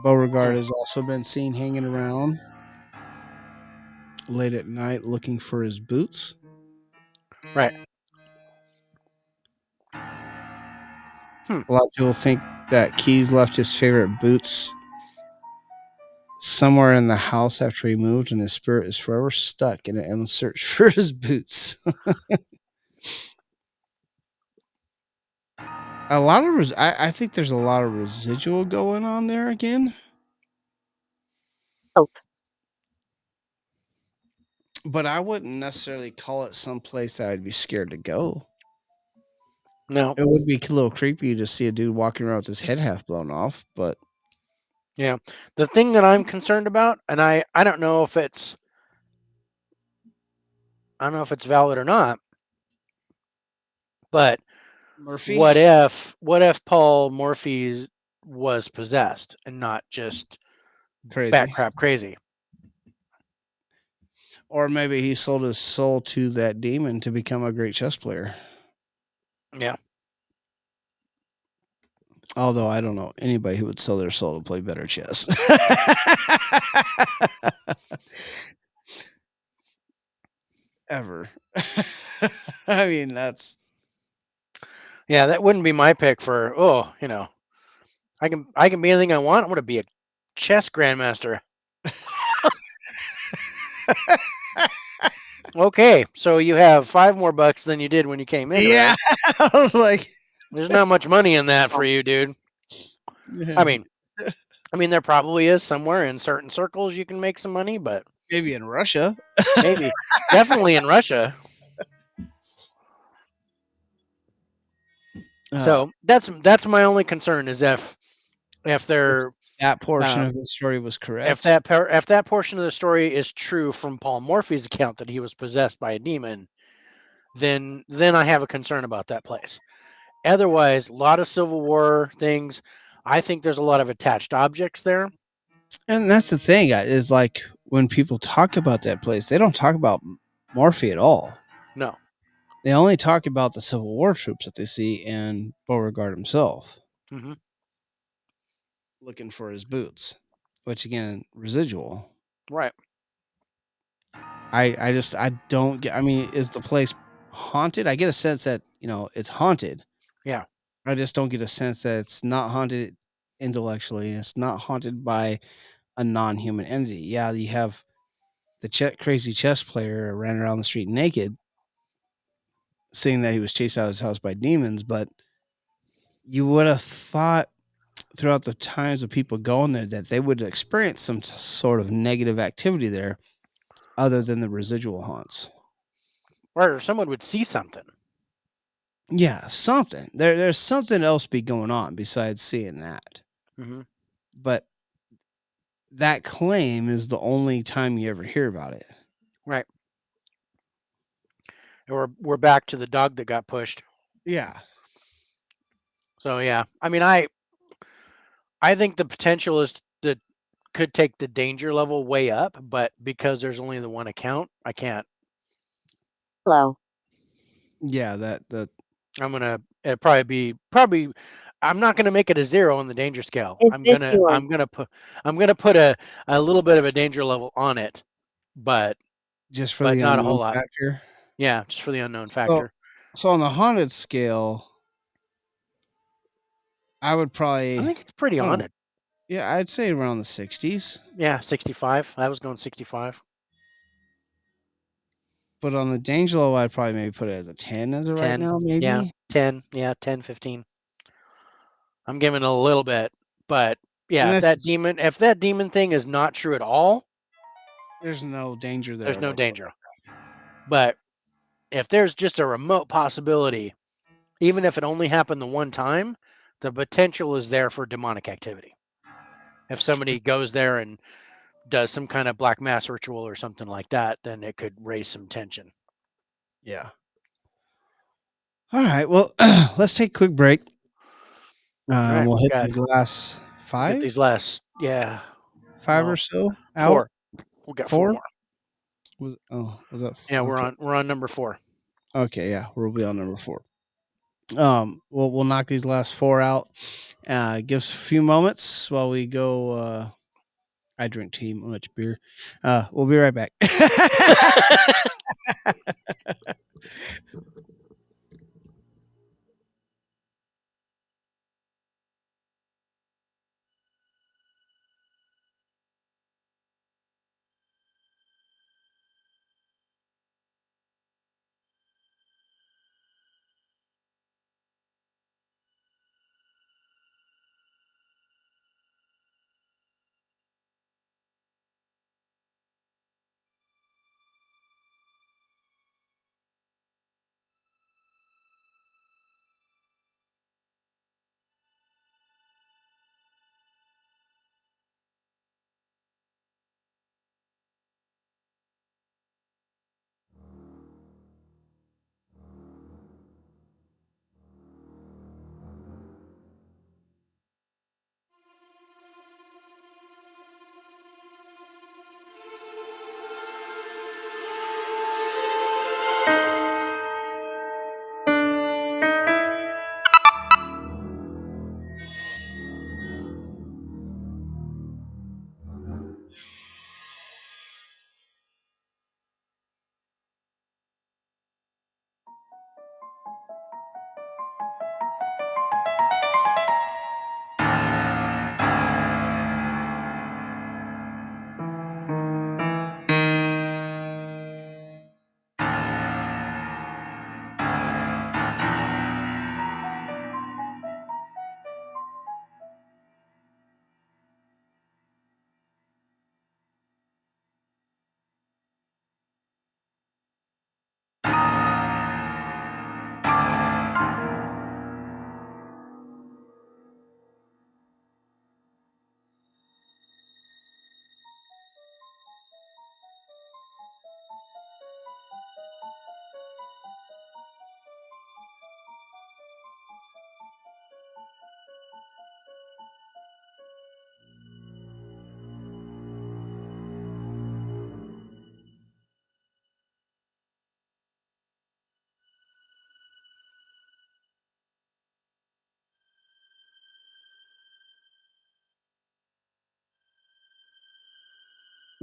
A: Beauregard
B: Hmm.
A: has also been seen hanging around late at night looking for his boots.
B: Right. Hmm.
A: A lot of people think that Keyes left his favorite boots somewhere in the house after he moved, and his spirit is forever stuck in an endless search for his boots. A lot of I think there's a lot of residual going on there again,
C: Hope.
A: but I wouldn't necessarily call it someplace that I'd be scared to go.
B: No.
A: It would be a little creepy to see a dude walking around with his head half blown off, but
B: Yeah. The thing that I'm concerned about, and I don't know if it's valid or not, but
A: Murphy,
B: what if Paul Morphy was possessed and not just bat
A: crazy.
B: crap crazy?
A: Or maybe he sold his soul to that demon to become a great chess player.
B: Yeah.
A: Although I don't know anybody who would sell their soul to play better chess. Ever. I mean, that's
B: Yeah, that wouldn't be my pick for, I can be anything I want. I'm going to be a chess grandmaster. Okay, so you have 5 more bucks than you did when you came in,
A: yeah.
B: right?
A: I was like,
B: There's not much money in that for you, dude. I
A: yeah,
B: mean, there probably is somewhere in certain circles you can make some money, but
A: maybe in Russia.
B: maybe definitely in Russia.
A: Uh,
B: So that's my only concern is if
A: if
B: they're
A: that portion of
B: um,
A: the story was correct.
B: if that portion of the story is true from Paul Morphy's account that he was possessed by a demon, then I have a concern about that place. Otherwise, a lot of Civil War things. I think there's a lot of attached objects there.
A: And that's the thing is like when people talk about that place, they don't talk about Morphy at all.
B: No.
A: They only talk about the Civil War troops that they see and Beauregard himself
B: Hmm.
A: looking for his boots, which again, residual.
B: Right.
A: I don't get. I mean, is the place haunted? I get a sense that it's haunted.
B: Yeah.
A: I just don't get a sense that it's not haunted intellectually. It's not haunted by a non-human entity. Yeah, you have the crazy chess player ran around the street naked, saying that he was chased out of his house by demons, but you would have thought throughout the times of people going there that they would experience some sort of negative activity there other than the residual haunts.
B: Or someone would see something.
A: Yeah, something. There's something else be going on besides seeing that.
B: Hmm.
A: But that claim is the only time you ever hear about it.
B: Right. And we're back to the dog that got pushed.
A: Yeah.
B: So yeah, I think the potential is that could take the danger level way up, but because there's only the one account, I can't.
C: Low.
A: Yeah, that
B: I'm gonna it probably. I'm not gonna make it a 0 on the danger scale.
C: Is
B: I'm
C: this
B: gonna
C: yours?
B: I'm gonna put I'm gonna put a little bit of a danger level on it, but
A: just for
B: but
A: the
B: not a whole
A: unknown
B: lot.
A: factor.
B: Yeah, just for the unknown
A: So
B: factor.
A: so on the haunted scale, I would
B: I
A: probably
B: think it's pretty
A: I don't
B: on
A: know.
B: it.
A: Yeah, I'd say around the 60s.
B: Yeah, 65. I was going 65.
A: But on the danger level, I'd probably maybe put it as a 10 as of right
B: 10.
A: now,
B: Yeah,
A: maybe.
B: 10. Yeah, 10, 15. I'm giving a little bit, but
A: And
B: yeah,
A: that's just,
B: if that demon thing is not true at all,
A: there's no danger
B: there's
A: there
B: no
A: whatsoever.
B: danger. But if there's just a remote possibility, even if it only happened the one time, the potential is there for demonic activity. If somebody goes there and does some kind of black mass ritual or something like that, then it could raise some tension.
A: Yeah. All right. Well, let's take a quick break.
B: All right,
A: We'll hit these last
B: we'll get
A: five,
B: these last, yeah,
A: five or
B: well,
A: so out.
B: 4. We'll get 4
A: Four.
B: more.
A: Was that
B: Yeah, we're
A: okay?
B: on number 4.
A: Okay, yeah, we'll be on number four. We'll knock these last four out. Give us a few moments while we go. I drink too much beer. We'll be right back.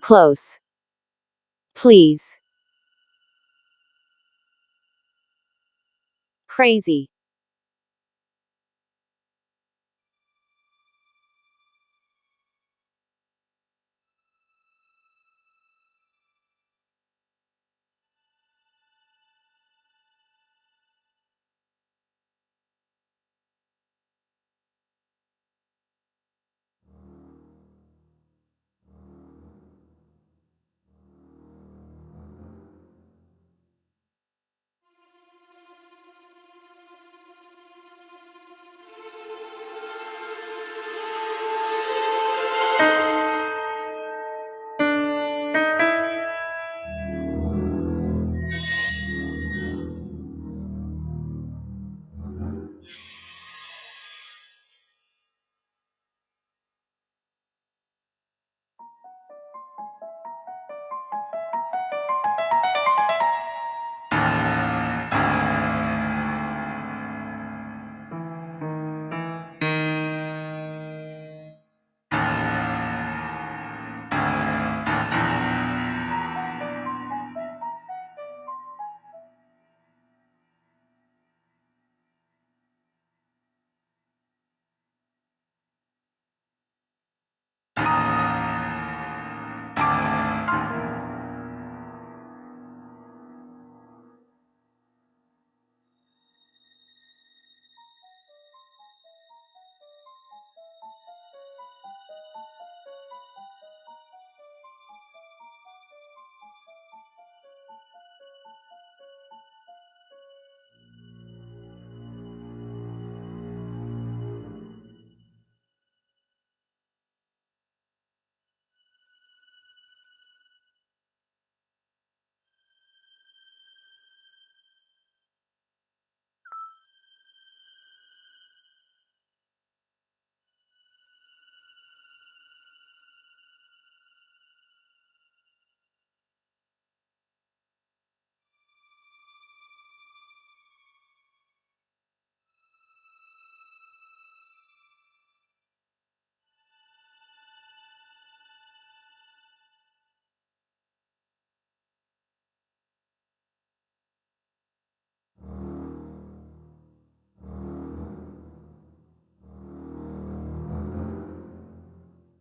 C: close. Please. Crazy.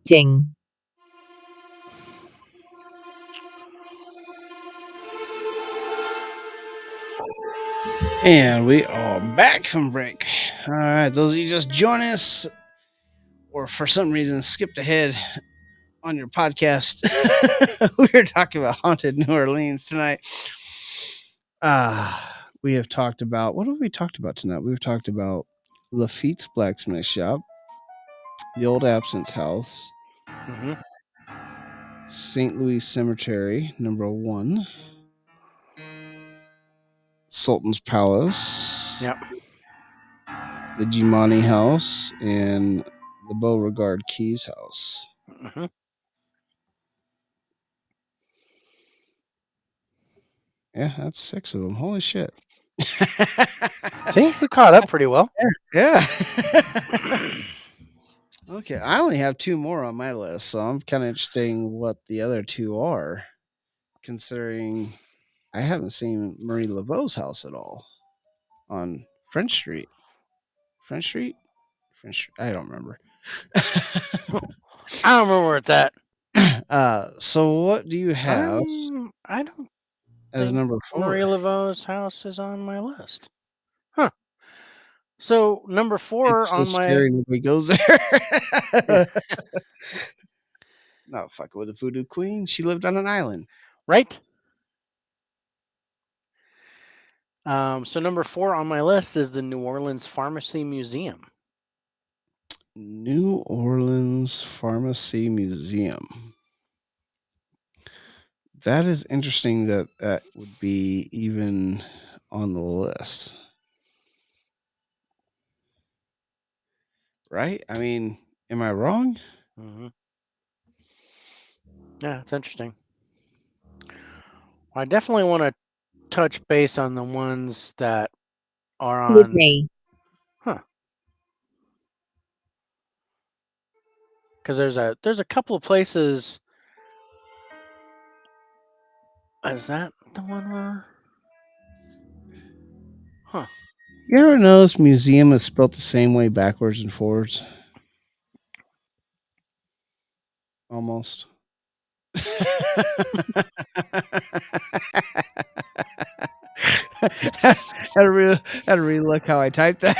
C: Ding.
A: And we are back from break. All right, those of you just joining us, or for some reason skipped ahead on your podcast, we are talking about haunted New Orleans tonight. We have talked about, what have we talked about tonight? We've talked about Lafitte's Blacksmith Shop, the Old Absinthe House,
B: Mm-hmm.
A: St. Louis Cemetery, number 1, Sultan's Palace,
B: Yep.
A: the Gemini House, and the Beauregard Keys House.
B: Mm-hmm.
A: Yeah, that's 6 of them. Holy shit.
B: See, we caught up pretty well.
A: Yeah. Okay, I only have 2 more on my list, so I'm kind of interested in what the other 2 are, considering I haven't seen Marie Laveau's house at all on French Street. French Street? French. I don't remember.
B: I don't remember where it's at.
A: So what do you have
B: I don't
A: as
B: think
A: number 4?
B: Marie Laveau's house is on my list. Huh. So number
A: It's
B: 4
A: so
B: on my
A: scary nobody goes
B: yeah,
A: there. Not fucking with the voodoo queen. She lived on an island.
B: right. So number 4 on my list is the New Orleans Pharmacy Museum.
A: New Orleans Pharmacy Museum. That is interesting that that would be even on the list. Right? I mean, am I wrong?
B: Mm-hmm. Yeah, it's interesting. I definitely want to touch base on the ones that are
C: With
B: on,
C: me.
B: because there's a couple of places Is that the one where? Huh.
A: You ever notice museum is spelled the same way backwards and forwards? Almost. had to re-look how I typed that.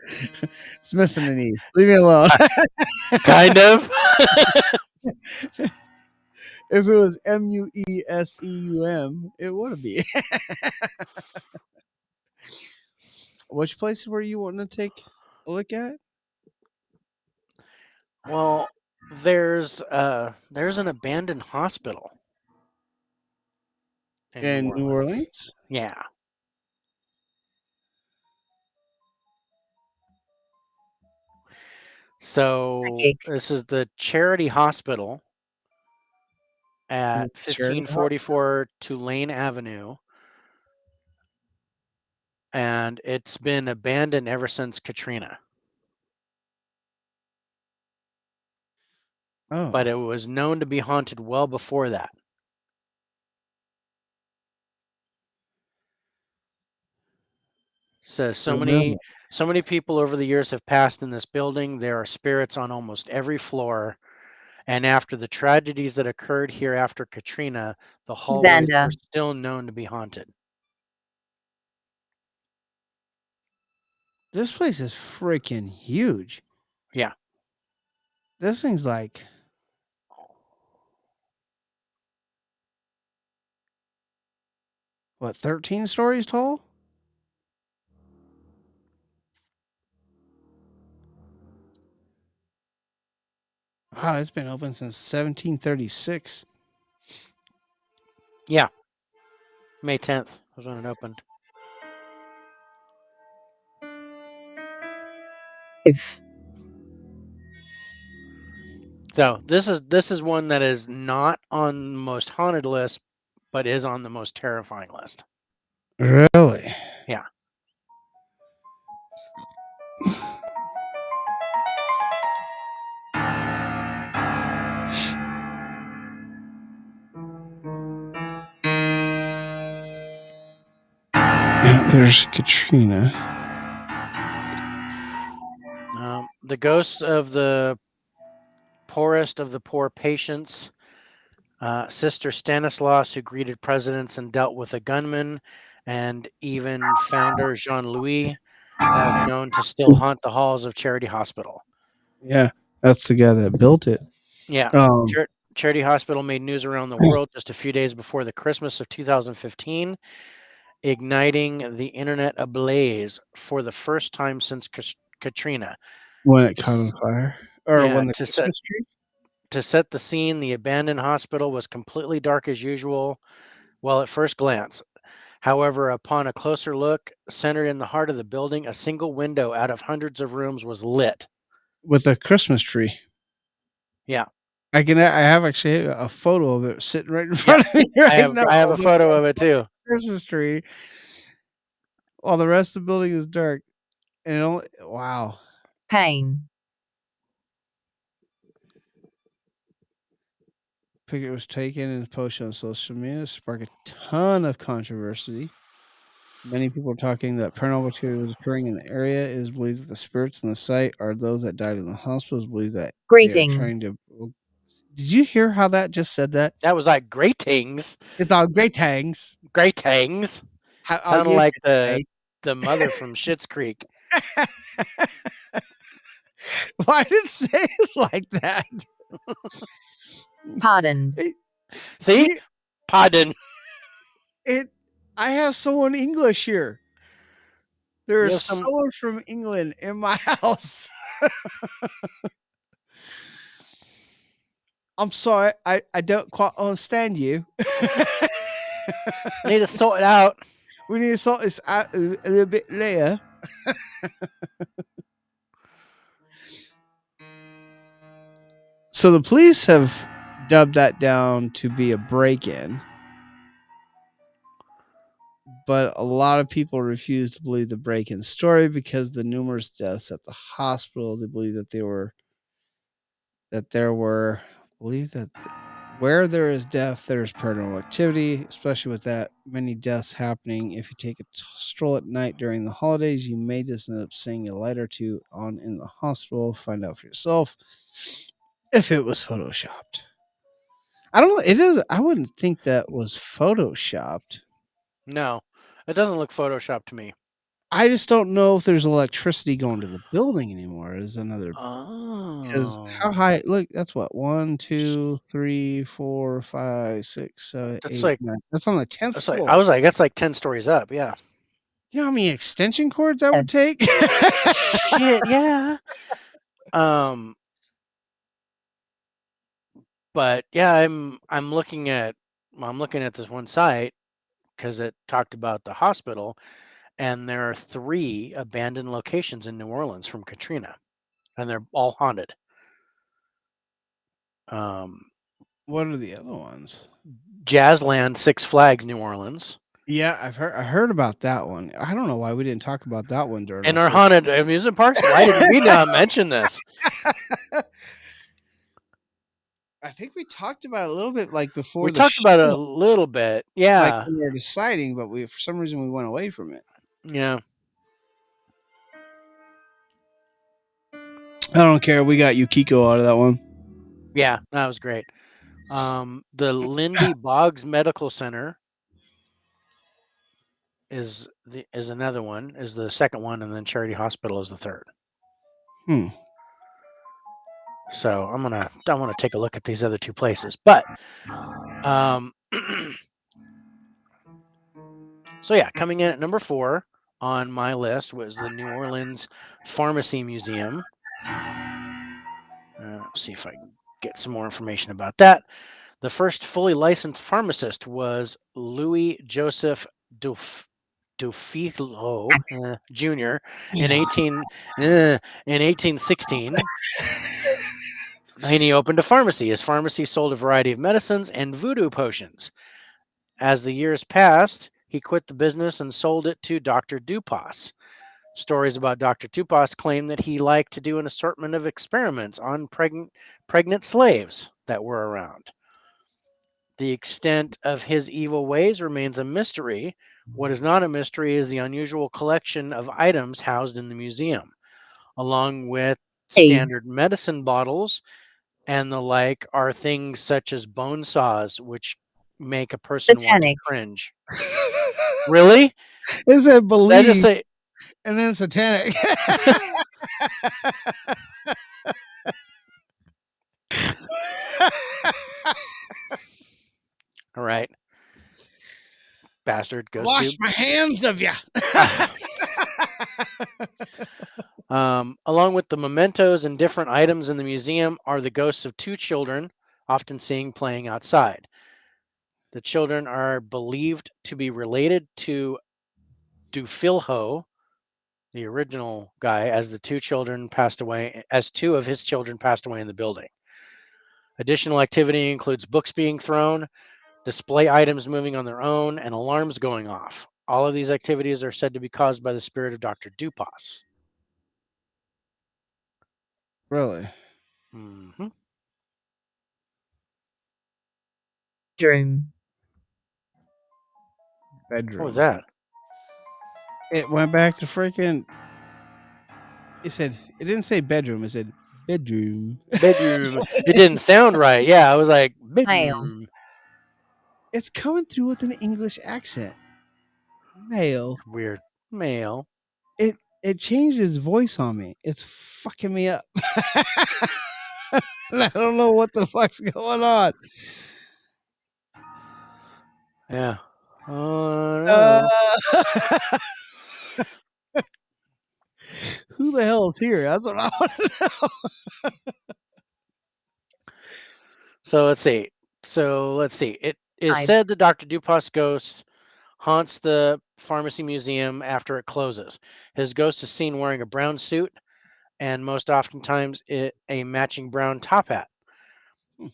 A: It's missing an E. Leave me alone.
B: Kind of.
A: If it was Museum, it would be. Which place were you wanting to take a look at?
B: Well, there's an abandoned hospital in New
A: In New
B: Orleans.
A: Orleans?
B: Yeah. So
C: Psychic.
B: this is the Charity Hospital
A: Is
B: at
A: it Charity Hospital?
B: 1544 Tulane Avenue, and it's been abandoned ever since Katrina. But it
A: Oh,
B: was known to be haunted well before that. So
A: really?
B: many people over the years have passed in this building. There are spirits on almost every floor. And after the tragedies that occurred here after Katrina, the hallways
C: Xander.
B: are still known to be haunted.
A: This place is freaking huge.
B: Yeah.
A: This thing's like what, 13 stories tall? Wow, it's been open since 1736.
B: Yeah. May 10th was when it opened.
C: If.
B: So this is one that is not on the most haunted list, but is on the most terrifying list.
A: Really?
B: Yeah.
A: Yeah, there's Katrina.
B: The ghosts of the poorest of the poor patients, Sister Stanislaus, who greeted presidents and dealt with a gunman, and even founder Jean Louis have known to still haunt the halls of Charity Hospital.
A: Yeah, that's the guy that built it.
B: Yeah.
A: Um,
B: Charity Hospital made news around the world just a few days before the Christmas of 2015, igniting the internet ablaze for the first time since Katrina.
A: when it
B: To
A: caught on
B: s-
A: fire, or
B: yeah,
A: when the Christmas tree.
B: to set the scene, the abandoned hospital was completely dark as usual. Well, at first glance. However, upon a closer look, centered in the heart of the building, a single window out of hundreds of rooms was lit.
A: With a Christmas tree.
B: Yeah.
A: I have actually a photo of it sitting right in
B: Yeah.
A: front of me right now.
B: I have a
A: This
B: photo of it too.
A: Christmas tree, while the rest of the building is dark. And it only, wow.
C: Pain.
A: Picture was taken and posted on social media, sparked a ton of controversy. Many people are talking that paranormal activity was occurring in the area. It is believed that the spirits on the site are those that died in the hospital. It is believed that they are trying
C: Greetings.
A: to. Did you hear how that just said that?
B: That was like greetings.
A: It's all great tangs.
B: Greetings.
A: How are
B: Sounded
A: you
B: like
A: today?
B: the mother from Schitt's Creek.
A: Why did it say it like that?
C: Pardoned.
A: It-
B: See?
A: See,
B: Pardon.
A: it. I have someone English here. There
B: You
A: is
B: have some
A: someone from England in my house. I'm sorry, I don't quite understand you.
B: need to sort it out.
A: We need to sort this out a little bit later. So the police have dubbed that down to be a break-in, but a lot of people refuse to believe the break-in story because the numerous deaths at the hospital. They believe that there were believe that where there is death, there's paranormal activity, especially with that many deaths happening. If you take a stroll at night during the holidays, you may just end up seeing a light or two on in the hospital. Find out for yourself if it was photoshopped. I don't know. It is. I wouldn't think that was photoshopped.
B: No, it doesn't look photoshopped to me.
A: I just don't know if there's electricity going to the building anymore. Is another because how
B: Oh,
A: high? Look, that's what 1, 2, 3, 4, 5, 6, 7,
B: that's
A: 8,
B: like
A: 9. That's on the 10th
B: that's like
A: floor.
B: I was like that's like 10 stories up. Yeah.
A: You know how many extension cords that would
C: Yes.
A: take?
B: Shit. Yeah. Um. But yeah, I'm looking at this one site because it talked about the hospital, and there are 3 abandoned locations in New Orleans from Katrina, and they're all haunted. Um,
A: What are the other ones?
B: Jazzland, Six Flags, New Orleans,
A: Yeah, I heard about that one. I don't know why we didn't talk about that one during
B: and
A: our
B: our
A: freak.
B: haunted amusement parks. Why did we not mention this?
A: I think we talked about it a little bit like
B: We
A: before the
B: talked about it a
A: show,
B: little bit.
A: like
B: Yeah,
A: when we were deciding, but we for some reason we went away from it.
B: yeah,
A: I don't care. We got Yukiko out of that one.
B: yeah. That was great. The Lindy Boggs Medical Center is another one. Is the second one, and then Charity Hospital is the third.
A: Hmm.
B: So I want to take a look at these other 2 places, but um, so yeah, coming in at number 4 on my list was the New Orleans Pharmacy Museum. Let's see if I can get some more information about that. The first fully licensed pharmacist was Louis Joseph Dufilo Jr. in 1816. And he opened a pharmacy. His pharmacy sold a variety of medicines and voodoo potions. As the years passed, he quit the business and sold it to Dr. Dupas. Stories about Dr. Dupas claim that he liked to do an assortment of experiments on pregnant slaves that were around. The extent of his evil ways remains a mystery. What is not a mystery is the unusual collection of items housed in the museum, along with
C: E.
B: standard medicine bottles and the like, are things such as bone saws, which make a person want to
C: Satanic.
B: cringe. Really?
A: It said
B: Did I just
A: believe
B: say?
A: and then satanic.
B: All right, bastard ghost
A: Wash
B: tube.
A: my hands of you.
B: Along with the mementos and different items in the museum are the ghosts of 2 children, often seen playing outside. The children are believed to be related to Dufilho, the original guy, as as 2 of his children passed away in the building. Additional activity includes books being thrown, display items moving on their own, and alarms going off. All of these activities are said to be caused by the spirit of Dr. Dupas.
A: Really?
B: Hmm.
C: Bedroom.
B: What was
A: Bedroom.
B: that?
A: It went back to freaking. It didn't say bedroom. It said bedroom.
B: Bedroom. It didn't sound right. Yeah, I was like,
C: Male.
B: bedroom.
A: It's coming through with an English accent. Male.
B: Weird. Male.
A: It changed its voice on me. It's fucking me up. And I don't know what the fuck's going on.
B: Yeah. I don't
A: Uh,
B: know.
A: who the hell is here? That's what I want to know.
B: So let's see. It is
C: Side.
B: said that Dr. Dupas' ghost haunts the pharmacy museum after it closes. His ghost is seen wearing a brown suit and most oftentimes a matching brown top hat.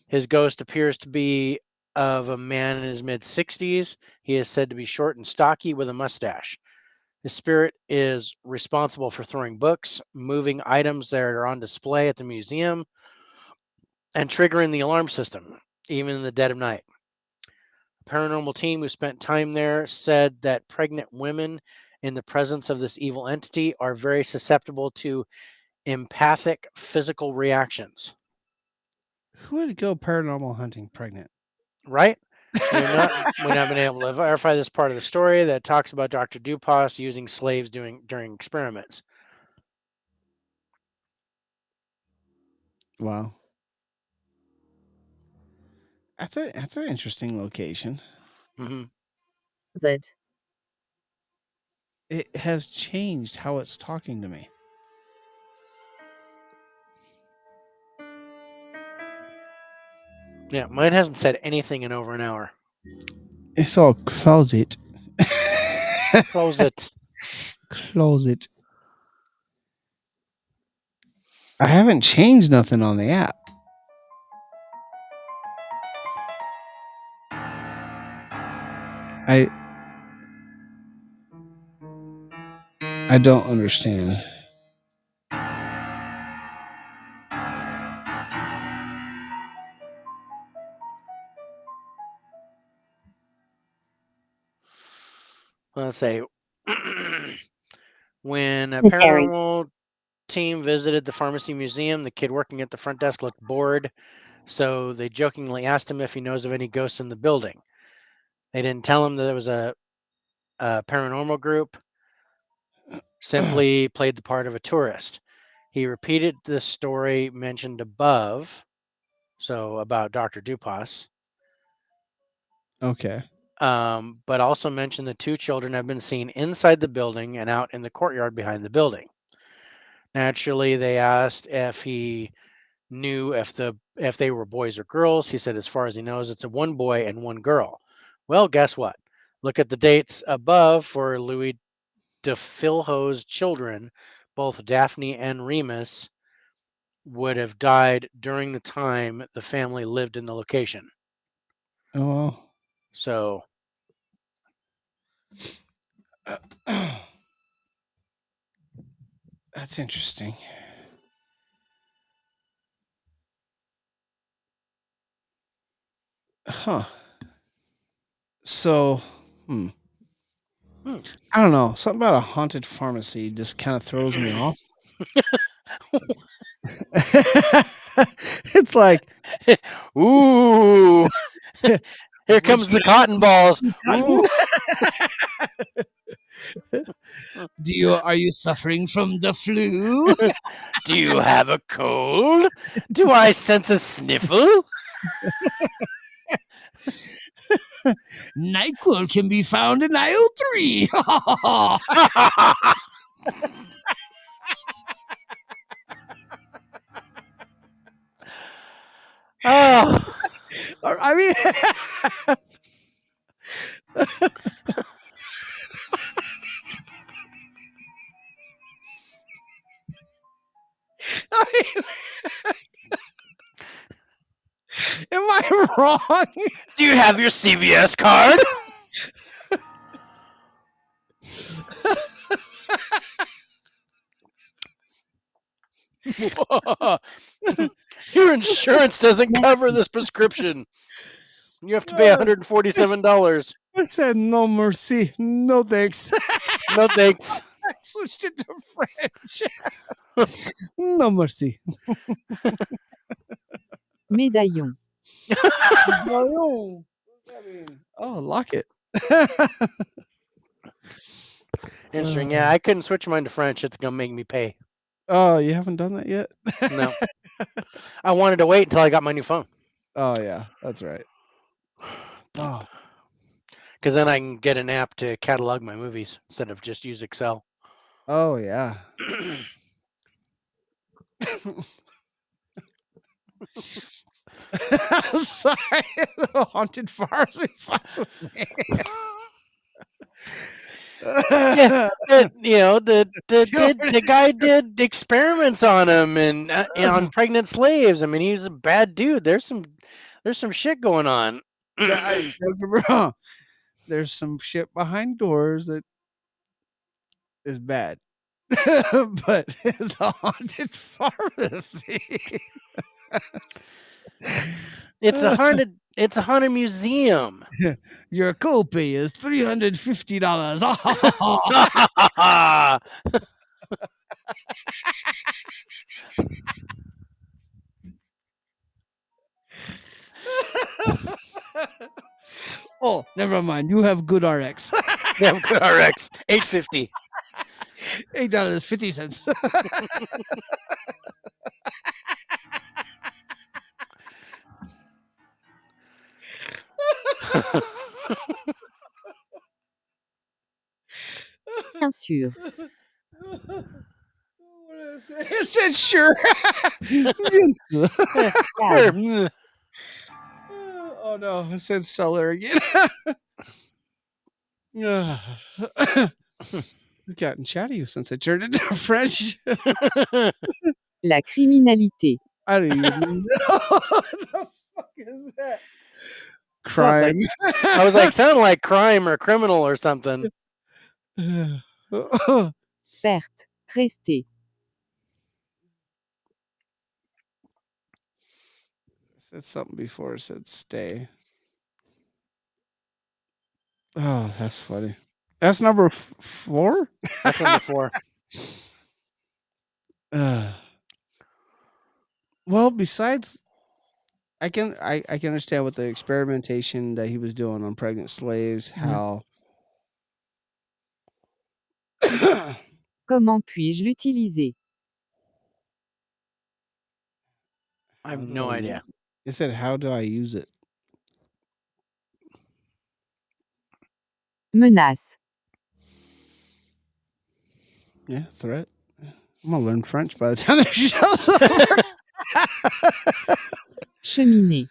B: His ghost appears to be of a man in his mid 60s. He is said to be short and stocky with a mustache. His spirit is responsible for throwing books, moving items that are on display at the museum, and triggering the alarm system, even in the dead of night. A paranormal team who spent time there said that pregnant women in the presence of this evil entity are very susceptible to empathic physical reactions.
A: Who would go paranormal hunting pregnant?
B: Right? We've not been able to verify this part of the story that talks about Dr. Dupas using slaves during experiments.
A: Wow. That's an interesting location.
B: Hmm.
C: Zed.
A: It has changed how it's talking to me.
B: Yeah, mine hasn't said anything in over an hour.
A: It's all closet.
B: Close it.
A: Closet. I haven't changed nothing on the app. I don't understand.
B: Let's say when a
C: Terry.
B: paranormal team visited the pharmacy museum, the kid working at the front desk looked bored, so they jokingly asked him if he knows of any ghosts in the building. They didn't tell him that it was a paranormal group, simply played the part of a tourist. He repeated the story mentioned above, so about Dr. Dupas,
A: Okay.
B: but also mentioned the two children have been seen inside the building and out in the courtyard behind the building. Naturally, they asked if he knew if they were boys or girls. He said, as far as he knows, it's a one boy and one girl. Well, guess what? Look at the dates above for Louis DeFilho's children. Both Daphne and Remus would have died during the time the family lived in the location.
A: Oh,
B: So,
A: that's interesting. Huh. So,
B: hmm.
A: I don't know. Something about a haunted pharmacy just kind of throws me off. It's like,
B: Ooh, here
A: would
B: comes
A: you
B: the cotton balls.
A: like
B: Ooh.
A: cotton? Are you suffering from the flu?
B: Do you have a cold? Do I sense a sniffle?
A: NyQuil can be found in aisle 3.
B: Oh,
A: I mean, I mean, am I wrong?
B: do you have your CVS card? Your insurance doesn't cover this prescription. You have to pay $147.
A: I said no mercy, no thanks.
B: No thanks.
A: I switched it to French. No mercy.
C: Médaillon.
A: No. I mean, oh, lock it.
B: Interesting. Yeah, I couldn't switch mine to French. It's gonna make me pay.
A: Oh, you haven't done that yet?
B: No, I wanted to wait until I got my new phone.
A: Oh yeah, that's right. Oh,
B: Because then I can get an app to catalog my movies instead of just use Excel.
A: oh yeah. I'm sorry. The haunted pharmacy fucks with me.
B: Yeah, the guy did experiments on him and on pregnant slaves. I mean, he's a bad dude. There's some shit going on.
A: Don't get me wrong. There's some shit behind doors that is bad. But it's a haunted pharmacy.
B: It's a haunted. It's a haunted museum.
A: Your copay is $350. Oh, never mind. You have good RX.
B: Yeah, good RX, $8.50.
A: $8.50.
C: Bien sûr.
A: It said sure. Bien sûr.
B: Sure.
A: Oh no, it said seller again. It's gotten chatty since I turned it to French.
C: La criminalité.
A: I don't even know what the fuck is that.
B: Sounds
A: Crime.
B: like, I was like, sound like crime or criminal or something.
C: Perte. Rester.
A: Said something before. It said stay. Oh, that's funny. That's number 4.
B: That's number 4.
A: Well, besides, I can understand what the experimentation that he was doing on pregnant slaves. How
C: Comment puis-je l'utiliser?
B: I
A: how
B: have
A: do
B: no
A: I
B: idea.
A: use it? It said, "How do I use it?"
C: Menace.
A: Yeah, threat. I'm gonna learn French by the time the show's over.
C: Cheminée.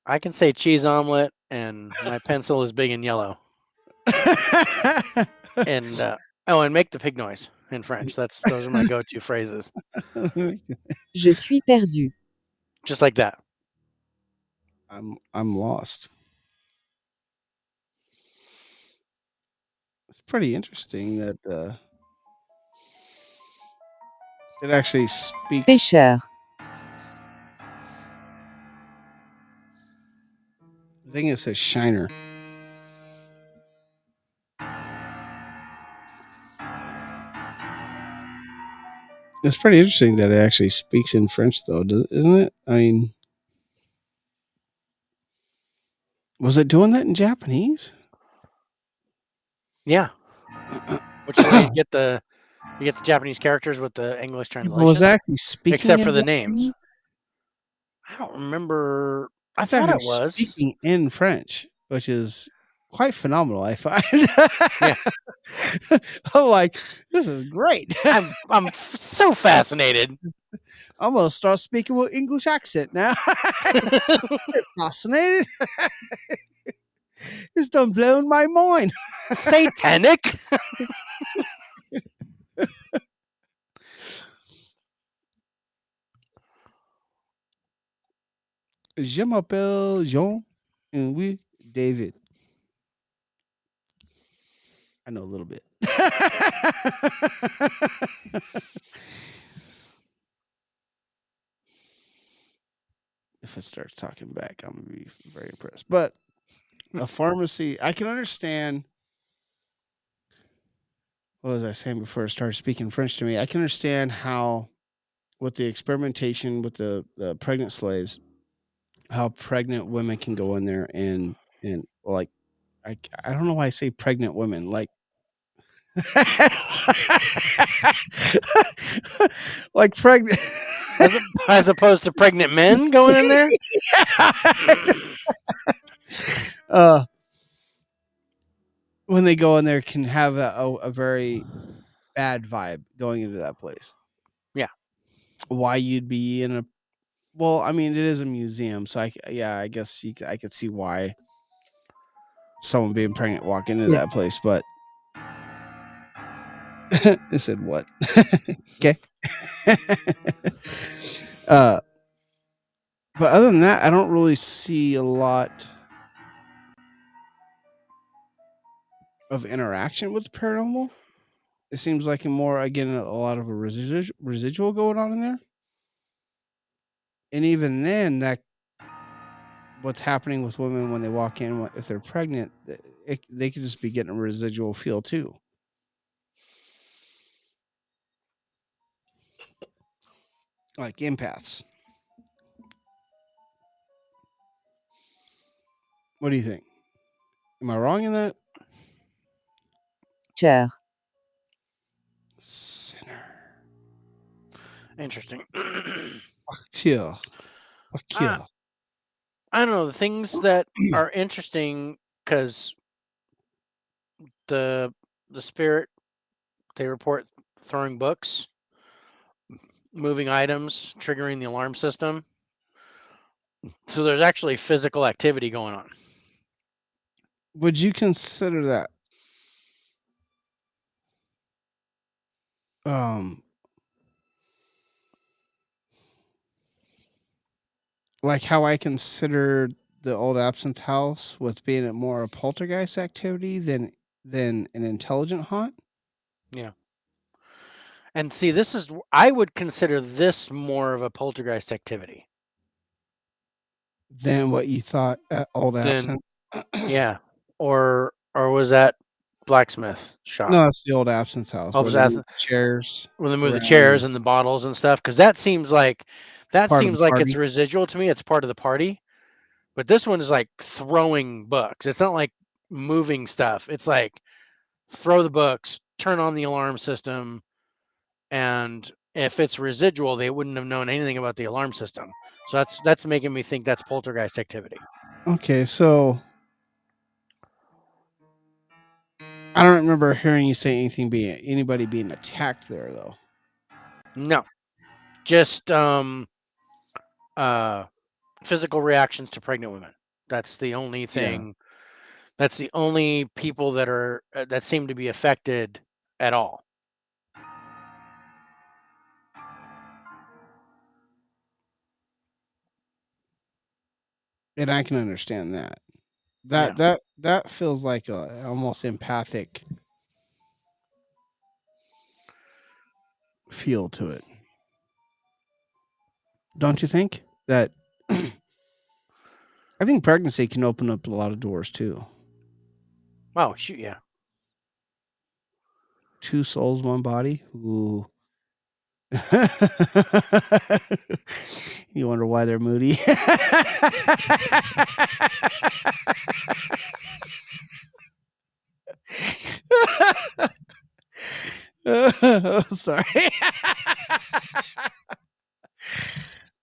B: I can say cheese omelet, and my pencil is big and yellow. And and make the pig noise in French. Those are my go-to phrases.
C: Je suis perdu.
B: Just like that.
A: I'm lost. It's pretty interesting that it actually speaks.
C: Pêcheur.
A: The thing is, it says shiner. It's pretty interesting that it actually speaks in French, though, isn't it? I mean, was it doing that in Japanese?
B: Yeah. Which is why you get the Japanese characters with the English
A: But was
B: translation,
A: it actually speaking
B: except
A: in
B: for the
A: Japanese?
B: names. I don't remember. I
A: It's
B: thought
A: actually
B: it was.
A: speaking in French, which is quite phenomenal, I find.
B: Yeah.
A: I'm like, this is great.
B: I'm so fascinated.
A: I'm gonna start speaking with English accent now. It's fascinating. It's done blown my mind.
B: Satanic.
A: Je m'appelle Jean, and we David. I know a little bit. If it starts talking back, I'm gonna be very impressed. But a pharmacy, I can understand. What was I saying before it started speaking French to me? I can understand how, with the experimentation with the pregnant slaves, how pregnant women can go in there and like I don't know why I say pregnant women like like pregnant
B: As opposed to pregnant men going in there.
A: uh when they go in there can have a very bad vibe going into that place.
B: Yeah.
A: Why you'd be in a well, I mean, it is a museum, so I guess I could see why someone being pregnant walk into that place, but it said what? Okay. uh, but other than that, I don't really see a lot of interaction with the paranormal. It seems like a lot of a residual going on in there. And even then, that what's happening with women when they walk in if they're pregnant, they could just be getting a residual feel too, like empaths. What do you think? Am I wrong in that?
C: Cher.
A: Sinner.
B: Interesting.
A: Kill.
B: I,
A: Kill.
B: I don't know, the things that are interesting because the the spirit, they report throwing books, moving items, triggering the alarm system. So there's actually physical activity going on.
A: Would you consider that um like how I considered the old absinthe house with being a more a poltergeist activity than an intelligent haunt?
B: Yeah. And see, I would consider this more of a poltergeist activity
A: Than what you thought at old
B: than,
A: absinthe?
B: yeah. Or was that Blacksmith shop?
A: No, it's the old absinthe house
B: Oh,
A: where
B: was
A: they
B: that
A: move the chairs
B: when they move the
A: around
B: chairs
A: and
B: and the bottles and stuff? Because that
A: part of the
B: seems like it's
A: party.
B: residual to me. It's part of the party. But this one is like throwing books. It's not like moving stuff. It's like throw the books, turn on the alarm system, and if it's residual, they wouldn't have known anything about the alarm system. So that's making me think that's poltergeist activity.
A: Okay, so I don't remember hearing you say anybody being attacked there though.
B: No, just uh physical reactions to pregnant women. That's the only
A: Yeah.
B: thing. That's the only people that seem to be affected at all.
A: And I can understand that.
B: Yeah.
A: That feels like a almost empathic feel to it. Don't you think? That I think pregnancy can open up a lot of doors too.
B: Oh shoot, yeah.
A: Two souls, one body. Ooh. You wonder why they're moody. Oh, sorry.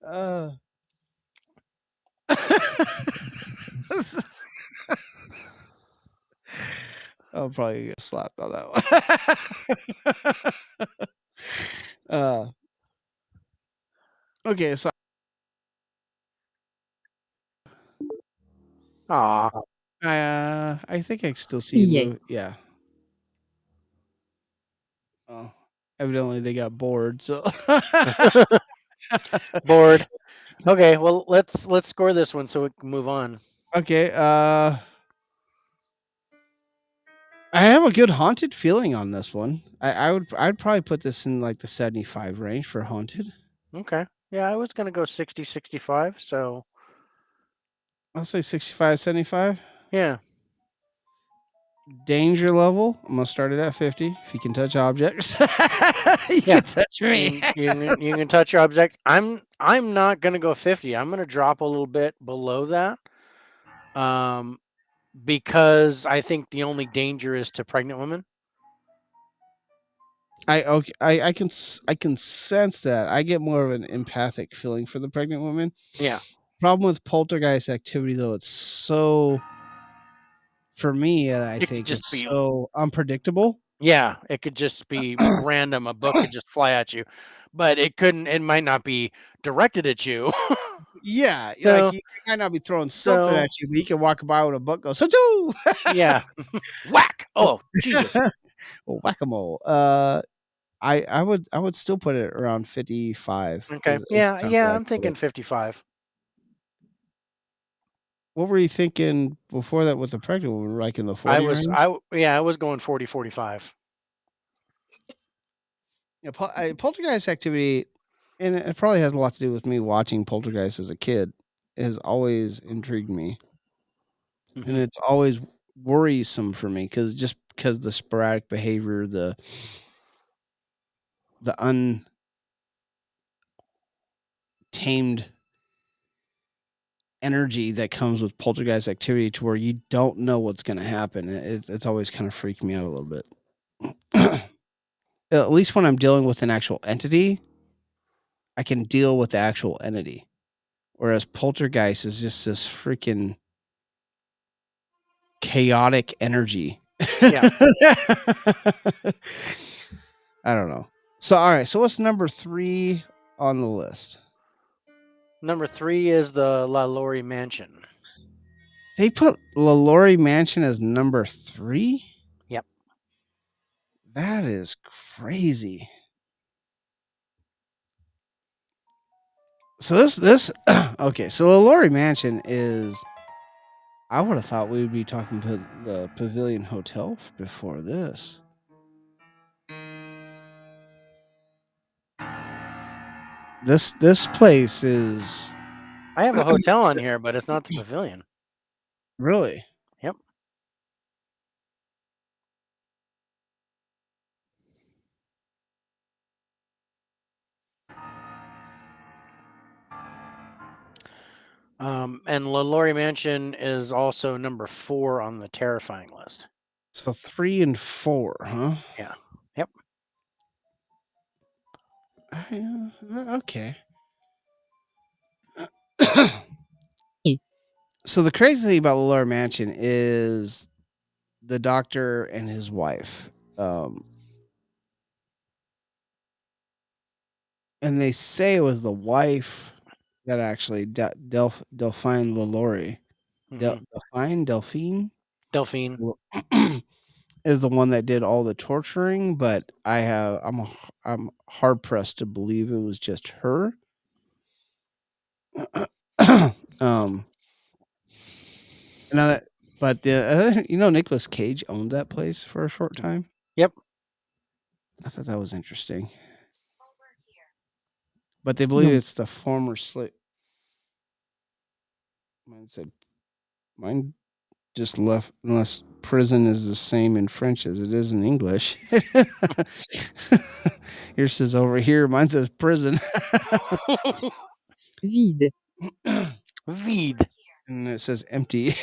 A: Uh, I'll probably get slapped on that one. uh, okay, so
B: Aw.
A: I think I still see you
C: Millet.
A: move. Yeah. Oh, evidently they got bored. So
B: Bored. Okay, well let's score this one so we can move on.
A: okay. I have a good haunted feeling on this one. I'd probably put this in like the 75 range for haunted.
B: Okay. Yeah, I was gonna go 60, 65. So
A: I'll say 65, 75.
B: yeah.
A: Danger level, I'm gonna start it at 50. If you can touch objects, you
B: Yeah.
A: can touch me.
B: You can touch your objects. I'm not gonna go 50. I'm gonna drop a little bit below that. Um, because I think the only danger is to pregnant women.
A: I can sense that. I get more of an empathic feeling for the pregnant woman.
B: Yeah.
A: Problem with poltergeist activity though, it's so for me, I
B: It could
A: think
B: just
A: it's
B: be
A: so unpredictable.
B: Yeah, it could just be random. A book could just fly at you. But it might not be directed at you.
A: Yeah, like
B: so
A: you might not be throwing something
B: so
A: at you, but you can walk by with a book goes, "Achoo!"
B: yeah. Whack. Oh, Jesus.
A: Well, whack-a-mole. I would still put it around 55
B: Okay.
A: is
B: Yeah,
A: kind of
B: yeah,
A: where I
B: I'm
A: put
B: thinking
A: it.
B: 55.
A: What were you thinking before that with the pregnant woman, like in the 40 range?
B: Yeah, I was going 40, 45.
A: Yeah, poltergeist activity, and it probably has a lot to do with me watching Poltergeist as a kid. has always intrigued me, and
B: Mhm.
A: it's always worrisome for me because the sporadic behavior, the untamed energy that comes with poltergeist activity, to where you don't know what's going to happen. It's always kind of freaked me out a little bit. At least when I'm dealing with an actual entity, I can deal with the actual entity. Whereas poltergeist is just this freaking chaotic energy.
B: Yeah.
A: I don't know. So, all right. So, what's number 3 on the list?
B: Number 3 is the Laurie Mansion.
A: They put Laurie Mansion as number 3?
B: Yep.
A: That is crazy. So this okay. So the Laurie Mansion is. I would have thought we would be talking the Pavilion Hotel before this. This place is
B: I have a hotel on here, but it's not the Pavilion.
A: really.
B: Yep. And Laurie Mansion is also number 4 on the terrifying list.
A: So 3 and 4, huh?
B: Yeah. Yep.
A: Okay. So the crazy thing about the Laurie Mansion is the doctor and his wife. And they say it was the wife that actually Delphine LaLaurie.
B: Hmm.
A: Delphine
B: Delphine.
A: is the one that did all the torturing, but I'm hard pressed to believe it was just her. um, and but Nicolas Cage owned that place for a short time.
B: Yep.
A: I thought that was interesting, but they believe
C: Non.
A: it's the former slave. Mine said mine just left, unless prison is the same in French as it is in English. Yours says over here, mine says prison.
C: Vide.
B: Vide.
A: And it says empty.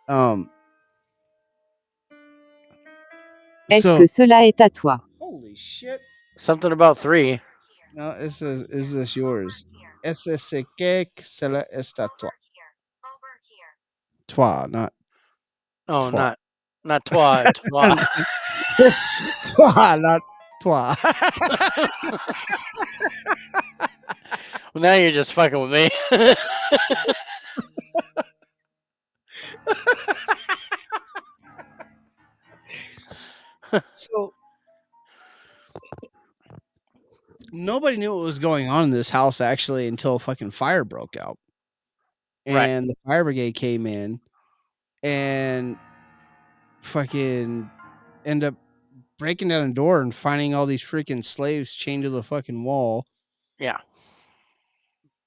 A: um
C: Est-ce
A: so
C: que cela est à toi?
A: holy shit.
B: Something about 3.
A: No, it says, is this yours? Est-ce que cela est à toi? Toi, not
B: Oh,
A: toi.
B: not toi, toi.
A: It's toi, not toi.
B: Well, now you're just fucking with me.
A: So nobody knew what was going on in this house actually until a fucking fire broke out.
B: Right.
A: And the fire brigade came in and fucking end up breaking down a door and finding all these freaking slaves chained to the fucking wall,
B: Yeah.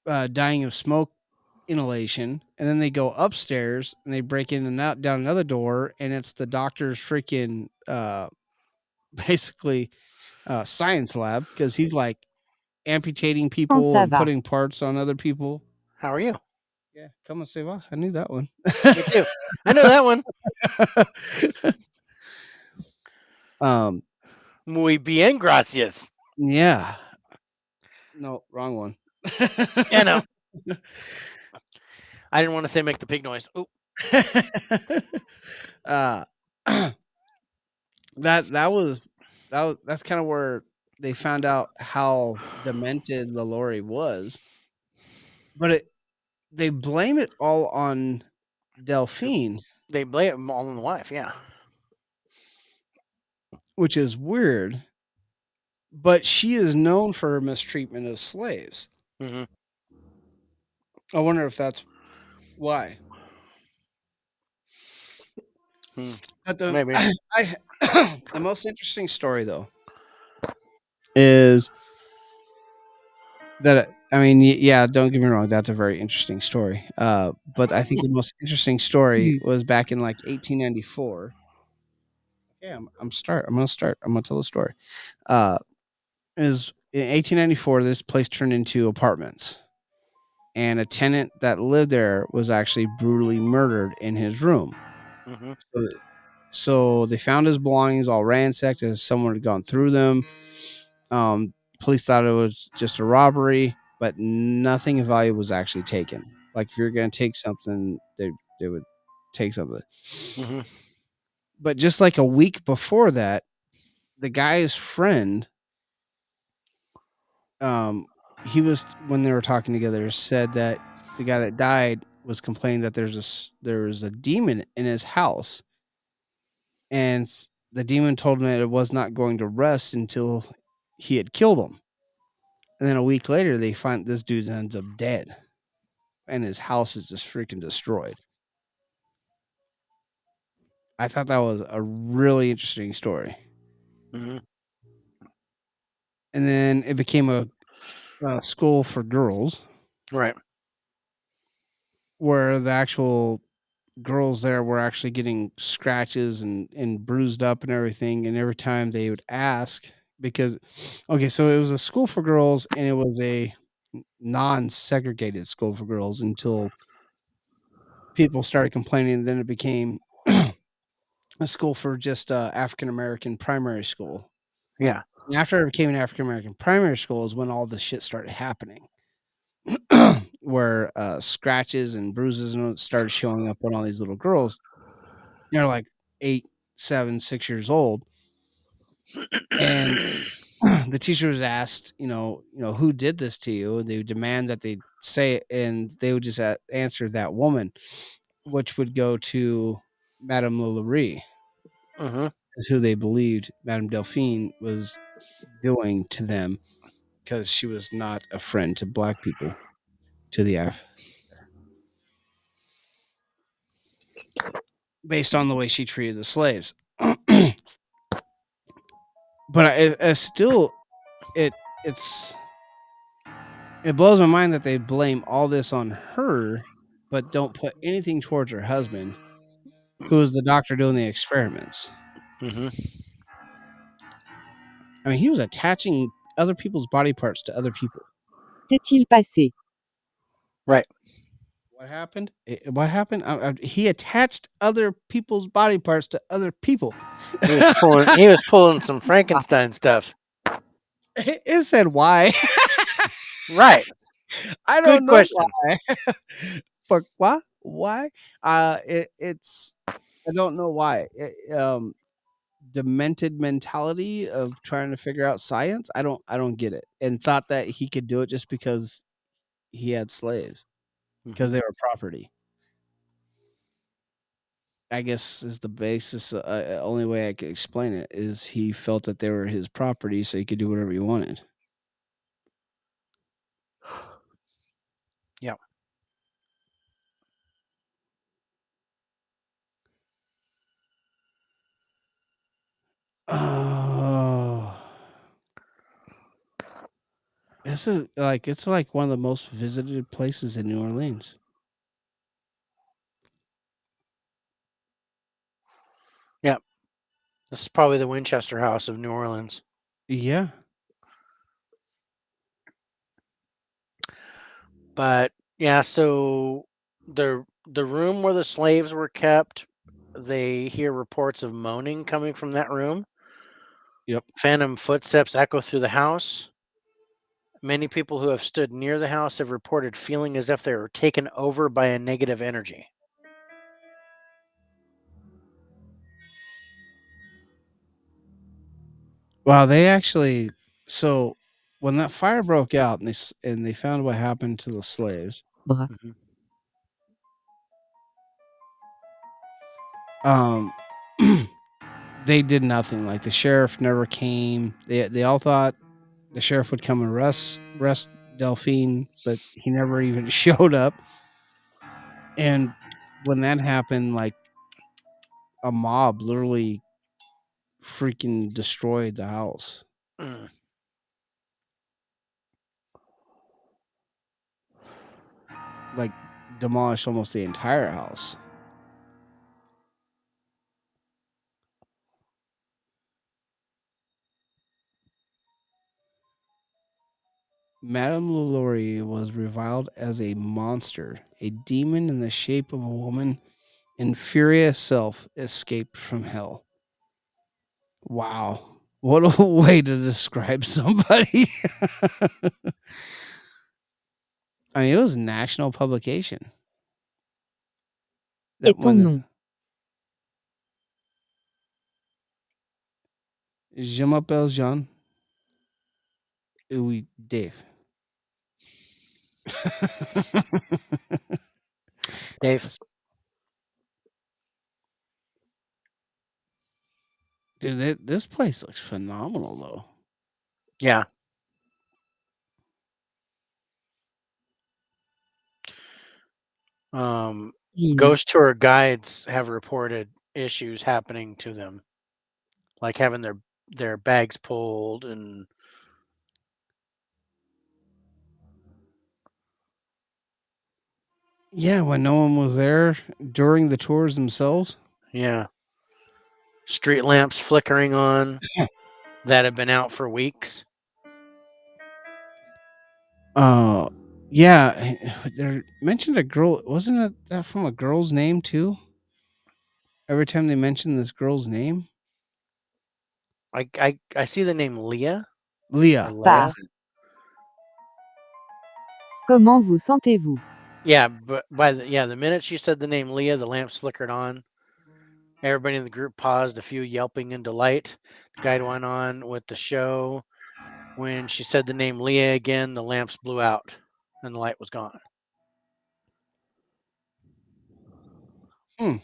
A: dying of smoke inhalation. And then they go upstairs and they break in and out down another door, and it's the doctor's freaking basically science lab, because he's like amputating
C: Comment
A: people
C: ça
A: and
C: va?
A: putting parts on other people.
B: How are you?
A: Yeah, come and say, well, I knew that one.
B: Me too. I know that one.
A: um,
B: Muy bien, gracias.
A: yeah. No, wrong one.
B: Yeah, no. I didn't want to say make the pig noise. Oh,
A: uh, that's kind of where they found out how demented LaLaurie was, but they blame it all on Delphine,
B: they blame it all on the wife. Yeah.
A: which is weird. But she is known for her mistreatment of slaves.
B: Hmm.
A: I wonder if that's why. But
B: Maybe.
A: the most interesting story though is that I mean, yeah, don't get me wrong, that's a very interesting story. But I think the most interesting story
C: Lu.
A: was back in like 1894. Yeah, I'm gonna start. I'm gonna tell the story. Uh, is in 1894, this place turned into apartments, and a tenant that lived there was actually brutally murdered in his room.
B: Hmm.
A: So, so they found his belongings all ransacked as someone had gone through them. Police thought it was just a robbery, but nothing of value was actually taken. Like if you're gonna take something, they would take something.
B: Hmm.
A: But just like a week before that, the guy's friend, um, he was when they were talking together, said that the guy that died was complaining that there was a demon in his house, and the demon told him that it was not going to rest until he had killed him. And then a week later, they find this dude ends up dead, and his house is just freaking destroyed. I thought that was a really interesting story.
B: Hmm.
A: And then it became a school for girls
B: Right.
A: where the actual girls there were actually getting scratches and bruised up and everything. And every time they would ask, because, okay, so it was a school for girls and it was a non segregated school for girls until people started complaining. Then it became a school for just African American primary school.
B: Yeah.
A: And after it became an African American primary school is when all this shit started happening, where scratches and bruises and it started showing up on all these little girls. They're like 8, 7, 6 years old, and the teacher was asked, who did this to you, and they would demand that they say it, and they would just answer that woman, which would go to Madame Lalaurie,
B: Hmm.
A: is who they believed Madame Delphine was doing to them because she was not a friend to black people, to the based on the way she treated the slaves. But I still it it's it blows my mind that they blame all this on her, but don't put anything towards her husband, who was the doctor doing the experiments.
B: Hmm.
A: I mean, he was attaching other people's body parts to other people.
C: S'est-il passé?
B: Right.
A: What happened? What happened? He attached other people's body parts to other people.
B: He was pulling. He was pulling some Frankenstein stuff.
A: It said why.
B: Right.
A: I
B: Good
A: don't know
B: question.
A: why. But what? Why? It's I don't know why. Demented mentality of trying to figure out science. I don't get it. And thought that he could do it just because he had slaves because
B: Hmm.
A: they were property. I guess is the basis. Only way I could explain it is he felt that they were his property, so he could do whatever he wanted.
B: Yeah.
A: Oh, it's like one of the most visited places in New Orleans.
B: Yeah. This is probably the Winchester House of New Orleans.
A: Yeah.
B: But yeah, so the room where the slaves were kept, they hear reports of moaning coming from that room.
A: Yep.
B: Phantom footsteps echo through the house. Many people who have stood near the house have reported feeling as if they were taken over by a negative energy.
A: Wow, they actually so when that fire broke out and they found what happened to the slaves,
C: Bras.
B: Hmm.
A: um they did nothing. Like the sheriff never came. They all thought the sheriff would come and arrest Delphine, but he never even showed up. And when that happened, like a mob literally freaking destroyed the house.
B: Mm.
A: like demolish almost the entire house. Madame Laurie was reviled as a monster, a demon in the shape of a woman, and Furia self escaped from hell. Wow. What a way to describe somebody. I mean, it was a national publication.
C: Et
A: That
C: ton
A: one
C: nom?
A: is Je m'appelle Jean. Oui, Dave.
B: Dave.
A: Dude, this place looks phenomenal, though.
B: Yeah.
C: Zine.
B: Ghost tour guides have reported issues happening to them, like having their bags pulled and
A: Yeah, when no one was there during the tours themselves.
B: yeah, street lamps flickering on that have been out for weeks.
A: Uh, yeah, they mentioned a girl. Wasn't it that from a girl's name too? Every time they mention this girl's name,
B: I see the name Leah or
A: Leah.
B: Leia.
C: Comment vous sentez-vous?
B: Yeah, but the minute she said the name Leah, the lamps flickered on. Everybody in the group paused, a few yelping in delight. The guide went on with the show. When she said the name Leah again, the lamps blew out and the light was gone.
A: Hmm.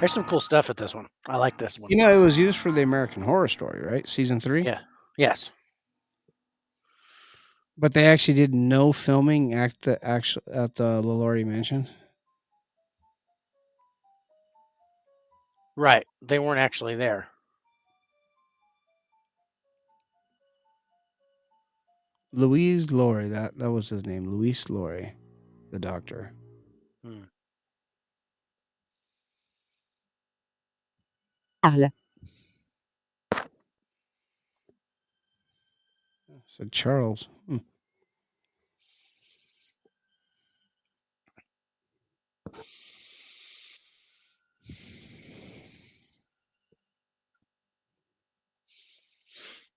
B: There's some cool stuff at this one. I like this one.
A: You know, it was used for the American Horror Story, right? Season 3.
B: Yeah. Yes.
A: But they actually did no filming at the Laurie Mansion.
B: Right. They weren't actually there.
A: Louise Laurie, that was his name, Louis Laurie, the doctor.
B: Hmm.
C: Arles.
A: Said Charles. Hmm.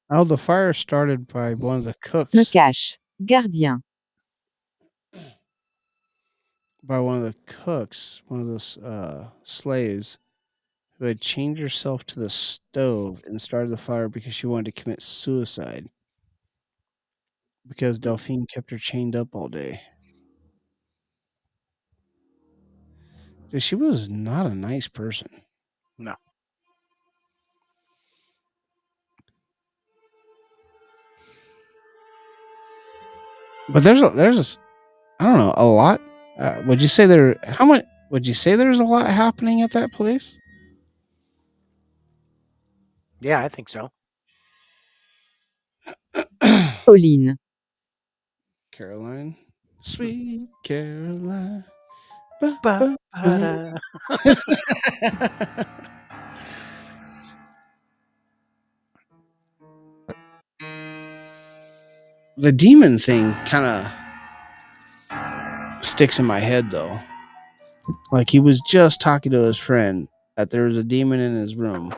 A: Oh, the fire started by one of the
C: Me
A: cooks.
C: cache. Gardien.
A: By one of the cooks, one of those slaves who had chained herself to the stove and started the fire because she wanted to commit suicide because Delphine kept her chained up all day. Dude, she was not a nice person.
B: No.
A: But there's I don't know, a lot. Would you say how much would you say there's a lot happening at that place?
B: Yeah, I think so.
C: Pauline.
A: Caroline. Sweet Caroline.
B: Ba-ba-da.
A: The demon thing kind of sticks in my head though. Like he was just talking to his friend that there was a demon in his room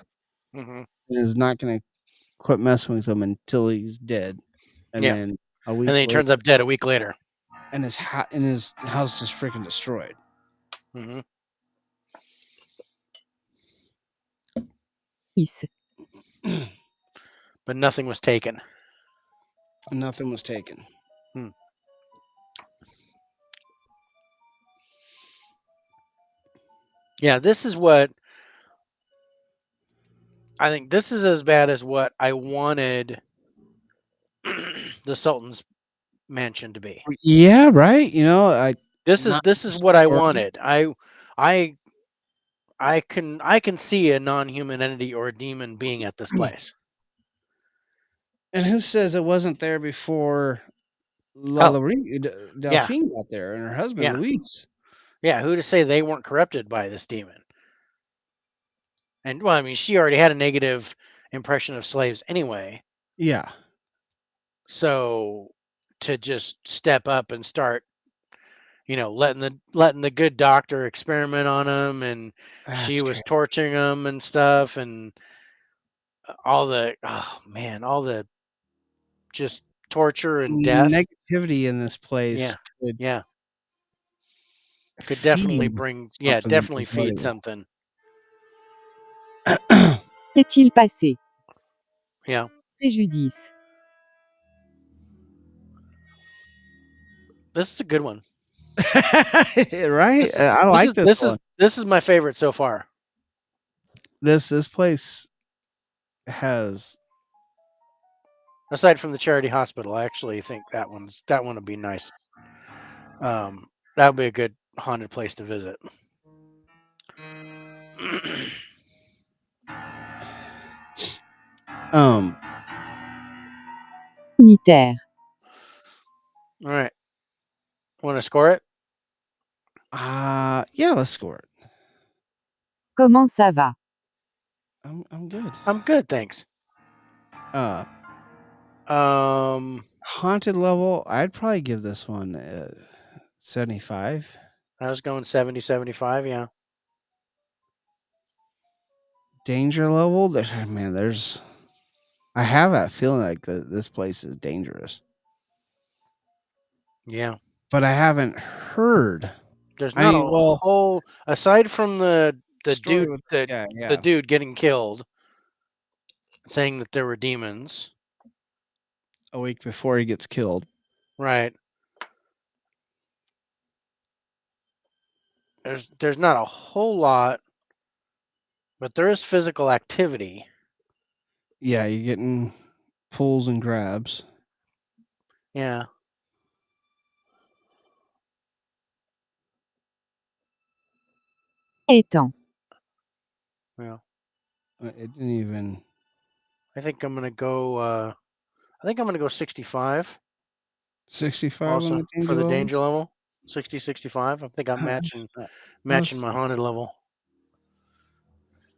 B: Hmm.
A: and is not going to quit messing with him until he's dead. And
B: Yeah.
A: then a
B: And
A: week
B: then he
A: later,
B: turns up dead a week later.
A: and his house is freaking destroyed.
B: Hmm.
C: Is.
B: But nothing was taken.
A: Nothing was taken.
B: Hmm. Yeah, this is what I think. This is as bad as what I wanted the Sultan's mansion to be.
A: Yeah, right. You know, not
B: This is
A: just
B: what I
A: story.
B: wanted. I I can see a non-human entity or a demon being at this place.
A: And who says it wasn't there before
B: Oh, yeah,
A: Delphine got there and her husband,
B: yeah,
A: Luis?
B: yeah. Who to say they weren't corrupted by this demon? And well, I mean, she already had a negative impression of slaves anyway.
A: Yeah.
B: So to just step up and start, letting the good doctor experiment on him, and she
A: That's
B: was
A: crazy.
B: torturing him and stuff, and all the just torture and death.
A: Negativity in this place
B: Yeah,
A: could
B: yeah, could definitely
A: feed
B: bring, yeah,
A: something in
B: definitely
A: his
B: feed
A: body.
B: something.
C: Qu'est-il passé?
B: Yeah,
C: Préjudice.
B: this is a good one.
A: Right?
B: This is
A: I
B: this
A: like
B: is
A: this
B: this is
A: one.
B: this is my favorite so far.
A: This place has
B: Aside from the charity hospital, I actually think that one would be nice. That would be a good haunted place to visit.
A: um
C: Unitaire.
B: All right, want to score it?
A: yeah, let's score it.
C: Comment ça va?
A: I'm good.
B: I'm good, thanks.
A: Uh
B: Um,
A: Haunted level, I'd probably give this one 75.
B: I was going 70, 75. Yeah,
A: Danger level, there's I have that feeling like this place is dangerous,
B: yeah.
A: but I haven't heard.
B: There's
A: I
B: not
A: mean,
B: a
A: well,
B: whole aside from the
A: story
B: dude
A: with
B: the
A: yeah,
B: the
A: yeah,
B: dude getting killed, saying that there were demons.
A: a week before he gets killed.
B: Right. There's not a whole lot, but there is physical activity.
A: Yeah, you're getting pulls and grabs.
B: Yeah.
C: Étang.
B: Yeah.
A: It didn't even
B: I think I'm gonna go. I think I'm gonna go 65.
A: 65 on
B: Also
A: the
B: for
A: danger
B: the
A: level.
B: danger level, 60, 65. I think I'm matching
A: I was
B: matching my haunted level.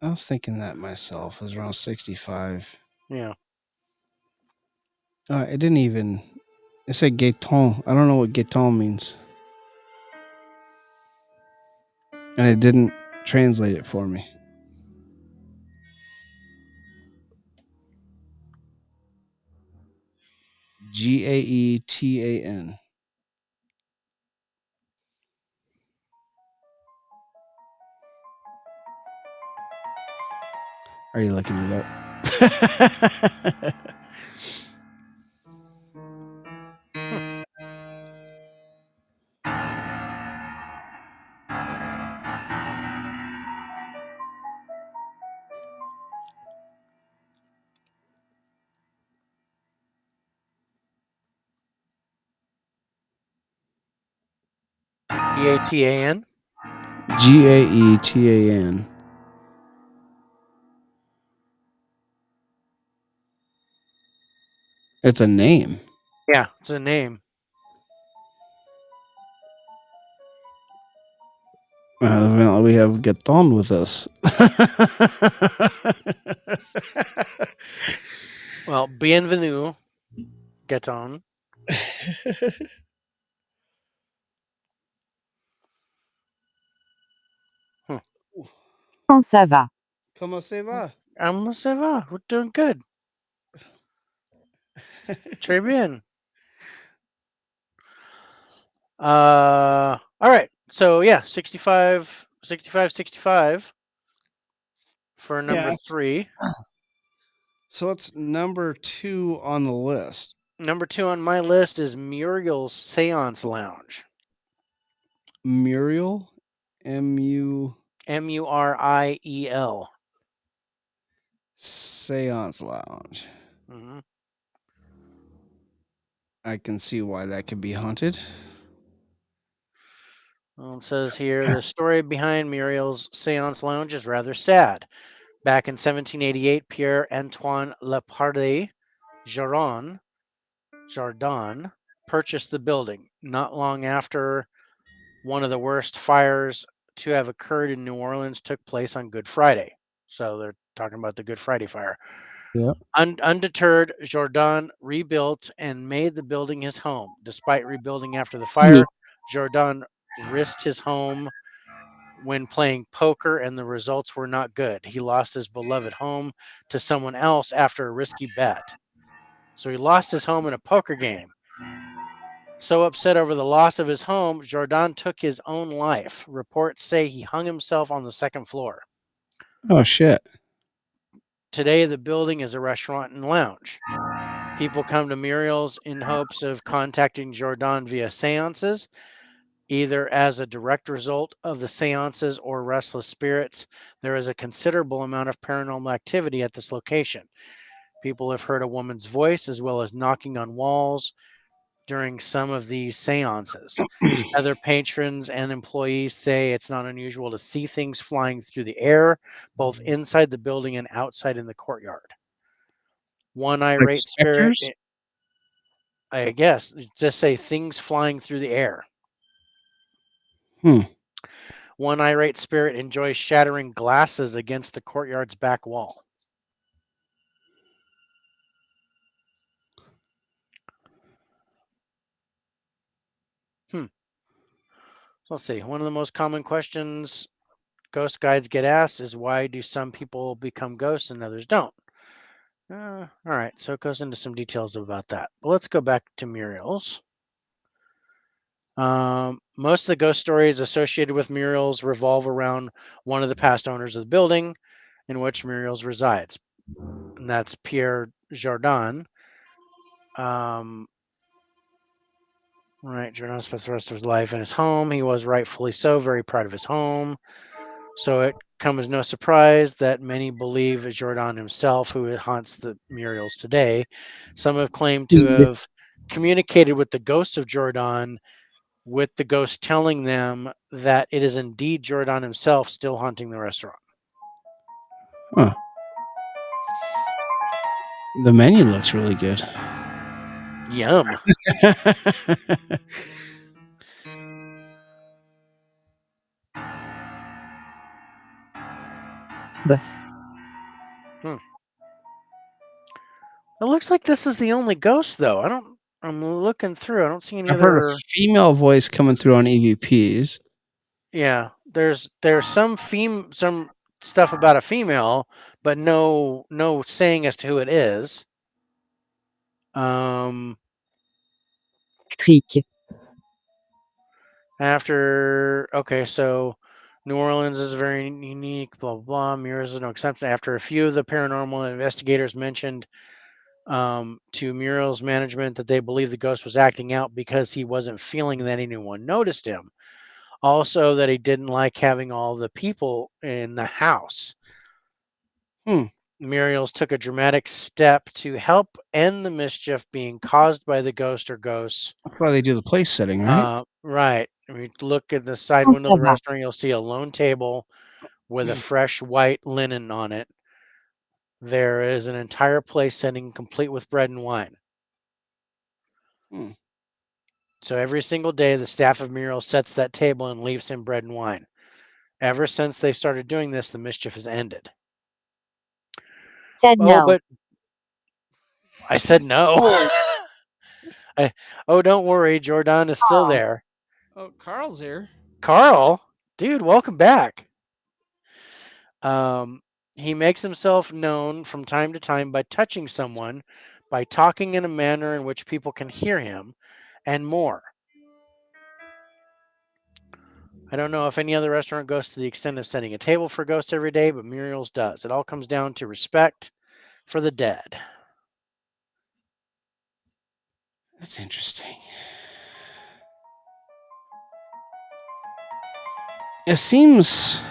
A: I was thinking that myself. It was around 65.
B: Yeah.
A: It didn't even. It said Gaeton. I don't know what Gaeton means, and it didn't translate it for me. Gaetan. Are you looking it up?
B: Eatan.
A: Gaetan. It's a name.
B: Yeah, it's a name.
A: Evidently, we have Gaeton with us.
B: Well, bienvenue, Gaeton.
C: Quand ça va?
A: Comment ça va?
B: Ça va? We're doing good. Très bien. All right. So yeah, 65, 65, 65 for number
A: Yes.
B: 3.
A: So it's number 2 on the list.
B: Number 2 on my list is Muriel's Seance Lounge.
A: Muriel, M-U
B: Muriel.
A: Seance Lounge.
B: Mm-hmm.
A: I can see why that could be haunted.
B: Well, it says here the story behind Muriel's Seance Lounge is rather sad. Back in 1788, Pierre Antoine Laparde, Jardin purchased the building not long after one of the worst fires to have occurred in New Orleans took place on Good Friday. So they're talking about the Good Friday fire.
A: Yeah.
B: Undeterred, Jardin rebuilt and made the building his home. Despite rebuilding after the
A: Hmm.
B: fire, Jardin risked his home when playing poker, and the results were not good. He lost his beloved home to someone else after a risky bet. So he lost his home in a poker game. So upset over the loss of his home, Jardin took his own life. Reports say he hung himself on the second floor.
A: Oh shit.
B: Today, the building is a restaurant and lounge. People come to Muriel's in hopes of contacting Jardin via seances, either as a direct result of the seances or restless spirits. There is a considerable amount of paranormal activity at this location. People have heard a woman's voice as well as knocking on walls during some of these seances. Other patrons and employees say it's not unusual to see things flying through the air, both inside the building and outside in the courtyard. One
A: Like
B: irate spirit,
A: specters?
B: I guess, just say things flying through the air.
A: Hmm.
B: One irate spirit enjoys shattering glasses against the courtyard's back wall. Let's see. One of the most common questions ghost guides get asked is, why do some people become ghosts and others don't? All right, so it goes into some details about that. But let's go back to Muriel's. Most of the ghost stories associated with Muriel's revolve around one of the past owners of the building in which Muriel's resides, and that's Pierre Jardin. Right, Jardin spent the rest of his life in his home. He was rightfully so, very proud of his home. So it comes as no surprise that many believe it's Jardin himself who haunts the Muriels today. Some have claimed to have communicated with the ghost of Jardin, with the ghost telling them that it is indeed Jardin himself still haunting the restaurant.
A: Huh. The menu looks really good.
B: Yum. It looks like this is the only ghost, though. I'm looking through. I don't see any
A: I've heard a
B: other.
A: female voice coming through on EVPs.
B: Yeah, there's some some stuff about a female, but no saying as to who it is.
C: Électrique.
B: Okay, so New Orleans is very unique, blah blah blah. Mirrors is no exception. After a few of the paranormal investigators mentioned to Muriel's management that they believe the ghost was acting out because he wasn't feeling that anyone noticed him. Also, that he didn't like having all the people in the house. Muriel's took a dramatic step to help end the mischief being caused by the ghost or ghosts.
A: That's why they do the place setting, right?
B: Right. I mean, look at the side
C: Quand
B: window of
C: ça
B: the
C: va?
B: restaurant. You'll see a lone table with a fresh white linen on it. There is an entire place setting complete with bread and wine.
A: Hmm.
B: So every single day, the staff of Muriel sets that table and leaves him bread and wine. Ever since they started doing this, the mischief has ended.
C: Said
B: Oh,
C: no.
B: but I said no. Don't worry, Jardin is still there.
A: Oh, Carl's here.
B: Carl, dude, welcome back. He makes himself known from time to time by touching someone, by talking in a manner in which people can hear him, and more. I don't know if any other restaurant goes to the extent of setting a table for ghosts every day, but Muriel's does. It all comes down to respect for the dead.
A: That's interesting. It seems.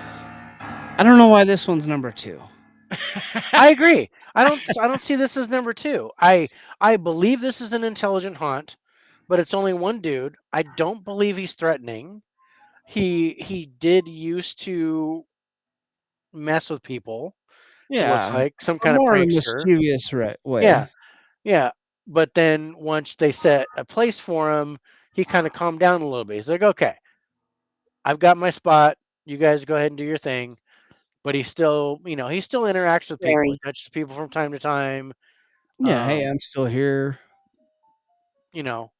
A: I don't know why this one's number 2.
B: I agree. I don't see this as number 2. I believe this is an intelligent haunt, but it's only one dude. I don't believe he's threatening. He did used to mess with people. It looks
A: Yeah,
B: like some
A: a
B: kind of
A: more
B: prankster.
A: mischievous way.
B: Yeah. Yeah, but then once they set a place for him, he kind of calmed down a little bit. He's like, "Okay, I've got my spot. You guys go ahead and do your thing." But he still, he still interacts with people. He
C: Larry.
B: touches people from time to time.
A: Yeah, hey,
B: Um,
A: I'm still here.
B: you know,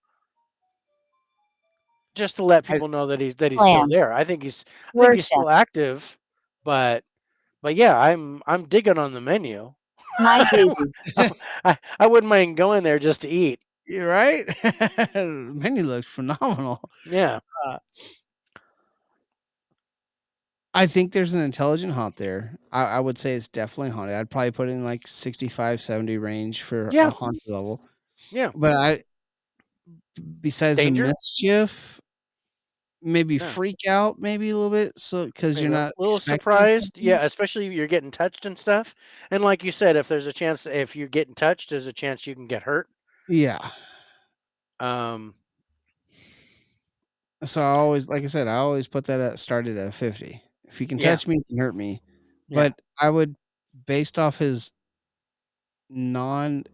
B: just to let
A: I
B: people know that he's still
C: Plan.
B: there. I think he's
C: Worship.
B: still active, but yeah, I'm digging on the menu.
C: My
B: I,
C: duty.
B: I wouldn't mind going there just to eat.
A: You're right? The menu looks phenomenal.
B: Yeah.
A: Uh, I think there's an intelligent haunt there. I would say it's definitely haunted. I'd probably put it in like 65, 70 range for a
B: Yeah.
A: haunted level.
B: Yeah.
A: But besides the
B: Danger.
A: mischief, maybe
B: Yeah.
A: freak out maybe a little bit, so because you're
B: Maybe a
A: not
B: little
A: expecting
B: surprised.
A: something.
B: Yeah, especially if you're getting touched and stuff. And like you said, if you're getting touched, there's a chance you can get hurt.
A: Yeah.
B: Um,
A: So I always like I said, I always put that at started at 50. If he can
B: yeah.
A: touch me, he can hurt me.
B: Yeah.
A: But I would based off his non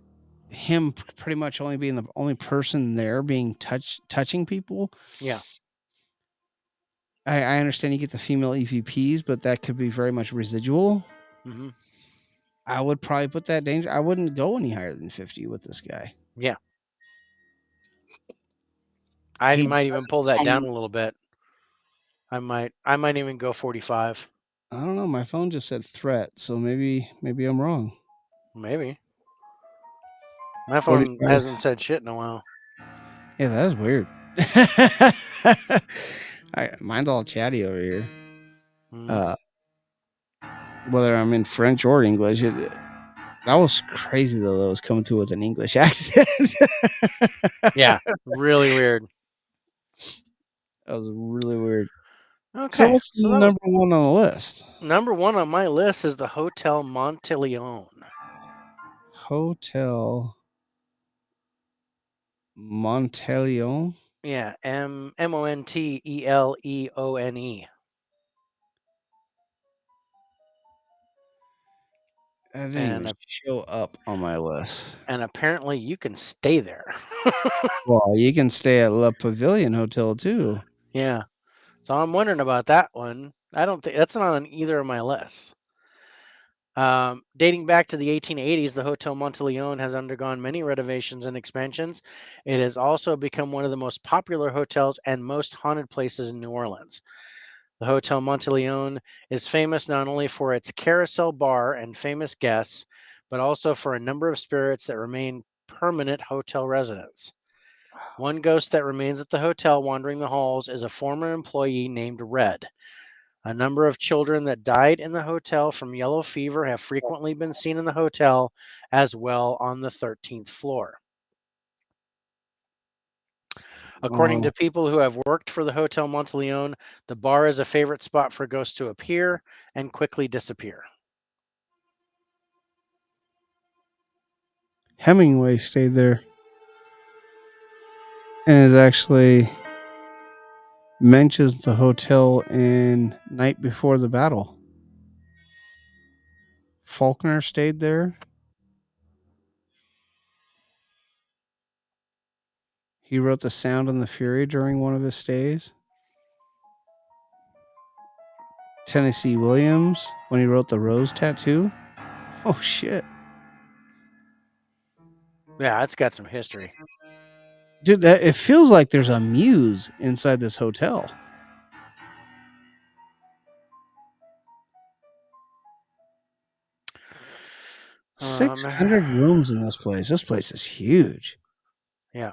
A: pretty much only being the only person there being touching people.
B: Yeah.
A: I understand you get the female EVPs, but that could be very much residual.
B: Hmm.
A: I would probably put that danger. I wouldn't go any higher than 50 with this guy.
B: Yeah. I
A: He
B: might even
A: doesn't
B: pull that down
C: Send.
B: a little bit. I might even go 45.
A: I don't know. My phone just said threat, so maybe I'm wrong.
B: Maybe. My phone
A: 45.
B: hasn't said shit in a while.
A: Yeah, that is weird. Mine's all chatty over here.
B: Mm.
A: Uh, whether I'm in French or English, that was crazy though. That was coming through with an English accent.
B: Yeah. Really weird.
A: That was really weird. So
B: Okay.
A: what's number one on the list?
B: Number one on my list is the Hotel Monteleone.
A: Hotel Monteleone.
B: Yeah. Monteleone.
A: That didn't even
B: And
A: show up on my list.
B: and apparently you can stay there.
A: Well, you can stay at La Pavilion Hotel too.
B: Yeah. So I'm wondering about that one. I don't think that's not on either of my lists. Dating back to the 1880s, the Hotel Monteleone has undergone many renovations and expansions. It has also become one of the most popular hotels and most haunted places in New Orleans. The Hotel Monteleone is famous not only for its carousel bar and famous guests, but also for a number of spirits that remain permanent hotel residents. One ghost that remains at the hotel wandering the halls is a former employee named Red. A number of children that died in the hotel from yellow fever have frequently been seen in the hotel as well on the 13th floor. According
A: Oh,
B: to people who have worked for the Hotel Monteleone, the bar is a favorite spot for ghosts to appear and quickly disappear.
A: Hemingway stayed there and is actually mentions the hotel in Night Before the Battle. Faulkner stayed there. He wrote The Sound and the Fury during one of his stays. Tennessee Williams when he wrote The Rose Tattoo. Oh shit.
B: Yeah, it's got some history.
A: Dude, it feels like there's a muse inside this hotel. 600
B: Um,
A: rooms in this place. This place is huge.
B: yeah.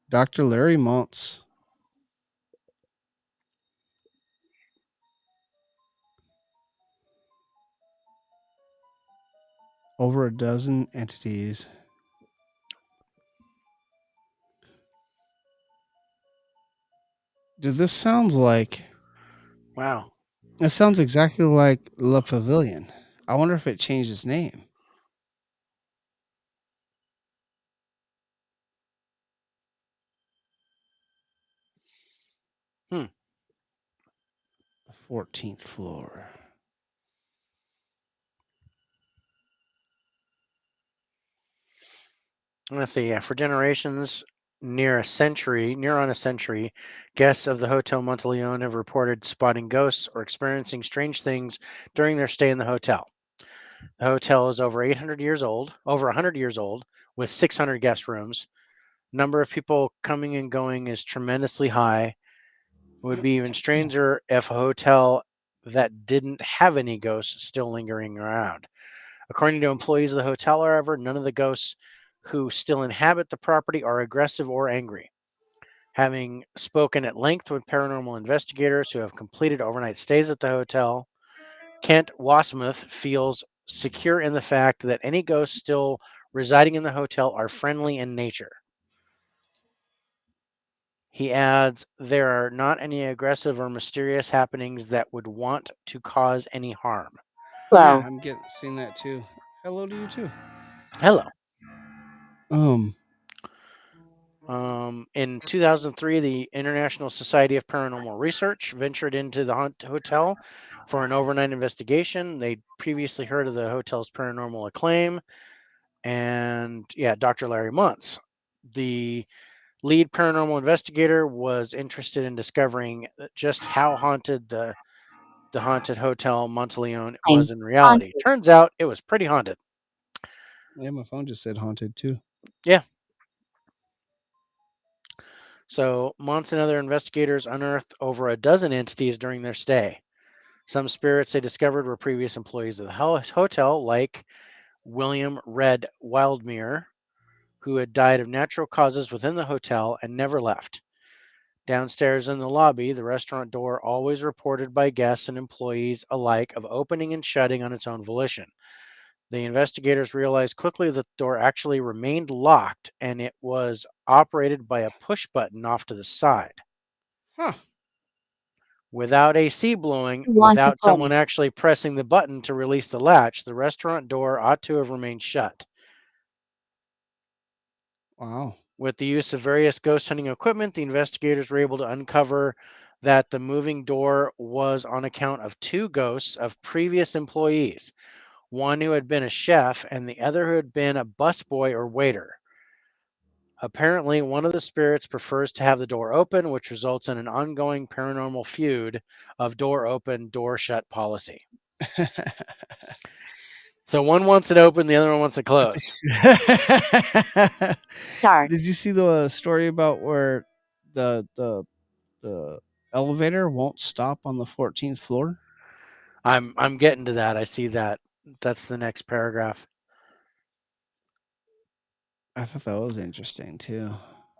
A: Dr. Larry Montz. Over a dozen entities. Dude, this sounds like
B: Wow.
A: it sounds exactly like Le Pavilion. I wonder if it changed its name.
B: Hmm.
A: The 14th floor.
B: Let's see. Yeah, for generations, near on a century, guests of the Hotel Monteleone have reported spotting ghosts or experiencing strange things during their stay in the hotel. The hotel is over 100 years old, with 600 guest rooms. Number of people coming and going is tremendously high. It would be even stranger if a hotel that didn't have any ghosts still lingering around. According to employees of the hotel, however, none of the ghosts who still inhabit the property are aggressive or angry. Having spoken at length with paranormal investigators who have completed overnight stays at the hotel, Kent Wasmuth feels secure in the fact that any ghosts still residing in the hotel are friendly in nature. He adds, there are not any aggressive or mysterious happenings that would want to cause any harm.
A: Yeah,
C: Hello.
A: I'm seeing that too. Hello to you too.
B: Hello.
A: Um,
B: In 2003, the International Society of Paranormal Research ventured into the hotel for an overnight investigation. They'd previously heard of the hotel's paranormal acclaim, and yeah, Dr. Larry Muntz, the lead paranormal investigator, was interested in discovering just how haunted the haunted hotel Monteleone
C: I'm
B: was in reality.
C: haunted.
B: Turns out it was pretty haunted.
A: yeah, my phone just said haunted too.
B: Yeah. So Muntz and other investigators unearthed over a dozen entities during their stay. Some spirits they discovered were previous employees of the hotel, like William Red Wildmere, who had died of natural causes within the hotel and never left. Downstairs in the lobby, the restaurant door always reported by guests and employees alike of opening and shutting on its own volition. The investigators realized quickly that the door actually remained locked and it was operated by a push button off to the side.
A: Huh.
B: Without AC blowing,
C: Want to
B: without
C: play?
B: someone actually pressing the button to release the latch, the restaurant door ought to have remained shut.
A: Wow.
B: With the use of various ghost hunting equipment, the investigators were able to uncover that the moving door was on account of two ghosts of previous employees, one who had been a chef and the other who had been a busboy or waiter. Apparently, one of the spirits prefers to have the door open, which results in an ongoing paranormal feud of door open, door shut policy. So one wants it open, the other one wants it closed.
C: Start.
A: Did you see the story about where the elevator won't stop on the 14th floor?
B: I'm getting to that. I see that. That's the next paragraph.
A: I thought that was interesting too.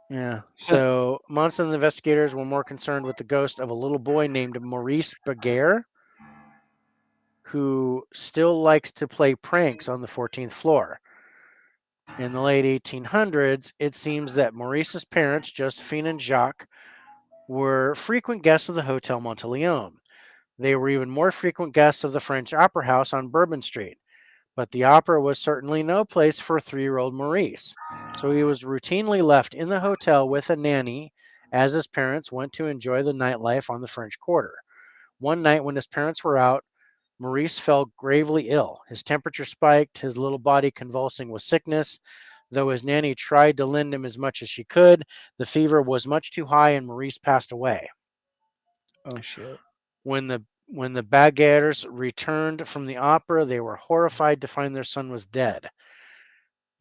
B: Yeah.
A: Uh,
B: So Monson and the investigators were more concerned with the ghost of a little boy named Maurice Beguer, who still likes to play pranks on the 14th floor. In the late 1800s, it seems that Maurice's parents, Josephine and Jacques, were frequent guests of the Hotel Monteleone. They were even more frequent guests of the French Opera House on Bourbon Street. But the opera was certainly no place for 3-year-old Maurice, so he was routinely left in the hotel with a nanny as his parents went to enjoy the nightlife on the French Quarter. One night when his parents were out, Maurice fell gravely ill. His temperature spiked, his little body convulsing with sickness. Though his nanny tried to lend him as much as she could, the fever was much too high and Maurice passed away.
A: oh shit.
B: When the Baguettes returned from the opera, they were horrified to find their son was dead.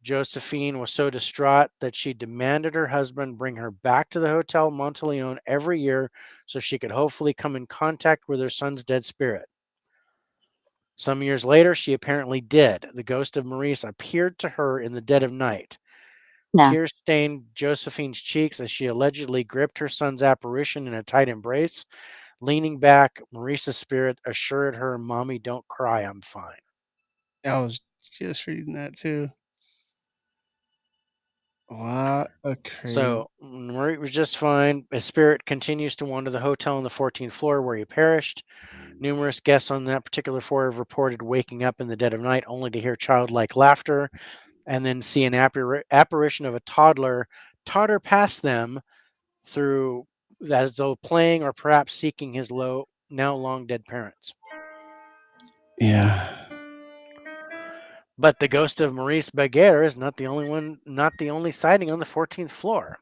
B: Josephine was so distraught that she demanded her husband bring her back to the Hotel Monteleone every year so she could hopefully come in contact with her son's dead spirit. Some years later, she apparently did. The ghost of Maurice appeared to her in the dead of night.
C: No.
B: Tears stained Josephine's cheeks as she allegedly gripped her son's apparition in a tight embrace. Leaning back, Maurice's spirit assured her, Mommy, don't cry, I'm fine.
A: I was just reading that too. What a crazy.
B: So Maurice was just fine. His spirit continues to wander the hotel on the 14th floor where he perished. Numerous guests on that particular floor have reported waking up in the dead of night only to hear childlike laughter and then see an apparition of a toddler totter past them through as though playing or perhaps seeking his now long dead parents.
A: Yeah.
B: But the ghost of Maurice Beguer is not the only sighting on the 14th floor.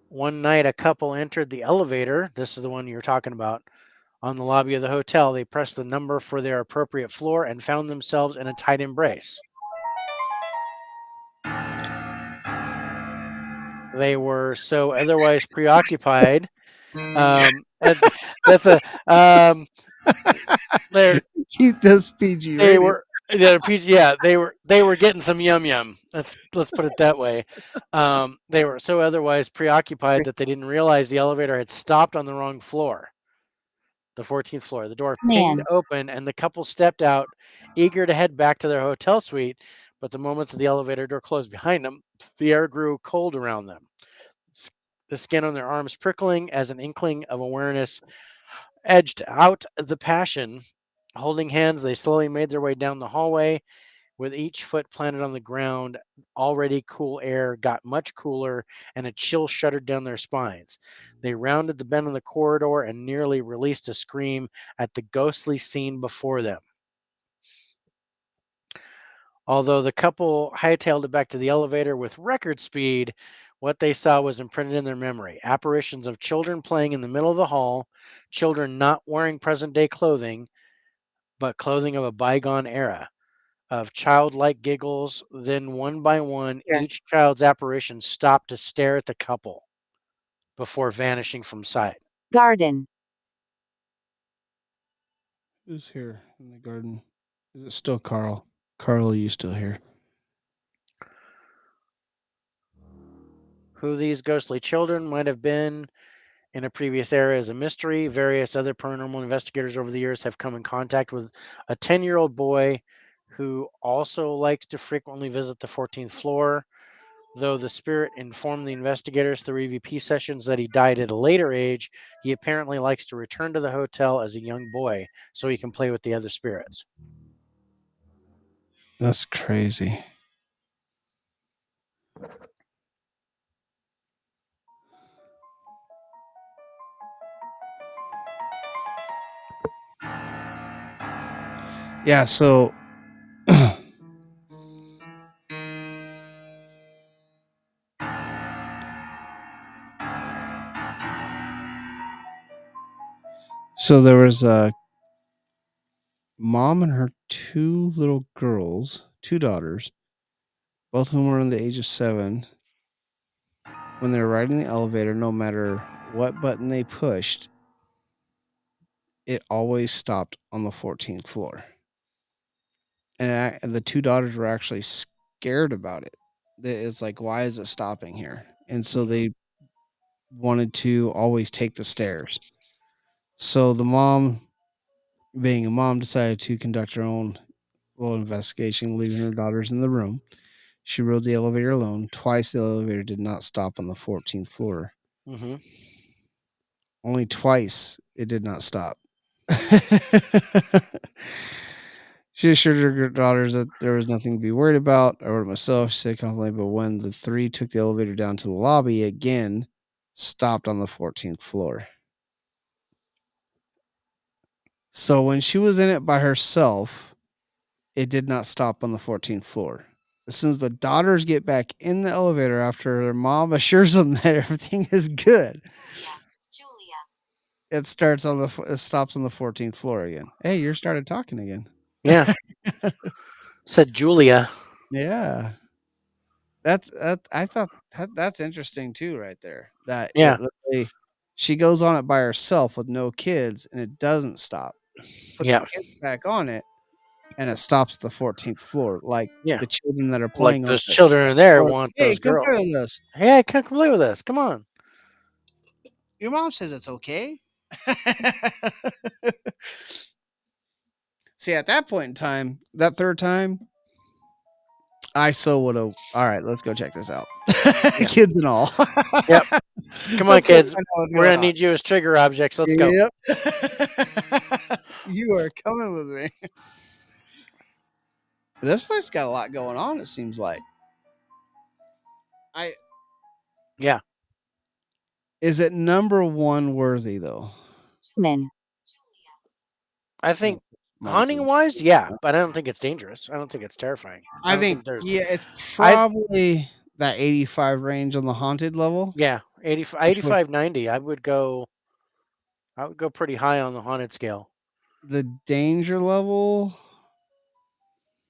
B: One night, a couple entered the elevator. This is the one you're talking about. On the lobby of the hotel, they pressed the number for their appropriate floor and found themselves in a tight embrace. They were so otherwise preoccupied. That's a they're
A: Keep this PG
B: they
A: rated.
B: were yeah, they were getting some yum yum. Let's put it that way. They were so otherwise preoccupied that they didn't realize the elevator had stopped on the wrong floor, the 14th floor. The door pinged
C: Man.
B: open and the couple stepped out, eager to head back to their hotel suite. But the moment that the elevator door closed behind them, the air grew cold around them. The skin on their arms prickling as an inkling of awareness edged out the passion. Holding hands, they slowly made their way down the hallway. With each foot planted on the ground, already cool air got much cooler and a chill shuddered down their spines. They rounded the bend in the corridor and nearly released a scream at the ghostly scene before them. Although the couple hightailed it back to the elevator with record speed, what they saw was imprinted in their memory. Apparitions of children playing in the middle of the hall, children not wearing present day clothing, but clothing of a bygone era, of childlike giggles. Then, one by one,
C: Here.
B: each child's apparition stopped to stare at the couple before vanishing from sight.
C: Garden.
A: Who's here in the garden? Is it still Carl? Carl, are you still here?
B: Who these ghostly children might have been in a previous era is a mystery. Various other paranormal investigators over the years have come in contact with a 10-year-old boy who also likes to frequently visit the 14th floor. Though the spirit informed the investigators through EVP sessions that he died at a later age, he apparently likes to return to the hotel as a young boy so he can play with the other spirits.
A: That's crazy. Yeah, so so there was a mom and her two little girls, two daughters, both of whom were under the age of 7. When they were riding the elevator, no matter what button they pushed, it always stopped on the 14th floor. And the two daughters were actually scared about it. It's like, why is it stopping here? And so they wanted to always take the stairs. So the mom, being a mom, decided to conduct her own little investigation, leaving her daughters in the room. She rode the elevator alone. Twice the elevator did not stop on the 14th floor.
B: Mm-hmm.
A: Only twice it did not stop. She assured her daughters that there was nothing to be worried about. I wrote it myself, she said confidently, but when the three took the elevator down to the lobby, again stopped on the 14th floor. So when she was in it by herself, it did not stop on the 14th floor. As soon as the daughters get back in the elevator after their mom assures them that everything is good,
C: Julia.
A: it stops on the 14th floor again. Hey, you started talking again.
B: Yeah. Said Julia.
A: Yeah. I thought that's interesting too, right there. That
B: Yeah.
A: it literally, she goes on it by herself with no kids, and it doesn't stop. Put the
B: Yeah.
A: kids back on it, and it stops at the 14th floor, like
B: Yeah.
A: the children that are
B: Like
A: playing on
B: those
A: the
B: children in there
A: floor.
B: want
A: Hey,
B: those
A: come
B: girls.
A: play with us.
B: Hey, come play with us. Come on.
A: Your mom says it's okay. See, at that point in time, that third time, I so would have. All right, let's go check this out.
B: Yeah.
A: Kids and all.
B: Yep. Come on,
A: Let's go
B: kids.
A: find out what's
B: We're
A: going
B: gonna
A: on.
B: need you as trigger objects. Let's go.
A: Yep. You are coming with me. This place got a lot going on, it seems like. I
B: Yeah.
A: Is it number one worthy though?
C: Men.
B: I think
A: months.
B: hunting wise, yeah, but I don't think it's dangerous. I don't think it's terrifying. I
A: I
B: don't
A: think,
B: think there's.
A: yeah, it's
B: I
A: probably that 85 range on the haunted level,
B: Yeah, 80,
A: which would
B: 85, 90. I would go. I would go pretty high on the haunted scale.
A: the danger level.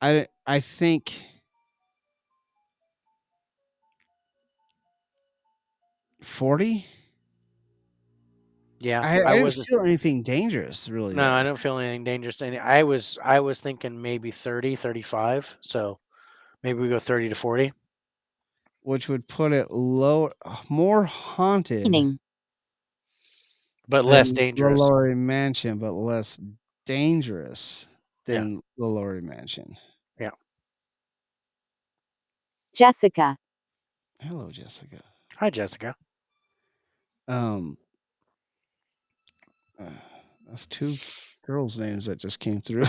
A: I think 40.
B: Yeah,
A: I
B: I
A: didn't
B: wasn't.
A: feel anything dangerous really
B: No, I
A: there,
B: don't feel anything dangerous. And I was thinking maybe 30, 35. So maybe we go 30 to 40.
A: which would put it low, more haunted
C: Meaning.
B: But less
A: than the
B: dangerous.
A: Laurie Mansion, but less dangerous
B: Yeah,
A: than the Laurie Mansion.
B: yeah.
C: Jessica.
A: Hello, Jessica.
B: Hi, Jessica.
A: Um, uh, that's two girls' names that just came through.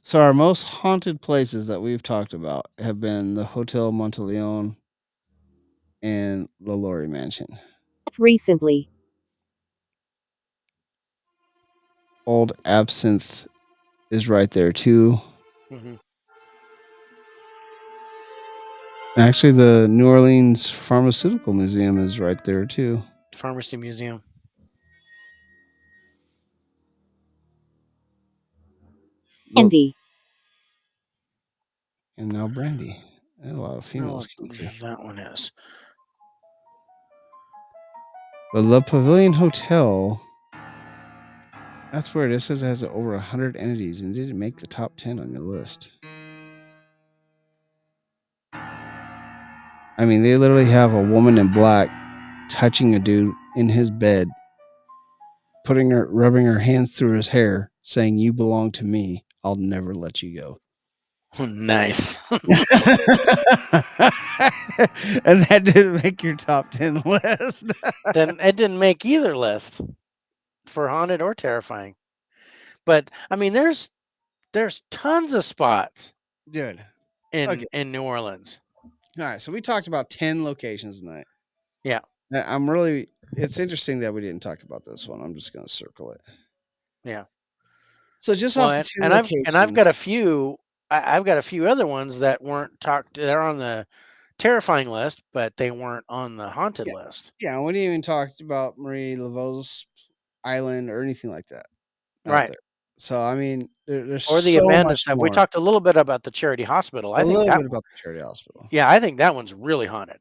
A: So our most haunted places that we've talked about have been the Hotel Monteleone and the Laurie Mansion.
C: Recently.
A: Old Absinthe is right there too.
B: Hmm.
A: Actually, the New Orleans Pharmaceutical Museum is right there too.
B: Pharmacy Museum.
C: Andy.
A: And now Brandy. A lot of
B: I don't know
A: females came through.
B: what that one is.
A: But Le Pavilion Hotel, that's where it says it has over 100 entities and didn't make the top 10 on your list. I mean, they literally have a woman in black touching a dude in his bed, rubbing her hands through his hair, saying, "You belong to me. I'll never let you go."
B: Nice.
A: And that didn't make your top 10 list.
B: Then it didn't make either list for haunted or terrifying. But I mean, there's tons of spots
A: Dude. Okay.
B: in New Orleans.
A: All right. So we talked about 10 locations tonight.
B: Yeah,
A: It's interesting that we didn't talk about this one. I'm just going to circle it.
B: yeah.
A: So just
B: Well,
A: off the
B: and,
A: 10
B: and I've got
A: locations.
B: a few. I've got a few other ones that weren't talked. They're on the terrifying list, but they weren't on the haunted
A: Yeah.
B: list.
A: Yeah. We didn't even talk about Marie Laveau's island or anything like that out
B: Right.
A: there. So, I mean, there's
B: Or the
A: so
B: abandoned
A: much
B: stuff. We
A: more.
B: talked a little bit about the Charity Hospital.
A: A
B: I think
A: little
B: that
A: bit
B: one.
A: about the charity hospital.
B: Yeah, I think that one's really haunted.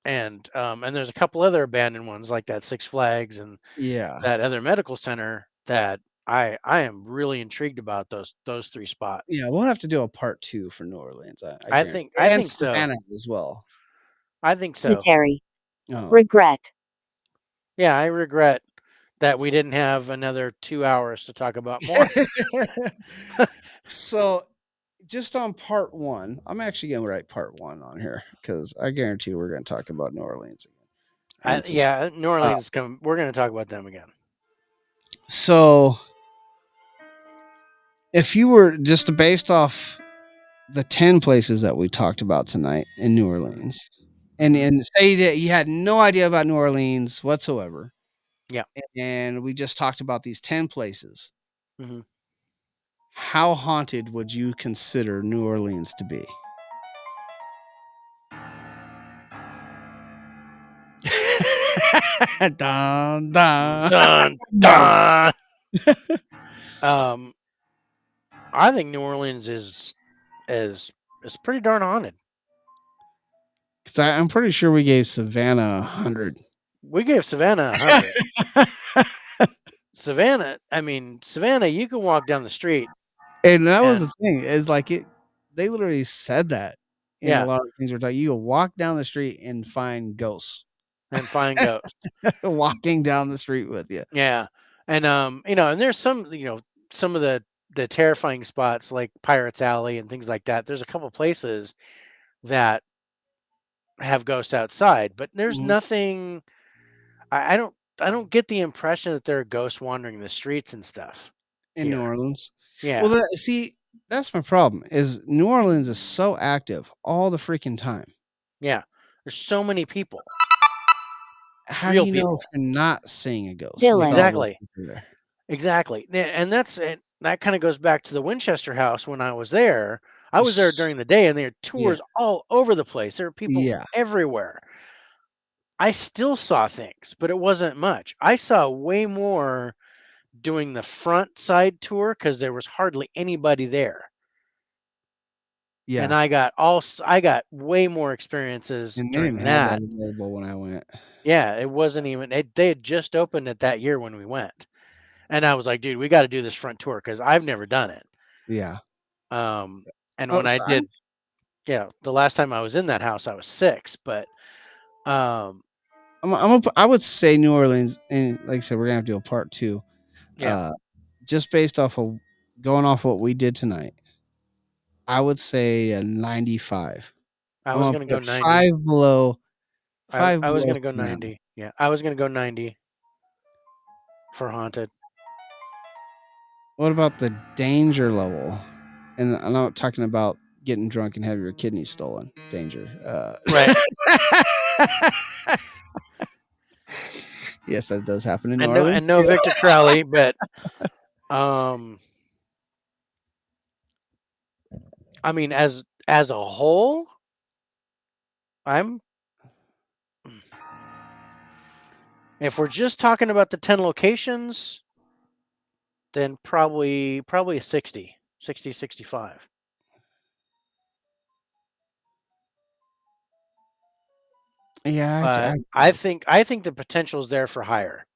B: And there's a couple other abandoned ones like that Six Flags and
A: Yeah.
B: that other medical center that I am really intrigued about those three spots.
A: Yeah. We'll have to do a part 2 for New Orleans. I
B: I
A: guarantee.
B: think I
A: And
B: think so.
A: Savannah as well.
B: I think so.
C: Cemetery.
A: Oh.
C: Regret.
B: Yeah, I regret that we didn't have another 2 hours to talk about more.
A: So, just on part 1, I'm actually going to write part 1 on here because I guarantee we're going to talk about New Orleans again. And
B: Yeah, New Orleans we're going to talk about them again.
A: so, if you were just based off the 10 places that we talked about tonight in New Orleans, and say that you had no idea about New Orleans whatsoever,
B: Yeah.
A: and we just talked about these 10 places,
B: Hmm.
A: how haunted would you consider New Orleans to be? Dun, dun.
B: Dun, dun. um I think New Orleans is pretty darn haunted.
A: 'Cause I'm pretty sure we gave Savannah 100.
B: We gave Savannah 100. Savannah, you can walk down the street
A: And that was
B: and
A: the thing, is like they literally said that in a
B: yeah,
A: lot of things we're talking. You will walk down the street and find ghosts
B: and find ghosts.
A: walking down the street with you.
B: Yeah. And and there's some of the terrifying spots like Pirates Alley and things like that. There's a couple places that have ghosts outside, but there's
A: Mhm.
B: nothing. I don't get the impression that there are ghosts wandering the streets and stuff
A: In New
B: here.
A: Orleans. Well,
B: Yeah,
A: see, that's my problem is New Orleans is so active all the freaking time.
B: yeah. There's so many people.
A: how do
B: real
A: you know if
B: people.
A: you're not seeing a ghost
C: Dylan.
A: with all those
B: Exactly.
A: people there?
B: Exactly. And that's it. That kind of goes back to the Winchester house when I was there. I was there
A: S-
B: during the day and there are
A: Yeah,
B: tours all over the place. There are people
A: yeah,
B: everywhere. I still saw things, but it wasn't much. I saw way more doing the front side tour because there was hardly anybody there. And
A: yeah.
B: I got way more experiences
A: And they didn't
B: during
A: have that
B: that.
A: available when I went.
B: Yeah, it wasn't even they had just opened it that year when we went. And I was like, dude, we got to do this front tour because I've never done it.
A: Yeah.
B: Um, and
A: Oh,
B: when I
A: so
B: did, the last time I was in that house, I was 6. But um,
A: I would say New Orleans, and like I said, we're gonna have to do a part 2.
B: yeah,
A: Uh, just based off of going off what we did tonight, I would say a 95.
B: I
A: I'm
B: was
A: gonna
B: gonna
A: put
B: go
A: it
B: 90.
A: five below, five
B: I was
A: below
B: gonna go
A: Savannah.
B: 90. Yeah, I was gonna go 90 for haunted.
A: What about the danger level? And I'm not talking about getting drunk and having your kidneys stolen. Danger.
B: Right.
A: Yes, that does happen in New Orleans
B: And no
A: too.
B: Victor Crowley, but um, I mean, as a whole, I'm if we're just talking about the 10 locations, then probably a 60, 60, 65.
A: Yeah, I
B: But
A: agree with you.
B: I think the potential is there for higher.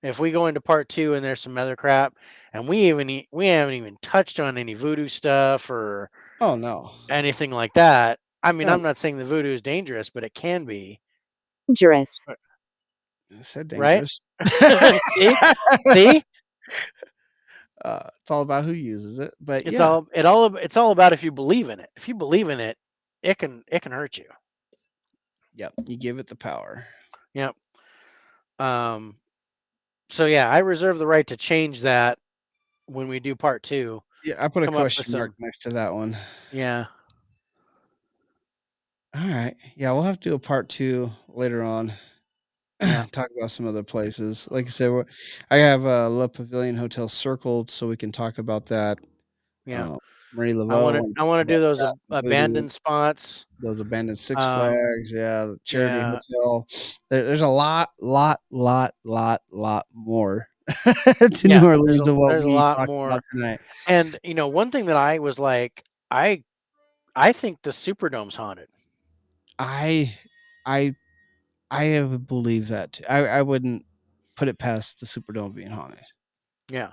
B: If we go into part 2 and there's some other crap, and we haven't even touched on any voodoo stuff or
A: Oh no,
B: anything like that. I mean,
A: no,
B: I'm not saying the voodoo is dangerous, but it can be,
C: Dangerous.
A: I said
B: right?
A: dangerous.
B: See, see,
A: It's all about who uses it, but yeah,
B: it's all about if you believe in it. If you believe in it, it can hurt you.
A: yep. You give it the power.
B: Yep. Um. So yeah, I reserve the right to change that when we do part 2.
A: Yeah, I put a
B: Come up with
A: question mark
B: some,
A: next to that one.
B: yeah,
A: All right. Yeah, we'll have to do a part 2 later on.
B: yeah,
A: Talk about some other places. Like I said, I have Le Pavilion Hotel circled, so we can talk about that.
B: yeah.
A: Uh, Marie Laveau, want to
B: I
A: talk
B: want to
A: about
B: do those
A: that. Voodoo,
B: abandoned spots.
A: those abandoned Six
B: Um.
A: Flags, yeah, the Charity
B: Yeah.
A: Hotel. There's a lot more to New
B: Yeah.
A: Orleans than what
B: There's a
A: we
B: lot
A: talked about
B: more.
A: tonight.
B: And one thing that I was like, I think the Superdome's haunted.
A: I I I would believe that too. I wouldn't put it past the Superdome being haunted.
B: Yeah.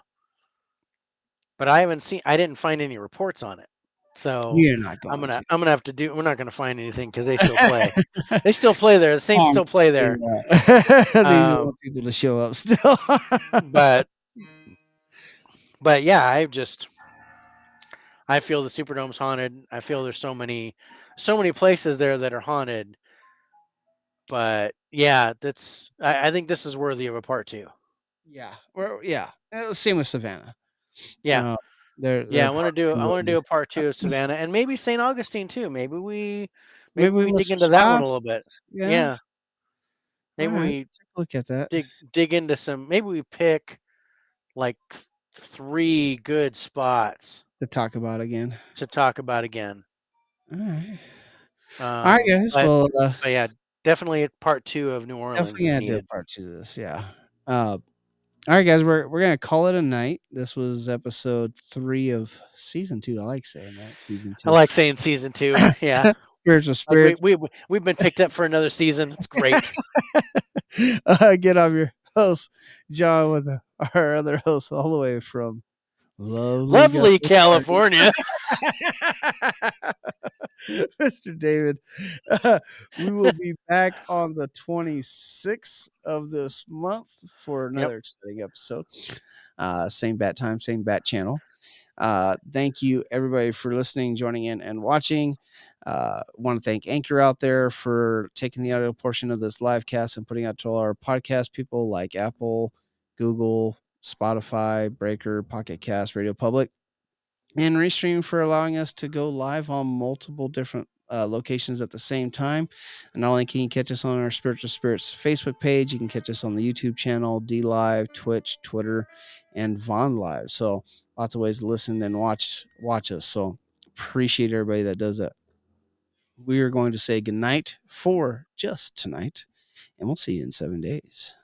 B: But I didn't find any reports on it. So
A: You're not going to.
B: I'm gonna have to do. We're not gonna find anything because they still play. They still play there. The Saints
C: And
B: still play there.
A: Yeah. These
B: Um,
A: want people to show up still.
B: but yeah, I feel the Superdome's haunted. I feel there's so many places there that are haunted. But yeah, I think this is worthy of a part 2.
A: Yeah. Yeah. Same with Savannah.
B: Yeah.
A: Uh,
B: Yeah,
A: they're part
B: I
A: 2
B: want to
A: and
B: do a part 2 of Savannah and maybe St. Augustine too. Maybe
A: maybe we
B: we
A: missed
B: dig
A: some
B: into that one a
A: spots.
B: little bit.
A: Yeah.
B: Yeah. Maybe
A: Alright.
B: we
A: Take a look at that
B: dig into some maybe we pick like 3 good spots
A: to talk about again.
B: to talk about again.
A: Alright. Alright, guys.
B: But
A: Well,
B: yeah, definitely a part 2 of New Orleans
A: definitely
B: is
A: gonna do a
B: needed.
A: part 2 of this. Yeah. Alright, guys. We're gonna call it a night. This was episode 3 of season 2. I like saying that, season
B: I
A: 2.
B: like saying season 2. Yeah.
A: Spiritual
B: Like
A: spirits.
B: we've been picked up for another season. It's great.
A: Get off your host, John, with our other host, all the way from lovely
B: Lovely
A: California,
B: California.
A: Mr. David. We will be back on the 26th of this month for
B: Yep.
A: another exciting episode. Same bat time, same bat channel. Thank you, everybody, for listening, joining in, and watching. Want to thank Anchor out there for taking the audio portion of this live cast and putting out to all our podcast people like Apple, Google, Spotify, Breaker, Pocket Cast, Radio Public, and Restream for allowing us to go live on multiple different locations at the same time. And not only can you catch us on our Spiritual Spirits Facebook page, you can catch us on the YouTube channel, D Live, Twitch, Twitter, and Vaughn Live. So lots of ways to listen and watch us. So appreciate everybody that does that. We are going to say goodnight for just tonight, and we'll see you in 7 days.